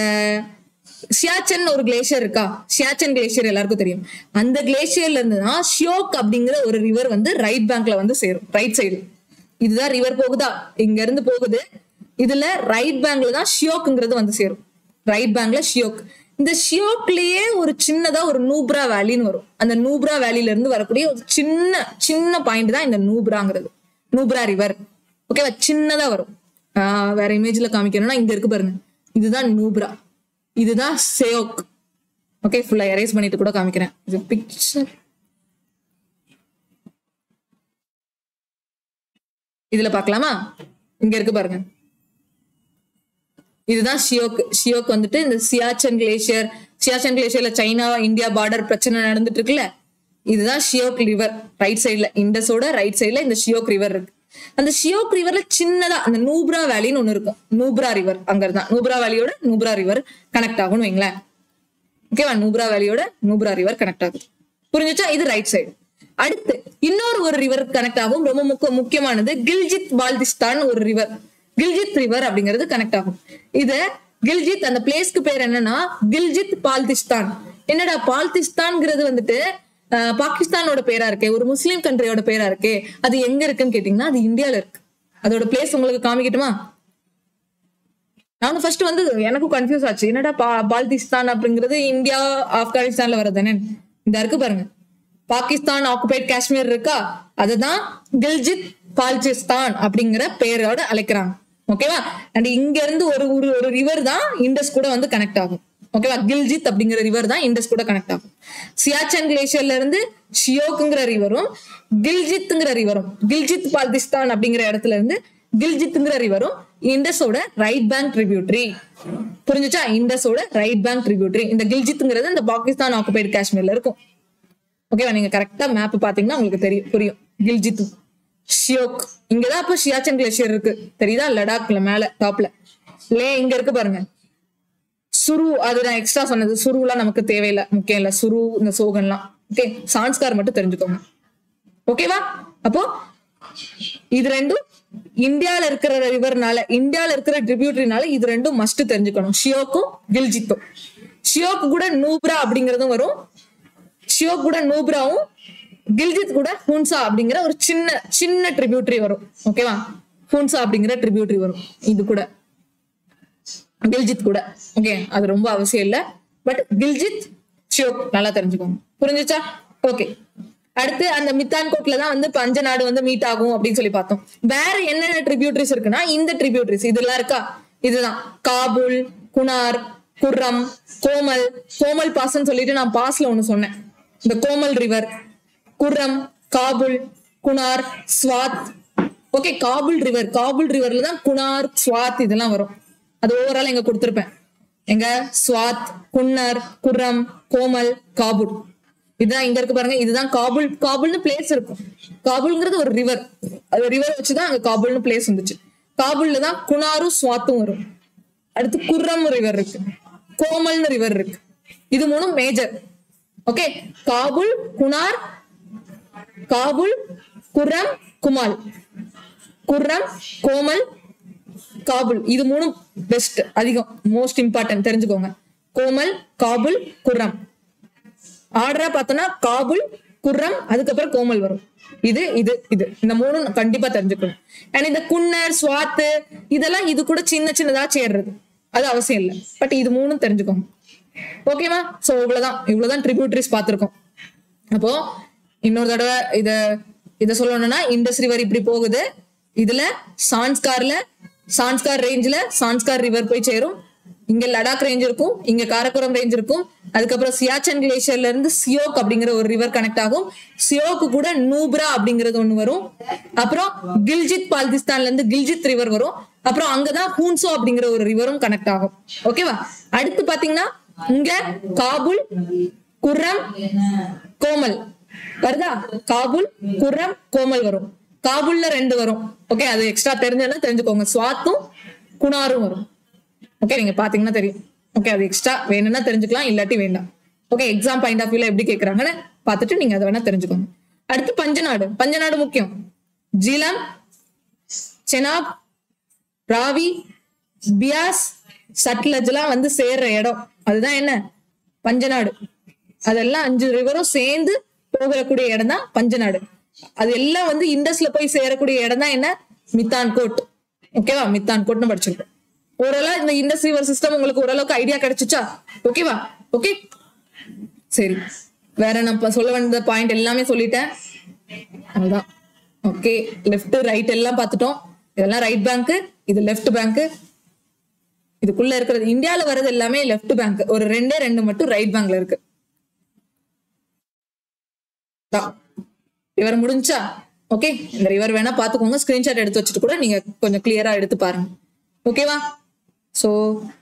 சியாச்சன் ஒரு கிளேஷியர் இருக்கா, சியாச்சன் கிளேஷியர் எல்லாருக்கும் தெரியும். அந்த கிளேஷியர்ல இருந்து தான் ஷியோக் அப்படிங்கிற ஒரு ரிவர் வந்து ரைட் பேங்க்ல வந்து சேரும். ரைட் சைடு இதுதான் ரிவர் போகுதா, இங்க இருந்து போகுது. இதுல ரைட் பேங்க்ல தான் ஷியோக்ங்கிறது வந்து சேரும். ரைட் பேங்க்ல ஷியோக். இந்த ஷியோக்லயே ஒரு சின்னதா ஒரு நூப்ரா வேலின்னு வரும். அந்த நூப்ரா வேலியில இருந்து வரக்கூடிய ஒரு சின்ன பாயிண்ட் தான் இந்த நூப்ராங்கிறது, நூப்ரா ரிவர். ஓகேவா, சின்னதா வரும். வேற இமேஜ்ல காமிக்கணும்னா இங்க இருக்கு பாருங்க, இதுதான் நூப்ரா, இதுதான் சியோக். ஓகே, ஃபுல்லா எரேஸ் பண்ணிட்டு கூட காமிக்கிறேன். இது பிக்சர் இதுல பாக்கலாமா? இங்க இருக்கு பாருங்க, இதுதான் ஷியோக். ஷியோக் வந்துட்டு இந்த சியாச்சன் கிளேசியர், சியாச்சன் கிளேசியர்ல சைனா இந்தியா பார்டர் பிரச்சனை நடந்துட்டு இருக்குல்ல, இதுதான் ஷியோக் ரிவர். ரைட் சைட்ல, இண்டஸோட ரைட் சைட்ல இந்த ஷியோக் ரிவர் இருக்கு. அந்த ஷியோக் ரிவர்ல சின்னதா அந்த நூப்ரா வேலின்னு ஒண்ணு இருக்கும், நூப்ரா ரிவர். அங்க இருந்தா நூப்ரா வேலியோட நூப்ரா ரிவர் கனெக்ட் ஆகும்னு வைங்களேன். ஓகேவா? நூப்ரா வேலியோட நூப்ரா ரிவர் கனெக்ட் ஆகுது. புரிஞ்சுச்சா? இது ரைட் சைடு. அடுத்து இன்னொரு ஒரு ரிவர் கனெக்ட் ஆகும், ரொம்ப முக்கியமானது. கில்ஜித் பால்திஸ்தான் ஒரு ரிவர், கில்ஜித் ரிவர் அப்படிங்கிறது கனெக்ட் ஆகும். இது கில்ஜித், அந்த பிளேஸ்க்கு பேர் என்னன்னா கில்ஜித் பால்திஸ்தான். என்னடா பால்திஸ்தான்ங்கிறது வந்துட்டு பாகிஸ்தானோட பேரா இருக்கே, ஒரு முஸ்லீம் கண்ட்ரியோட பேரா இருக்கே, அது எங்க இருக்குன்னு கேட்டீங்கன்னா அது இந்தியால இருக்கு. அதோட பிளேஸ் உங்களுக்கு காமிக்கட்டுமா? நானும் ஃபர்ஸ்ட் வந்து எனக்கும் கன்ஃபியூஸ் ஆச்சு, என்னடா பால்திஸ்தான் அப்படிங்கிறது இந்தியா ஆப்கானிஸ்தான்ல வரதானே. இந்த இருக்கு பாருங்க, பாகிஸ்தான் ஆக்குபைட் காஷ்மீர் இருக்கா, அதுதான் கில்ஜித் பால்டிஸ்தான் அப்படிங்கிற பேரோட அழைக்கிறாங்க. ஓகேவா? அண்ட் இங்க இருந்து ஒரு ரிவர் தான் இண்டஸ் கூட வந்து கனெக்ட் ஆகும். ஓகேவா? கில்ஜித் அப்படிங்கிற ரிவர் தான் இண்டஸ் கூட கனெக்ட் ஆகும். சியாச்சன் கிளேசியர்ல இருந்து ஷியோக்குங்கிற ரிவரும் கில்ஜித்ங்கிற ரிவரும், கில்ஜித் பால்திஸ்தான் அப்படிங்கிற இடத்துல இருந்து கில்ஜித்ங்கிற ரிவரும் இண்டஸோட ரைட் பேங்க் ட்ரிபியூட்டரி. புரிஞ்சுச்சா? இண்டஸோட ரைட் பேங்க் ட்ரிபியூட்டரி. இந்த கில்ஜித்ங்கிறது இந்த பாகிஸ்தான் ஆக்குபைடு காஷ்மீர்ல இருக்கும். ஓகேவா? நீங்க கரெக்டா மேப் பாத்தீங்கன்னா உங்களுக்கு தெரியும், புரியும். கில்ஜித், ஷியோக், இங்கதான் இப்ப சியாச்சன் கிளேசியர் இருக்கு, தெரியுதா? லடாக்ல மேல டாப்ல. இங்க இருக்கு பாருங்க சுரு, அது நான் எக்ஸ்ட்ரா சொன்னது. சுருலாம் நமக்கு தேவையில்லை, முக்கியம் இல்ல. சுரு, இந்த சோகன்லாம் ஓகே, சான்ஸ்கார் மட்டும் தெரிஞ்சுக்கோங்க. ஓகேவா? அப்போ இது ரெண்டும் இந்தியால இருக்கிற ரிவர்னால, இந்தியால இருக்கிற ட்ரிபியூட்டரினால இது ரெண்டும் மஸ்ட் தெரிஞ்சுக்கணும், ஷியோக்கும் கில்ஜித்தும். ஷியோக் கூட நூப்ரா அப்படிங்கறதும் வரும், ஷியோக் கூட நூப்ராவும் கில்ஜித் கூட ஹூன்சா அப்படிங்கிற ஒரு சின்ன சின்ன ட்ரிபியூட்டரி வரும். ஓகேவா? ஹூன்சா அப்படிங்கிற ட்ரிபியூட்டரி வரும் இது கூட, கில்ஜித் கூட. ஓகே, அது ரொம்ப அவசியம் இல்ல, பட் கில்ஜித் ஷியோக் நல்லா தெரிஞ்சுக்கோங்க. புரிஞ்சுச்சா? ஓகே, அடுத்து அந்த மித்தான்கோட்ல தான் வந்து பஞ்சநாடு வந்து மீட் ஆகும் அப்படின்னு சொல்லி பார்த்தோம். வேற என்னென்ன ட்ரிபியூட்டரிஸ் இருக்குன்னா இந்த ட்ரிபியூட்டரிஸ் இதெல்லாம் இருக்கா, இதுதான் காபூல், குனார், குர்ரம், கோமல். கோமல் பாஸ்ன்னு சொல்லிட்டு நான் பாஸ்ல ஒண்ணு சொன்னேன். இந்த Gomal river, Kurram, Kabul, Kunar, Swat. Okay, Kabul river, Kabul ரிவர்ல தான் குனார், ஸ்வாத் இதெல்லாம் வரும். அது ஓவரால் எங்க கொடுத்திருப்பேன், எங்க ஸ்வாத், குன்னார், குர்ரம், கோமல், காபூல். இதுதான் இங்க இருக்கு பாருங்க, இதுதான் காபூல். காபூல்னு பிளேஸ் இருக்கும். காபூல்ங்கிறது ஒரு ரிவர், அது ரிவர் வச்சுதான் அங்க காபூல்னு பிளேஸ் வந்துச்சு. காபூல்ல தான் குனாரும் ஸ்வாத்தும் வரும். அடுத்து குர்ரம் ரிவர் இருக்கு, கோமல்னு ரிவர் இருக்கு. இது மூணும் மேஜர். ஓகே, காபூல், குனார், காபூல், குர்ரம், குமால், குர்ரம், கோமல், காபூல். இது மூணும் பெஸ்ட், அதிகம், மோஸ்ட் இம்பார்ட்டன்ட் தெரிஞ்சுக்கோங்க. கோமல், காபூல், குர்ரம். ஆர்டரா பார்த்தோம்னா காபூல், குர்ரம், அதுக்கப்புறம் கோமல் வரும். இது இது இது இந்த மூணும் கண்டிப்பா தெரிஞ்சுக்கணும். அண்ட் இந்த குன்னர், ஸ்வாத்து இதெல்லாம் இது கூட சின்ன சின்னதா சேர்றது, அது அவசியம் இல்லை, பட் இது மூணும் தெரிஞ்சுக்கோங்க. ஓகேவா? சோ இவ்வளவுதான் ட்ரிபியூட்டரிஸ் பார்த்திருக்கோம். அப்போ இன்னொரு தடவை இத சொல்லணும்னா, இண்டஸ் ரிவர் இப்படி போகுது. இதுல சான்ஸ்கார் ரேஞ்சில சான்ஸ்கார் ரிவர் போய் சேரும். இங்க லடாக் ரேஞ்ச் இருக்கும், இங்க காரக்கோரம் ரேஞ்ச் இருக்கும். அதுக்கப்புறம் சியாச்சன் கிளேசியர்ல இருந்து சியோக் அப்படிங்கிற ஒரு ரிவர் கனெக்ட் ஆகும். சியோக்கு கூட நூப்ரா அப்படிங்கிறது ஒண்ணு வரும். அப்புறம் கில்ஜித் பால்திஸ்தான்ல இருந்து கில்ஜித் ரிவர் வரும். அப்புறம் அங்கதான் ஹூன்சோ அப்படிங்கிற ஒரு ரிவரும் கனெக்ட் ஆகும். ஓகேவா? அடுத்து பாத்தீங்கன்னா இங்க காபூல், குர்ரம், கோமல் வருதா? காபூல், குர்ரம், கோமல் வரும். காபூல்ல 2 வரும். ஓகே, அது எக்ஸ்ட்ரா தெரிஞ்சுக்கோங்க. ஸ்வாத்தும் குனாரும் வரும். ஓகே, நீங்க பாத்தீங்கன்னா தெரியும். ஓகே, அது எக்ஸ்ட்ரா வேணும்னா தெரிஞ்சுக்கலாம், இல்லாட்டி வேண்டாம். ஓகே, எக்ஸாம் பாயிண்ட் ஆஃப் வியூல எப்படி கேட்கறாங்கன்னு பார்த்துட்டு நீங்க அதை வேணா தெரிஞ்சுக்கோங்க. அடுத்து பஞ்சநாடு முக்கியம். ஜீலம், செனாப், ராவி, பியாஸ், சட்லஜ் எல்லாம் வந்து சேர்ற இடம், அதுதான் என்ன பஞ்சநாடு. அதெல்லாம் 5 ரிவரும் சேர்ந்து போகக்கூடிய இடம் தான் பஞ்சநாடு. அது எல்லாம் வந்து இண்டஸ்ல போய் சேரக்கூடிய இடம் தான் என்ன, மித்தான்கோட். ஓகேவா? மித்தான்கோட்னு படிச்சிருக்கோம். ஓரளவு இந்த இண்டஸ் ரிவர் சிஸ்டம் உங்களுக்கு ஓரளவுக்கு ஐடியா கிடைச்சிச்சா? ஓகேவா? ஓகே, சரி. வேற நான் சொல்ல வேண்டிய பாயிண்ட் எல்லாமே சொல்லிட்டேன், அதுதான். ஓகே, லெஃப்ட் ரைட் எல்லாம் பார்த்துட்டோம். இதெல்லாம் ரைட் பேங்க், இது லெஃப்ட் பேங்க், இதுக்குள்ள இருக்கிறது இந்தியால வர்றது எல்லாமே லெஃப்ட் பேங்க், ஒரு 2 மட்டும் ரைட் பேங்க்ல இருக்கு. ரிவர் முடிஞ்சா ஓகே, இந்த ரிவர் வேணா பாத்துக்கோங்க, ஸ்கிரீன்ஷாட் எடுத்து வச்சுட்டு கூட நீங்க கொஞ்சம் கிளியரா எடுத்து பாருங்க. ஓகேவா? சோ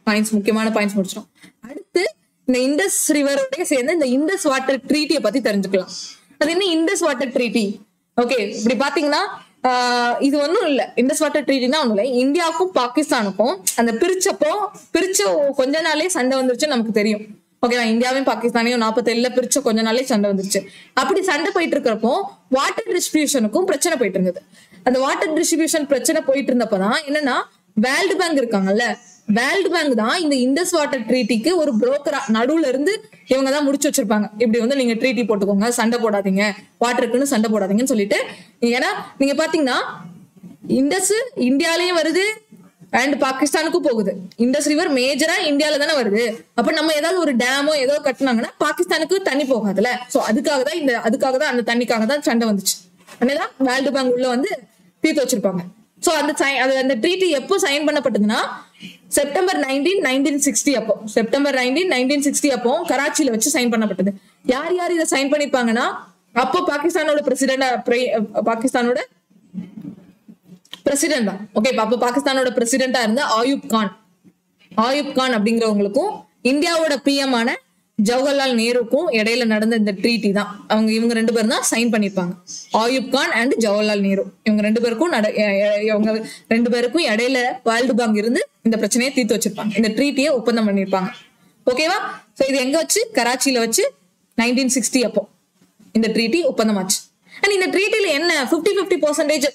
பாயிண்ட்ஸ், முக்கியமான பாயிண்ட்ஸ் முடிச்சிடும். அடுத்து இந்த இண்டஸ் ரிவரோட சேர்ந்து இந்த இண்டஸ் வாட்டர் ட்ரீட்டியை பத்தி தெரிஞ்சுக்கலாம். அது என்ன இண்டஸ் வாட்டர் ட்ரீட்டி? ஓகே, இப்படி பாத்தீங்கன்னா இது ஒன்றும் இல்லை, இண்டஸ் வாட்டர் ட்ரீட்டினா ஒன்றும் இல்லை, இந்தியாவுக்கும் பாகிஸ்தானுக்கும் அந்த பிரிச்ச கொஞ்ச நாளே சண்டை வந்துருச்சு நமக்கு தெரியும். ஓகேவா? இந்தியாவையும் பாகிஸ்தானையும் 47ல பிரிச்ச கொஞ்ச நாளே சண்டை வந்துருச்சு. அப்படி சண்டை போயிட்டு இருக்கிறப்போ வாட்டர் டிஸ்ட்ரிபியூஷனுக்கும் பிரச்சனை போயிட்டு இருந்தது. அந்த வாட்டர் டிஸ்ட்ரிபியூஷன் பிரச்சனை போயிட்டு இருந்தப்பதான் என்னன்னா, வேர்ல்டு பேங்க் இருக்காங்கல்ல, வேர்ல்டு பேங்க் தான் இந்த இண்டஸ் வாட்டர் ட்ரீட்டிக்கு ஒரு புரோக்கரா நடுவுல இருந்து இவங்க தான் முடிச்சு வச்சிருப்பாங்க. இப்படி வந்து நீங்க ட்ரீட்டி போட்டுக்கோங்க, சண்டை போடாதீங்க, வாட்டருக்குன்னு சண்டை போடாதீங்கன்னு சொல்லிட்டு. ஏன்னா நீங்க பாத்தீங்கன்னா இண்டஸ் இந்தியாலயும் வருது அண்ட் பாகிஸ்தானுக்கும் போகுது. இண்டஸ் ரிவர் மேஜரா இந்தியால தானே வருது. அப்ப நம்ம ஏதாவது ஒரு டேமோ ஏதோ கட்டினாங்கன்னா பாகிஸ்தானுக்கு தண்ணி போகாதுல்ல. சோ அதுக்காக தான் அந்த தண்ணிக்காக தான் சண்டை வந்துச்சு. அதனால வேர்ல்டு பேங்க் உள்ள வந்து தீர்த்து வச்சிருப்பாங்க. சோ அந்த ட்ரீட்டி எப்போ சைன் பண்ணப்பட்டதுன்னா செப்டம்பர் 19, 1960 அப்போ, செப்டம்பர் 19, 1960 அப்போ கராச்சியில வச்சு சைன் பண்ணப்பட்டது. யார் யார் இதை சைன் பண்ணிருப்பாங்கன்னா, அப்போ பாகிஸ்தானோட பிரசிடென்ட் தான். ஓகே, அப்போ பாகிஸ்தானோட பிரசிடென்டா இருந்த ஆயூப் கான் அப்படிங்கிறவங்களுக்கும் இந்தியாவோட பிஎம் ஆன ஜவஹர்லால் நேருக்கும் இடையில நடந்த இந்த ட்ரீட்டி தான். இவங்க 2 பேரும் தான் சைன் பண்ணிருப்பாங்க. ஆயூப் கான் அண்ட் ஜவஹர்லால் நேரு, இவங்க 2 பேருக்கும் இடையில வேர்ல்டு பேங்க் இருந்து இந்த பிரச்சனையை தீர்த்து வச்சிருப்பாங்க. இந்த ட்ரீட்டியை ஒப்பந்தம் பண்ணிருப்பாங்க. ஓகேவா? சோ இது எங்க வச்சு? கராச்சியில வச்சு 1960 அப்போ இந்த ட்ரீட்டி ஒப்பந்தமாச்சு. அண்ட் இந்த ட்ரீட்டில என்ன 50-50%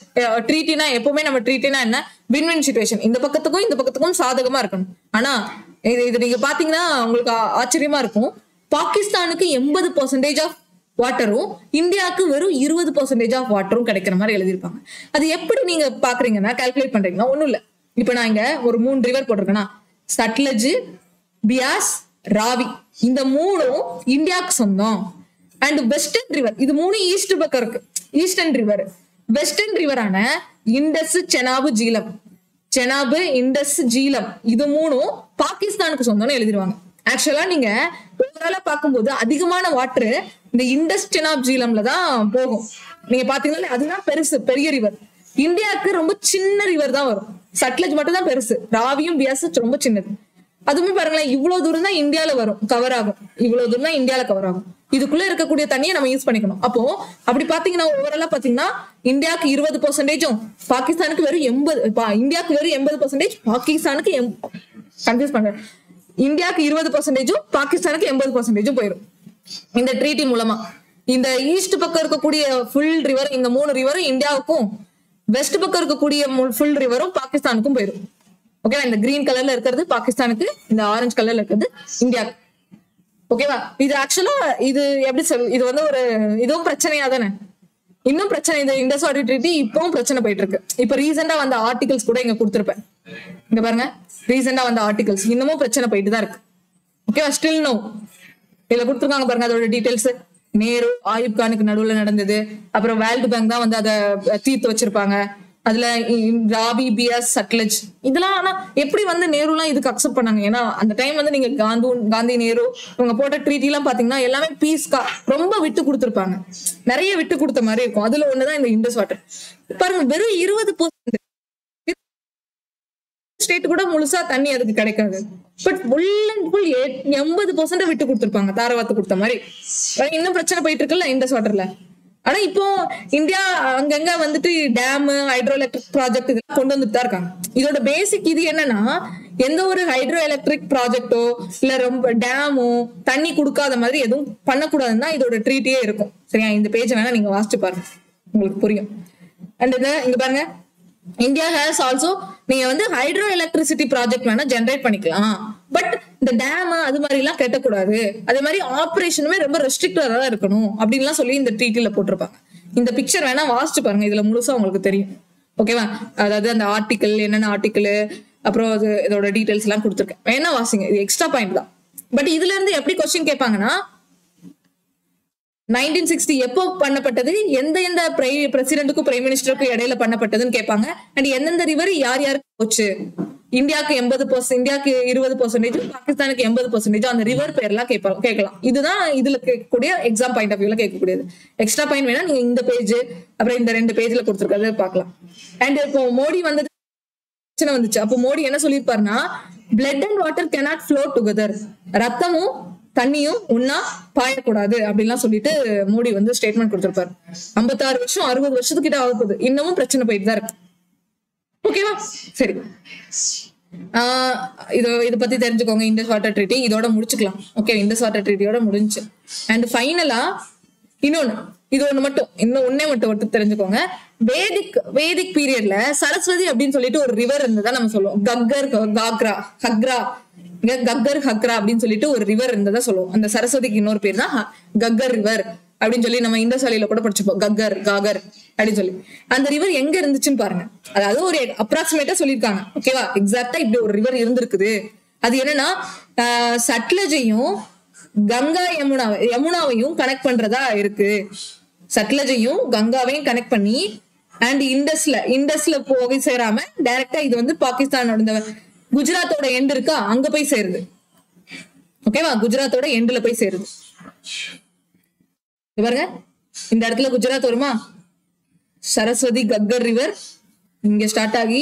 ட்ரீட்டினா, எப்பவுமே நம்ம ட்ரீட்டினா என்ன, வின்-வின் சிச்சுவேஷன், இந்த பக்கத்துக்கும் சாதகமா இருக்கணும். ஆனா இது நீங்க பாத்தீங்கன்னா உங்களுக்கு ஆச்சரியமா இருக்கும், பாகிஸ்தானுக்கு 80% ஆஃப் வாட்டரும் இந்தியாவுக்கு வெறும் 20% ஆஃப் வாட்டரும் கிடைக்கிற மாதிரி எழுதியிருப்பாங்க. அது எப்படி நீங்க பாக்குறீங்கன்னா, கால்குலேட் பண்றீங்கன்னா ஒண்ணும் இல்ல. இப்ப நான் இங்க ஒரு 3 ரிவர் போட்டிருக்கேன்னா, சட்லஜ், பியாஸ், ராவி, இந்த 3ம் இந்தியாவுக்கு சொந்தம். அண்ட் வெஸ்டர்ன் ரிவர், இது 3 ஈஸ்ட் பக்கம் இருக்கு. ஈஸ்டர்ன் ரிவர், வெஸ்டர்ன் ரிவரான இண்டஸ், செனாபு, இண்டஸ், ஜீலம், இது 3ம் பாகிஸ்தானுக்கு சொந்தம்னு எழுதிருவாங்க. ஆக்சுவலா நீங்க ஓவராலா பார்க்கும்போது அதிகமான வாட்டர் இந்த இண்டஸ், செனாப், ஜீலம்ல தான் போகும். நீங்க பாத்தீங்கன்னா அதுதான் பெரிய ரிவர். இந்தியாவுக்கு ரொம்ப சின்ன ரிவர் தான் வரும். சட்லஜ் மட்டும் தான் பெருசு, ராவியும் பியாஸ் ரொம்ப சின்னது. அதுவுமே பாருங்களேன், இவ்வளவு தூரம் தான் இந்தியால வரும், கவர் ஆகும். இதுக்குள்ள இருக்கக்கூடிய தண்ணியை நம்ம யூஸ் பண்ணிக்கணும். அப்போ அப்படி பாத்தீங்கன்னா ஓவராலா பாத்தீங்கன்னா இந்தியாவுக்கு 20%, பாகிஸ்தானுக்கு வெறும் 80%, இந்தியாவுக்கு வெறும் 80%, பாகிஸ்தானுக்கு கன்ஃபியூஸ் பண்றேன், இந்தியாவுக்கு 20%, பாகிஸ்தானுக்கு 80% போயிடும் இந்த ட்ரீட்டி மூலமா. இந்த ஈஸ்ட் பக்கம் இருக்கக்கூடிய ஃபுல் ரிவர், இந்த 3 ரிவரும் இந்தியாவுக்கும், வெஸ்ட் பக்கம் இருக்கக்கூடிய ஃபுல் ரிவரும் பாகிஸ்தானுக்கும் போயிடும். ஓகேவா? இந்த கிரீன் கலர்ல இருக்கிறது பாகிஸ்தானுக்கு, இந்த ஆரஞ்சு கலர்ல இருக்கிறது இந்தியாவுக்கு. ஓகேவா? இது ஆக்சுவலா இது எப்படி இது வந்து ஒரு இதுவும் பிரச்சனையா தானே, இன்னும் பிரச்சனை. இந்த இண்டஸ் வாட்டர் ட்ரீட்டி இப்பவும் பிரச்சனை போயிட்டு இருக்கு. இப்ப ரீசெண்டா வந்த ஆர்டிகல்ஸ் கூட இங்க கொடுத்திருப்பேன். இங்க பாருங்க, ரீசெண்டா வந்த ஆர்டிகல்ஸ் இன்னமும் பிரச்சனை போயிட்டு தான் இருக்கு. ஓகேவா? ஸ்டில் நோ இதுல கொடுத்துருக்காங்க பாருங்க, அதோட டீடைல்ஸ். நேரு, ஆயூப் கானுக்கு நடுவுல நடந்தது. அப்புறம் வேர்ல்டு பேங்க் தான் வந்து அதை தீர்த்து வச்சிருப்பாங்க. அதுல ராவி, பியாஸ், சட்லஜ், இதெல்லாம். ஆனா எப்படி வந்து நேருலாம் இதுக்கு அக்செப்ட் பண்ணாங்க? ஏன்னா அந்த டைம் வந்து நீங்க காந்தி, நேரு இவங்க போட்ட ட்ரீட்டி எல்லாம் பாத்தீங்கன்னா எல்லாமே பீஸ்கா ரொம்ப விட்டு கொடுத்துருப்பாங்க, நிறைய விட்டு கொடுத்த மாதிரி இருக்கும். அதுல ஒண்ணுதான் இந்த இண்டஸ் வாட்டர். பாருங்க, வெறும் 20% ஸ்டேட் கூட முழுசா தண்ணி அதுக்கு கிடைக்காது. பட் ஃபுல் அண்ட் ஃபுல் 80% விட்டு கொடுத்துருப்பாங்க, தாரவாத்து கொடுத்த மாதிரி. இன்னும் பிரச்சனை போயிட்டு இருக்குல்ல இண்டஸ் வாட்டர்ல. ஆனா இப்போ இந்தியா அங்கங்க வந்துட்டு டேம், ஹைட்ரோ எலக்ட்ரிக் ப்ராஜெக்ட் இதெல்லாம் கொண்டு வந்துட்டு தான் இருக்காங்க. இதோட பேசிக் இது என்னன்னா, எந்த ஒரு ஹைட்ரோ எலக்ட்ரிக் ப்ராஜெக்டோ இல்ல ரொம்ப டேமோ தண்ணி கொடுக்காத மாதிரி எதுவும் பண்ணக்கூடாதுன்னா இதோட ட்ரீட்டியே இருக்கும். சரியா? இந்த பேஜ் வேணா நீங்க வாசிச்சு பாருங்க, உங்களுக்கு புரியும். அண்ட் இங்க பாருங்க, இந்தியா ஹேஸ் ஆல்சோ, நீங்க வந்து ஹைட்ரோ எலக்ட்ரிசிட்டி ப்ராஜெக்ட் வேணா ஜென்ரேட் பண்ணிக்கலாம், பட் இந்த டேம் அது மாதிரி எல்லாம் கட்டக்கூடாது. அதே மாதிரி ஆபரேஷனுமே ரொம்ப ரெஸ்ட்ரிக்டா தான் இருக்கணும் அப்படின்லாம் சொல்லி இந்த ட்ரீட்டில போட்டிருப்பாங்க. இந்த பிக்சர் வேணா வாசிச்சு பாருங்க, இதுல முழுசா உங்களுக்கு தெரியும். ஓகேவா? அதாவது அந்த ஆர்டிக்கல், என்னென்ன ஆர்டிக்கல், அப்புறம் இதோட டீடைல்ஸ் எல்லாம் கொடுத்துருக்கேன், வேணா வாசிங்க. இது எக்ஸ்ட்ரா பாயிண்ட் தான். பட் இதுல இருந்து எப்படி கொஸ்டின் கேட்பாங்கன்னா, 1960 எப்போ பண்ணப்பட்டது, எந்த பிரசிடென்ட்டுக்கும் பிரைம் மினிஸ்டருக்கும் இடையில பண்ணப்பட்டதுன்னு கேட்பாங்க. அண்ட் எந்தெந்த ரிவர் யார் யாருக்கு போச்சு, இந்தியாவுக்கு 80%, இந்தியாவுக்கு 20%, பாகிஸ்தானுக்கு 80%, அந்த ரிவர் பேர்லாம் கேட்கலாம். இதுதான் இதுல கேட்கக்கூடிய எக்ஸாம் பாயிண்ட் ஆஃப் வியூல கேட்கக்கூடியது. எக்ஸ்ட்ரா பாயிண்ட் வேணா நீங்க இந்த பேஜ் அப்புறம் இந்த 2 பேஜ்ல கொடுத்துருக்கறது பார்க்கலாம். அண்ட் இப்போ மோடி வந்தது வந்துச்சு. அப்போ மோடி என்ன சொல்லியிருப்பாருன்னா, blood and water cannot flow together, ரத்தமும் தண்ணியும் ஒன்னா பாயக்கூடாது அப்படின்லாம் சொல்லிட்டு மோடி வந்து ஸ்டேட்மெண்ட் கொடுத்திருப்பாரு. 56 வருஷம் 60 வருஷத்துக்கிட்ட ஆகுது, இன்னமும் பிரச்சனை போயிட்டு தான் இருக்கு. ஓகேவா? சரி, இது பத்தி தெரிஞ்சுக்கோங்க. இண்டஸ் வாட்டர் ட்ரீட்டி இதோட முடிச்சுக்கலாம். ஓகே, இண்டஸ் வாட்டர் ட்ரீட்டியோட முடிஞ்சு. அண்ட் ஃபைனலா இன்னொன்னு, இது ஒண்ணு மட்டும், இன்னும் ஒன்னே மட்டும் தெரிஞ்சுக்கோங்க. வேதிக் பீரியட்ல சரஸ்வதி அப்படின்னு சொல்லிட்டு ஒரு ரிவர் இருந்ததா நம்ம சொல்லுவோம். கக்கர் ஹக்ரா அப்படின்னு சொல்லிட்டு ஒரு ரிவர் இருந்ததா சொல்லுவோம். அந்த சரஸ்வதிக்கு இன்னொரு பேர் தான் கக்கர் ரிவர் அப்படின்னு சொல்லி நம்ம இந்த சாலையில கூட படிச்சுப்போம். காகர் அப்படின்னு சொல்லி. அந்த ரிவர் எங்க இருந்துச்சுன்னு பாருங்க. அதாவது ஒரு அப்ராக்சிமேட்டா சொல்லியிருக்காங்க. ஓகேவா? எக்ஸாக்டா இப்படி ஒரு ரிவர் இருந்திருக்குது. அது என்னன்னா சட்லஜையும் கங்கா யமுனாவையும் கனெக்ட் பண்றதா இருக்கு. சட்லஜையும் கங்காவையும் கனெக்ட் பண்ணி அண்ட் இண்டஸ்ல போய் சேராம டைரக்டா இது வந்து பாகிஸ்தானோட குஜராத்தோட எண்ட் இருக்கா, அங்க போய் சேருது. ஓகேவா? குஜராத்தோட எண்ட்ல போய் சேருது. பாருங்க, இந்த இடத்துல குஜராத் வருமா, சரஸ்வதி கக்கர் ரிவர் இங்க ஸ்டார்ட் ஆகி,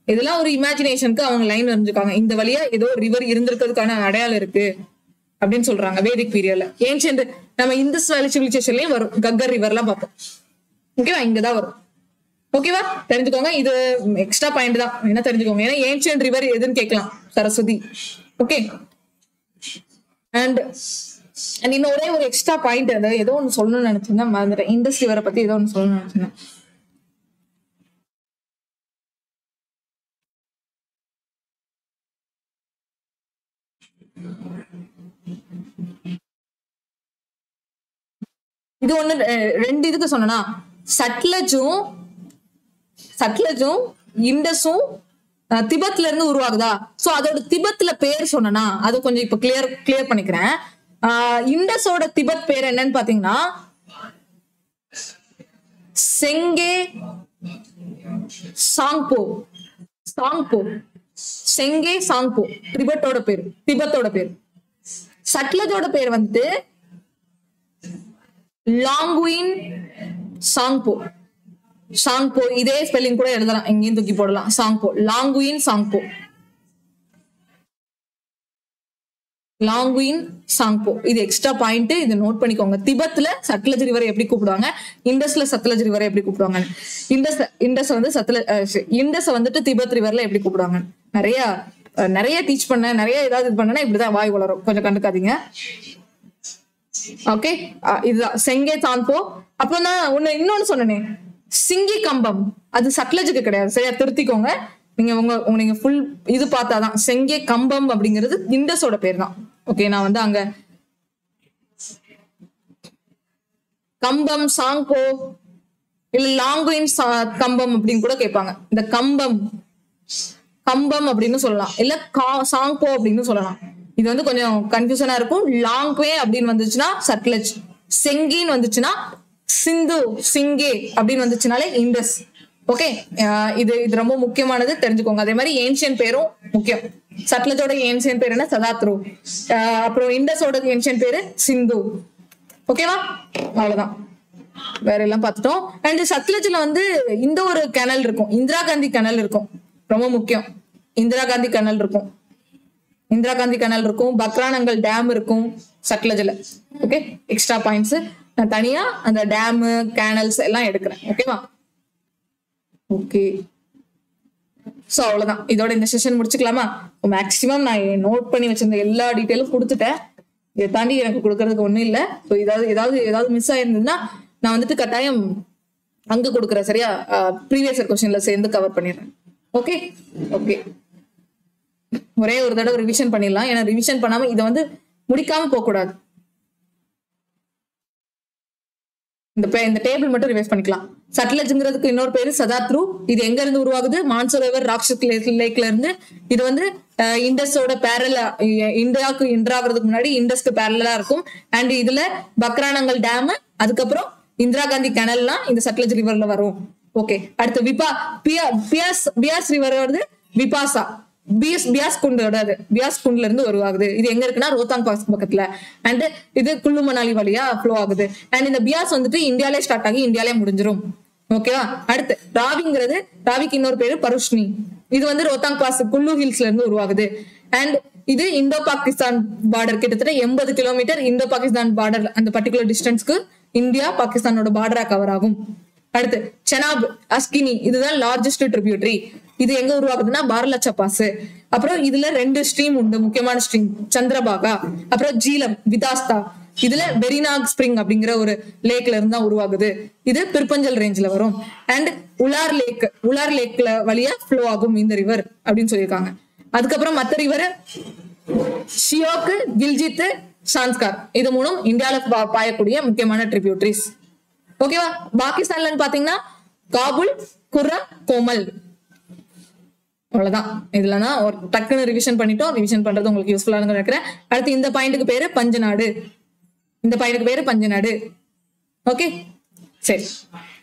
இதெல்லாம் ஒரு இமேஜினேஷனுக்கு அவங்க லைன் வரைஞ்சிருக்காங்க. இந்த வழியா ஏதோ ரிவர் இருந்திருக்கிறதுக்கான அடையாளம் இருக்கு அப்படின்னு சொல்றாங்க. வேதிக் பீரியட்ல ஏன்ஷியன்ட் நம்ம இந்தஸ் வேலி சிவிலைசேஷன்லயும் வரும். கக்கர் ரிவர்லாம் பார்ப்போம். ஓகேவா? இங்கதான் வரும். ஓகேவா? தெரிஞ்சுக்கோங்க. இது எக்ஸ்ட்ரா பாயிண்ட் தான், என்ன தெரிஞ்சுக்கோங்க. ஏன்னா ஏன்ஷியன்ட் ரிவர் எதுன்னு கேட்கலாம், சரஸ்வதி. ஓகே, அண்ட் இன்னும் ஒரே ஒரு எக்ஸ்ட்ரா பாயிண்ட், அது ஏதோ ஒன்று சொல்லணும்னு நினைச்சேன், மறந்துட்டேன். இண்டஸ் ரிவரை பத்தி ஏதோ ஒன்று சொல்லணும்னு நினைச்சேன். இது ஒண்ணு 2 இதுக்கு சொன்னா, சட்லஜும் இண்டஸும் திபெத்ல இருந்து உருவாகுதா. சோ அதோட திபெத்ல பேர் சொன்னா அது கொஞ்சம் இப்ப கிளியர் பண்ணிக்கிறேன். இண்டஸோட திபெத் பேர் என்னன்னு பாத்தீங்கன்னா செங்கே சாங்போ. செங்கே சாங்போ திபெத்தோட பேர். சட்லஜோட பேர் வந்து லாங்குயின் சாங்போ. இதே ஸ்பெல்லிங் கூட எழுதலாம், எங்கேயும் தூக்கி போடலாம். லாங்குயின் சாங்போ. இது எக்ஸ்ட்ரா பாயிண்ட், இது நோட் பண்ணிக்கோங்க. திபெத்ல சட்லஜ் ரிவரை எப்படி கூப்பிடுவாங்க, இண்டஸ்ல சட்லஜ் ரிவரை எப்படி கூப்பிடுவாங்க, இண்டஸ் வந்துட்டு திபெத் ரிவர்ல எப்படி கூப்பிடுவாங்க. நிறைய டீச் பண்ண, நிறைய ஏதாவது இது பண்ணனா இப்படிதான் வாய் வளரும், கொஞ்சம் கண்டுக்காதீங்க. ஓகே, இதுதான் செங்கே சாங்போ. அப்புறம் தான் இன்னொன்னு சொன்னேன், சிங்கி கம்பம். அது சட்லஜுக்கு கிடையாது, சரியா? திருத்திக்கோங்க. நீங்க ஃபுல் இது பார்த்தாதான். செங்கே கம்பம் அப்படிங்கிறது இண்டஸோட பேர் தான். ஓகே, நான் வந்து அங்க கம்பம் சாங்போ இல்ல லாங்குயின் கம்பம் அப்படின்னு கூட கேட்பாங்க. இந்த கம்பம் அப்படின்னு சொல்லலாம், இல்ல சாங்போ அப்படின்னு சொல்லலாம். இது வந்து கொஞ்சம் கன்ஃபியூஷனா இருக்கும். லாங்வே அப்படின்னு வந்துச்சுன்னா சட்லஜ், செங்கின்னு வந்துச்சுன்னா சிங்கே அப்படின்னு வந்துச்சுனாலே இண்டஸ். ஓகே, இது ரொம்ப முக்கியமானது, தெரிஞ்சுக்கோங்க. அதே மாதிரி ஏன்ஷியன் பேரும் முக்கியம். சட்லஜோட ஏன்ஷியன் பேர் என்ன, சதாத்ரு. அப்புறம் இண்டஸோட ஏன்ஷியன் பேரு சிந்து. ஓகேவா? அவ்வளவுதான், வேற எல்லாம் பார்த்துட்டோம். அண்ட் சட்லஜ்ல வந்து இந்த ஒரு கேனல் இருக்கும், இந்திரா காந்தி கேனல் இருக்கும், ரொம்ப முக்கியம். இந்திரா காந்தி கேனல் இருக்கும், பக்ரானங்கல் டேம் இருக்கும் சட்லஜ்ல. ஓகே, எக்ஸ்ட்ரா பாயிண்ட்ஸ் நான் தனியா அந்த டேம் கேனல்ஸ் எல்லாம் எடுக்கிறேன். ஓகேவா? ஓகே, சோ அவ்வளவுதான். இதோட இந்த செஷன் முடிச்சுக்கலாமா? மேக்சிமம் நான் நோட் பண்ணி வச்சிருந்த எல்லா டீட்டெயிலும் கொடுத்துட்டேன். இதை தாண்டி எனக்கு கொடுக்கறதுக்கு ஒண்ணும் இல்லை. ஸோ ஏதாவது மிஸ் ஆயிருந்ததுன்னா நான் வந்துட்டு கட்டாயம் அங்க கொடுக்குறேன், சரியா? ப்ரீவியஸ் இயர் கொஸ்டின்ல சேர்ந்து கவர் பண்ணிடுறேன். ஓகே, ஒரே ஒரு தடவை ரிவிஷன் பண்ணிடலாம். ஏன்னா ரிவிஷன் பண்ணாம இதை வந்து முடிக்காம போக கூடாது. இந்த டேபிள் மட்டும் ரிவைஸ் பண்ணிக்கலாம். சட்லஜ்ங்கிறதுக்கு இன்னொரு பேரு சதாத்ரு. இது எங்க இருந்து உருவாகுது, மான்சரோவர் ராக்ஷஸ் லேக்ல இருந்து. இது வந்து இண்டஸோட பேரலா, இந்தியாவுக்கு என்ட்ராகிறதுக்கு முன்னாடி இண்டஸ்க்கு பேரலா இருக்கும். அண்ட் இதுல பக்ரானங்கல் டேம், அதுக்கப்புறம் இந்திரா காந்தி கெனல்லாம் இந்த சட்லஜ் ரிவர்ல வரும். ஓகே, அடுத்து பியாஸ் ரிவர் வருது, விபாசா பியாஸ் குண்ட்ல இருந்து உருவாகுது. இது எங்க இருக்குன்னா ரோத்தாங் பாஸ் பக்கத்துல. அண்ட் இது குல்லு மணாலி வழியா ஃப்ளோ ஆகுது. அண்ட் இந்த பியாஸ் வந்துட்டு இந்தியாலே ஸ்டார்ட் ஆகி இந்தியாலே முடிஞ்சிரும். ஓகேவா? அடுத்து ராவிக்கு இன்னொரு பேரு பருஷ்னி. இது வந்து ரோத்தாங் பாஸ் குல்லு ஹில்ஸ்ல இருந்து உருவாகுது. அண்ட் இது இந்தோ பாகிஸ்தான் பார்டர், கிட்டத்தட்ட 80 கிலோமீட்டர் இந்தோ பாகிஸ்தான் பார்டர், அந்த பர்டிகுலர் டிஸ்டன்ஸ்க்கு இந்தியா பாகிஸ்தானோட பார்டரா கவர் ஆகும். அடுத்து செனாப் அஸ்கினி, இதுதான் லார்ஜஸ்ட் ட்ரிபியூட்டரி. இது எங்க உருவாகுதுன்னா பாரலச்சா பாஸ். அப்புறம் இதுல 2 ஸ்ட்ரீம் உண்டு, முக்கியமான ஸ்ட்ரீம், சந்திரபாகா, அப்புறம் ஜீலம், விதாஸ்தா. இதுல பெரினாக் ஸ்பிரிங் அப்படிங்கிற ஒரு லேக்ல இருந்து தான் உருவாகுது. இது பிற்பஞ்சல் ரேஞ்ச்ல வரும். அண்ட் உலார் லேக்ல வழியா ஃப்ளோ ஆகும் இந்த ரிவர் அப்படின்னு சொல்லியிருக்காங்க. அதுக்கப்புறம் மத்த ரிவர் ஷியோக், கில்ஜித், சான்ஸ்கார், இது மூணும் இந்தியாவில பாயக்கூடிய முக்கியமான ட்ரிபியூட்டரிஸ். ஓகேவா? பாகிஸ்தான்ல பாத்தீங்கன்னா காபுல், குர்ரம், கோமல். அவ்வளவுதான். இதுலதான் ஒரு டக்குன்னு ரிவிஷன் பண்ணிட்டோம். ரிவிஷன் பண்றது உங்களுக்கு யூஸ்ஃபுல்லா நினைக்கிறேன். அடுத்து இந்த பாயிண்ட்டுக்கு பேரு பஞ்சநாடு. ஓகே, சரி.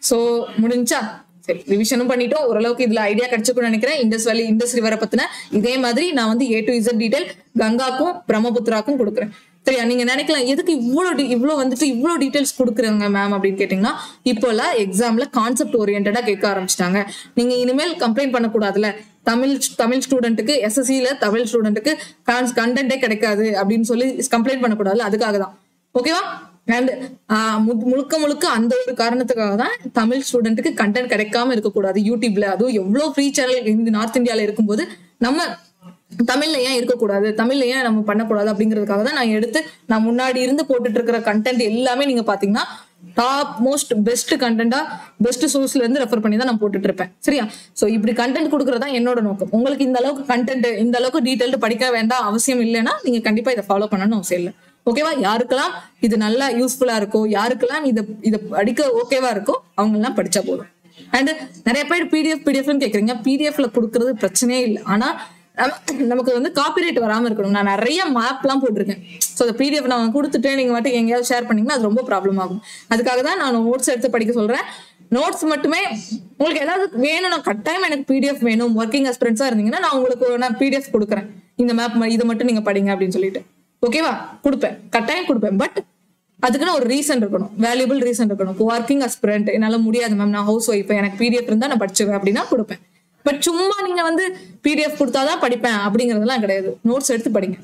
சோ முடிஞ்சா? சரி, ரிவிஷனும் பண்ணிட்டோம். ஓரளவுக்கு இதுல ஐடியா கிடைச்சுக்கும் நினைக்கிறேன். இண்டஸ் ரிவரை பத்தின இதே மாதிரி நான் வந்து A to Z டீடைல் கங்காக்கும் பிரம்மபுத்திராக்கும் கொடுக்குறேன். சரியா? நீங்க நினைக்கலாம் எதுக்கு இவ்வளவு டீடைல்ஸ் கொடுக்குறாங்க மேம் அப்படின்னு கேட்டீங்கன்னா, இப்போ எல்லாம் எக்ஸாம்ல கான்செப்ட் ஓரியன்டா கேட்க ஆரம்பிச்சிட்டாங்க. நீங்க இனிமேல் கம்ப்ளைண்ட் பண்ணக்கூடாதுல, தமிழ் ஸ்டூடெண்ட்டுக்கு, SSCல தமிழ் ஸ்டூடெண்ட்டுக்கு கண்டென்ட்டே கிடைக்காது அப்படின்னு சொல்லி கம்ப்ளைண்ட் பண்ணக்கூடாதுல, அதுக்காக தான். ஓகேவா? அண்ட் முழுக்க அந்த ஒரு காரணத்துக்காக தான் தமிழ் ஸ்டூடெண்ட்டுக்கு கண்டென்ட் கிடைக்காம இருக்கக்கூடாது யூடியூப்ல. அதுவும் எவ்வளவு ஃப்ரீ சேனல் நார்த் இந்தியால இருக்கும்போது நம்ம தமிழ்ல ஏன் இருக்கக்கூடாது, தமிழ்ல ஏன் நம்ம பண்ணக்கூடாது அப்படிங்கிறதுக்காக தான் நான் முன்னாடி இருந்து போட்டுட்டு இருக்கிற கண்டென்ட் எல்லாமே நீங்க பாத்தீங்கன்னா டாப் மோஸ்ட் பெஸ்ட் கண்டென்ட்டா, பெஸ்ட் சோர்ஸ்ல இருந்து ரெஃபர் பண்ணி தான் நான் போட்டுட்டு இருப்பேன். சரியா? சோ இப்படி கண்டென்ட் கொடுக்கறதா என்னோட நோக்கம். உங்களுக்கு இந்த அளவுக்கு கண்டென்ட், இந்த அளவுக்கு டீடைல்டு படிக்க வேண்டாம் அவசியம் இல்லைன்னா நீங்க கண்டிப்பா இதை ஃபாலோ பண்ணணும்னு அவசியம் இல்லை. ஓகேவா? யாருக்கெல்லாம் இது நல்லா யூஸ்ஃபுல்லா இருக்கோ, யாருக்கெல்லாம் இதை படிக்க ஓகேவா இருக்கோ அவங்க எல்லாம் படிச்சா போதும். அண்ட் நிறைய பேர் பிடிஎஃப்னு கேக்குறீங்க. பிடிஎஃப்ல கொடுக்கறது பிரச்சனையே இல்லை. ஆனா நமக்கு வந்து காப்பிரைட் வராம இருக்கணும். நான் நிறைய மேப் எல்லாம் போட்டிருக்கேன். ஸோ அந்த பிடிஎஃப் நான் கொடுத்துட்டு நீங்க மட்டும் எங்கேயாவது ஷேர் பண்ணீங்கன்னா அது ரொம்ப ப்ராப்ளம் ஆகும். அதுக்காக தான் நான் நோட்ஸ் எடுத்து படிக்க சொல்றேன். நோட்ஸ் மட்டுமே உங்களுக்கு ஏதாவது வேணும்னா கட்டாயம் எனக்கு பிடிஎஃப் வேணும், ஒர்க்கிங் அஸ்பிரன்ஸா இருந்தீங்கன்னா நான் உங்களுக்கு பிடிஎஃப் கொடுக்குறேன். இந்த மேப் இதை மட்டும் நீங்க படிங்க அப்படின்னு சொல்லிட்டு. ஓகேவா? கொடுப்பேன், கட்டாயம் கொடுப்பேன். பட் அதுக்குன்னு ஒரு ரீசன் இருக்கணும், வேல்யூபிள் ரீசன் இருக்கணும். ஒர்க்கிங் அஸ்பிரண்ட், என்னால முடியாது மேம், நான் ஹவுஸ் ஒய்ஃப், எனக்கு பிடிஎஃப் இருந்தா நான் படிச்சுவேன் அப்படின்னா கொடுப்பேன். பட் சும்மா நீங்க வந்து பிடிஎஃப் கொடுத்தாதான் படிப்பேன் அப்படிங்கறதெல்லாம் கிடையாது. நோட்ஸ் எடுத்து படிங்க.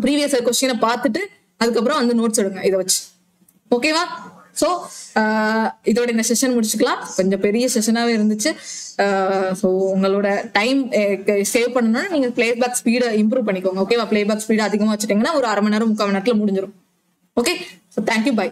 ப்ரீவியஸ் கொஸ்டினை பார்த்துட்டு அதுக்கப்புறம் வந்து நோட்ஸ் எடுங்க இதை வச்சு. ஓகேவா? ஸோ இதோட இந்த செஷன் முடிச்சுக்கலாம். கொஞ்சம் பெரிய செஷனாவே இருந்துச்சு. ஸோ உங்களோட டைம் சேவ் பண்ணணும்னா நீங்க பிளேபேக் ஸ்பீடை இம்ப்ரூவ் பண்ணிக்கோங்க. ஓகேவா? பிளேபேக் ஸ்பீடு அதிகமாக வச்சுட்டீங்கன்னா ஒரு 1/2 மணி நேரம் 3/4 மணி நேரத்துல முடிஞ்சிடும். Okay, so thank you, by.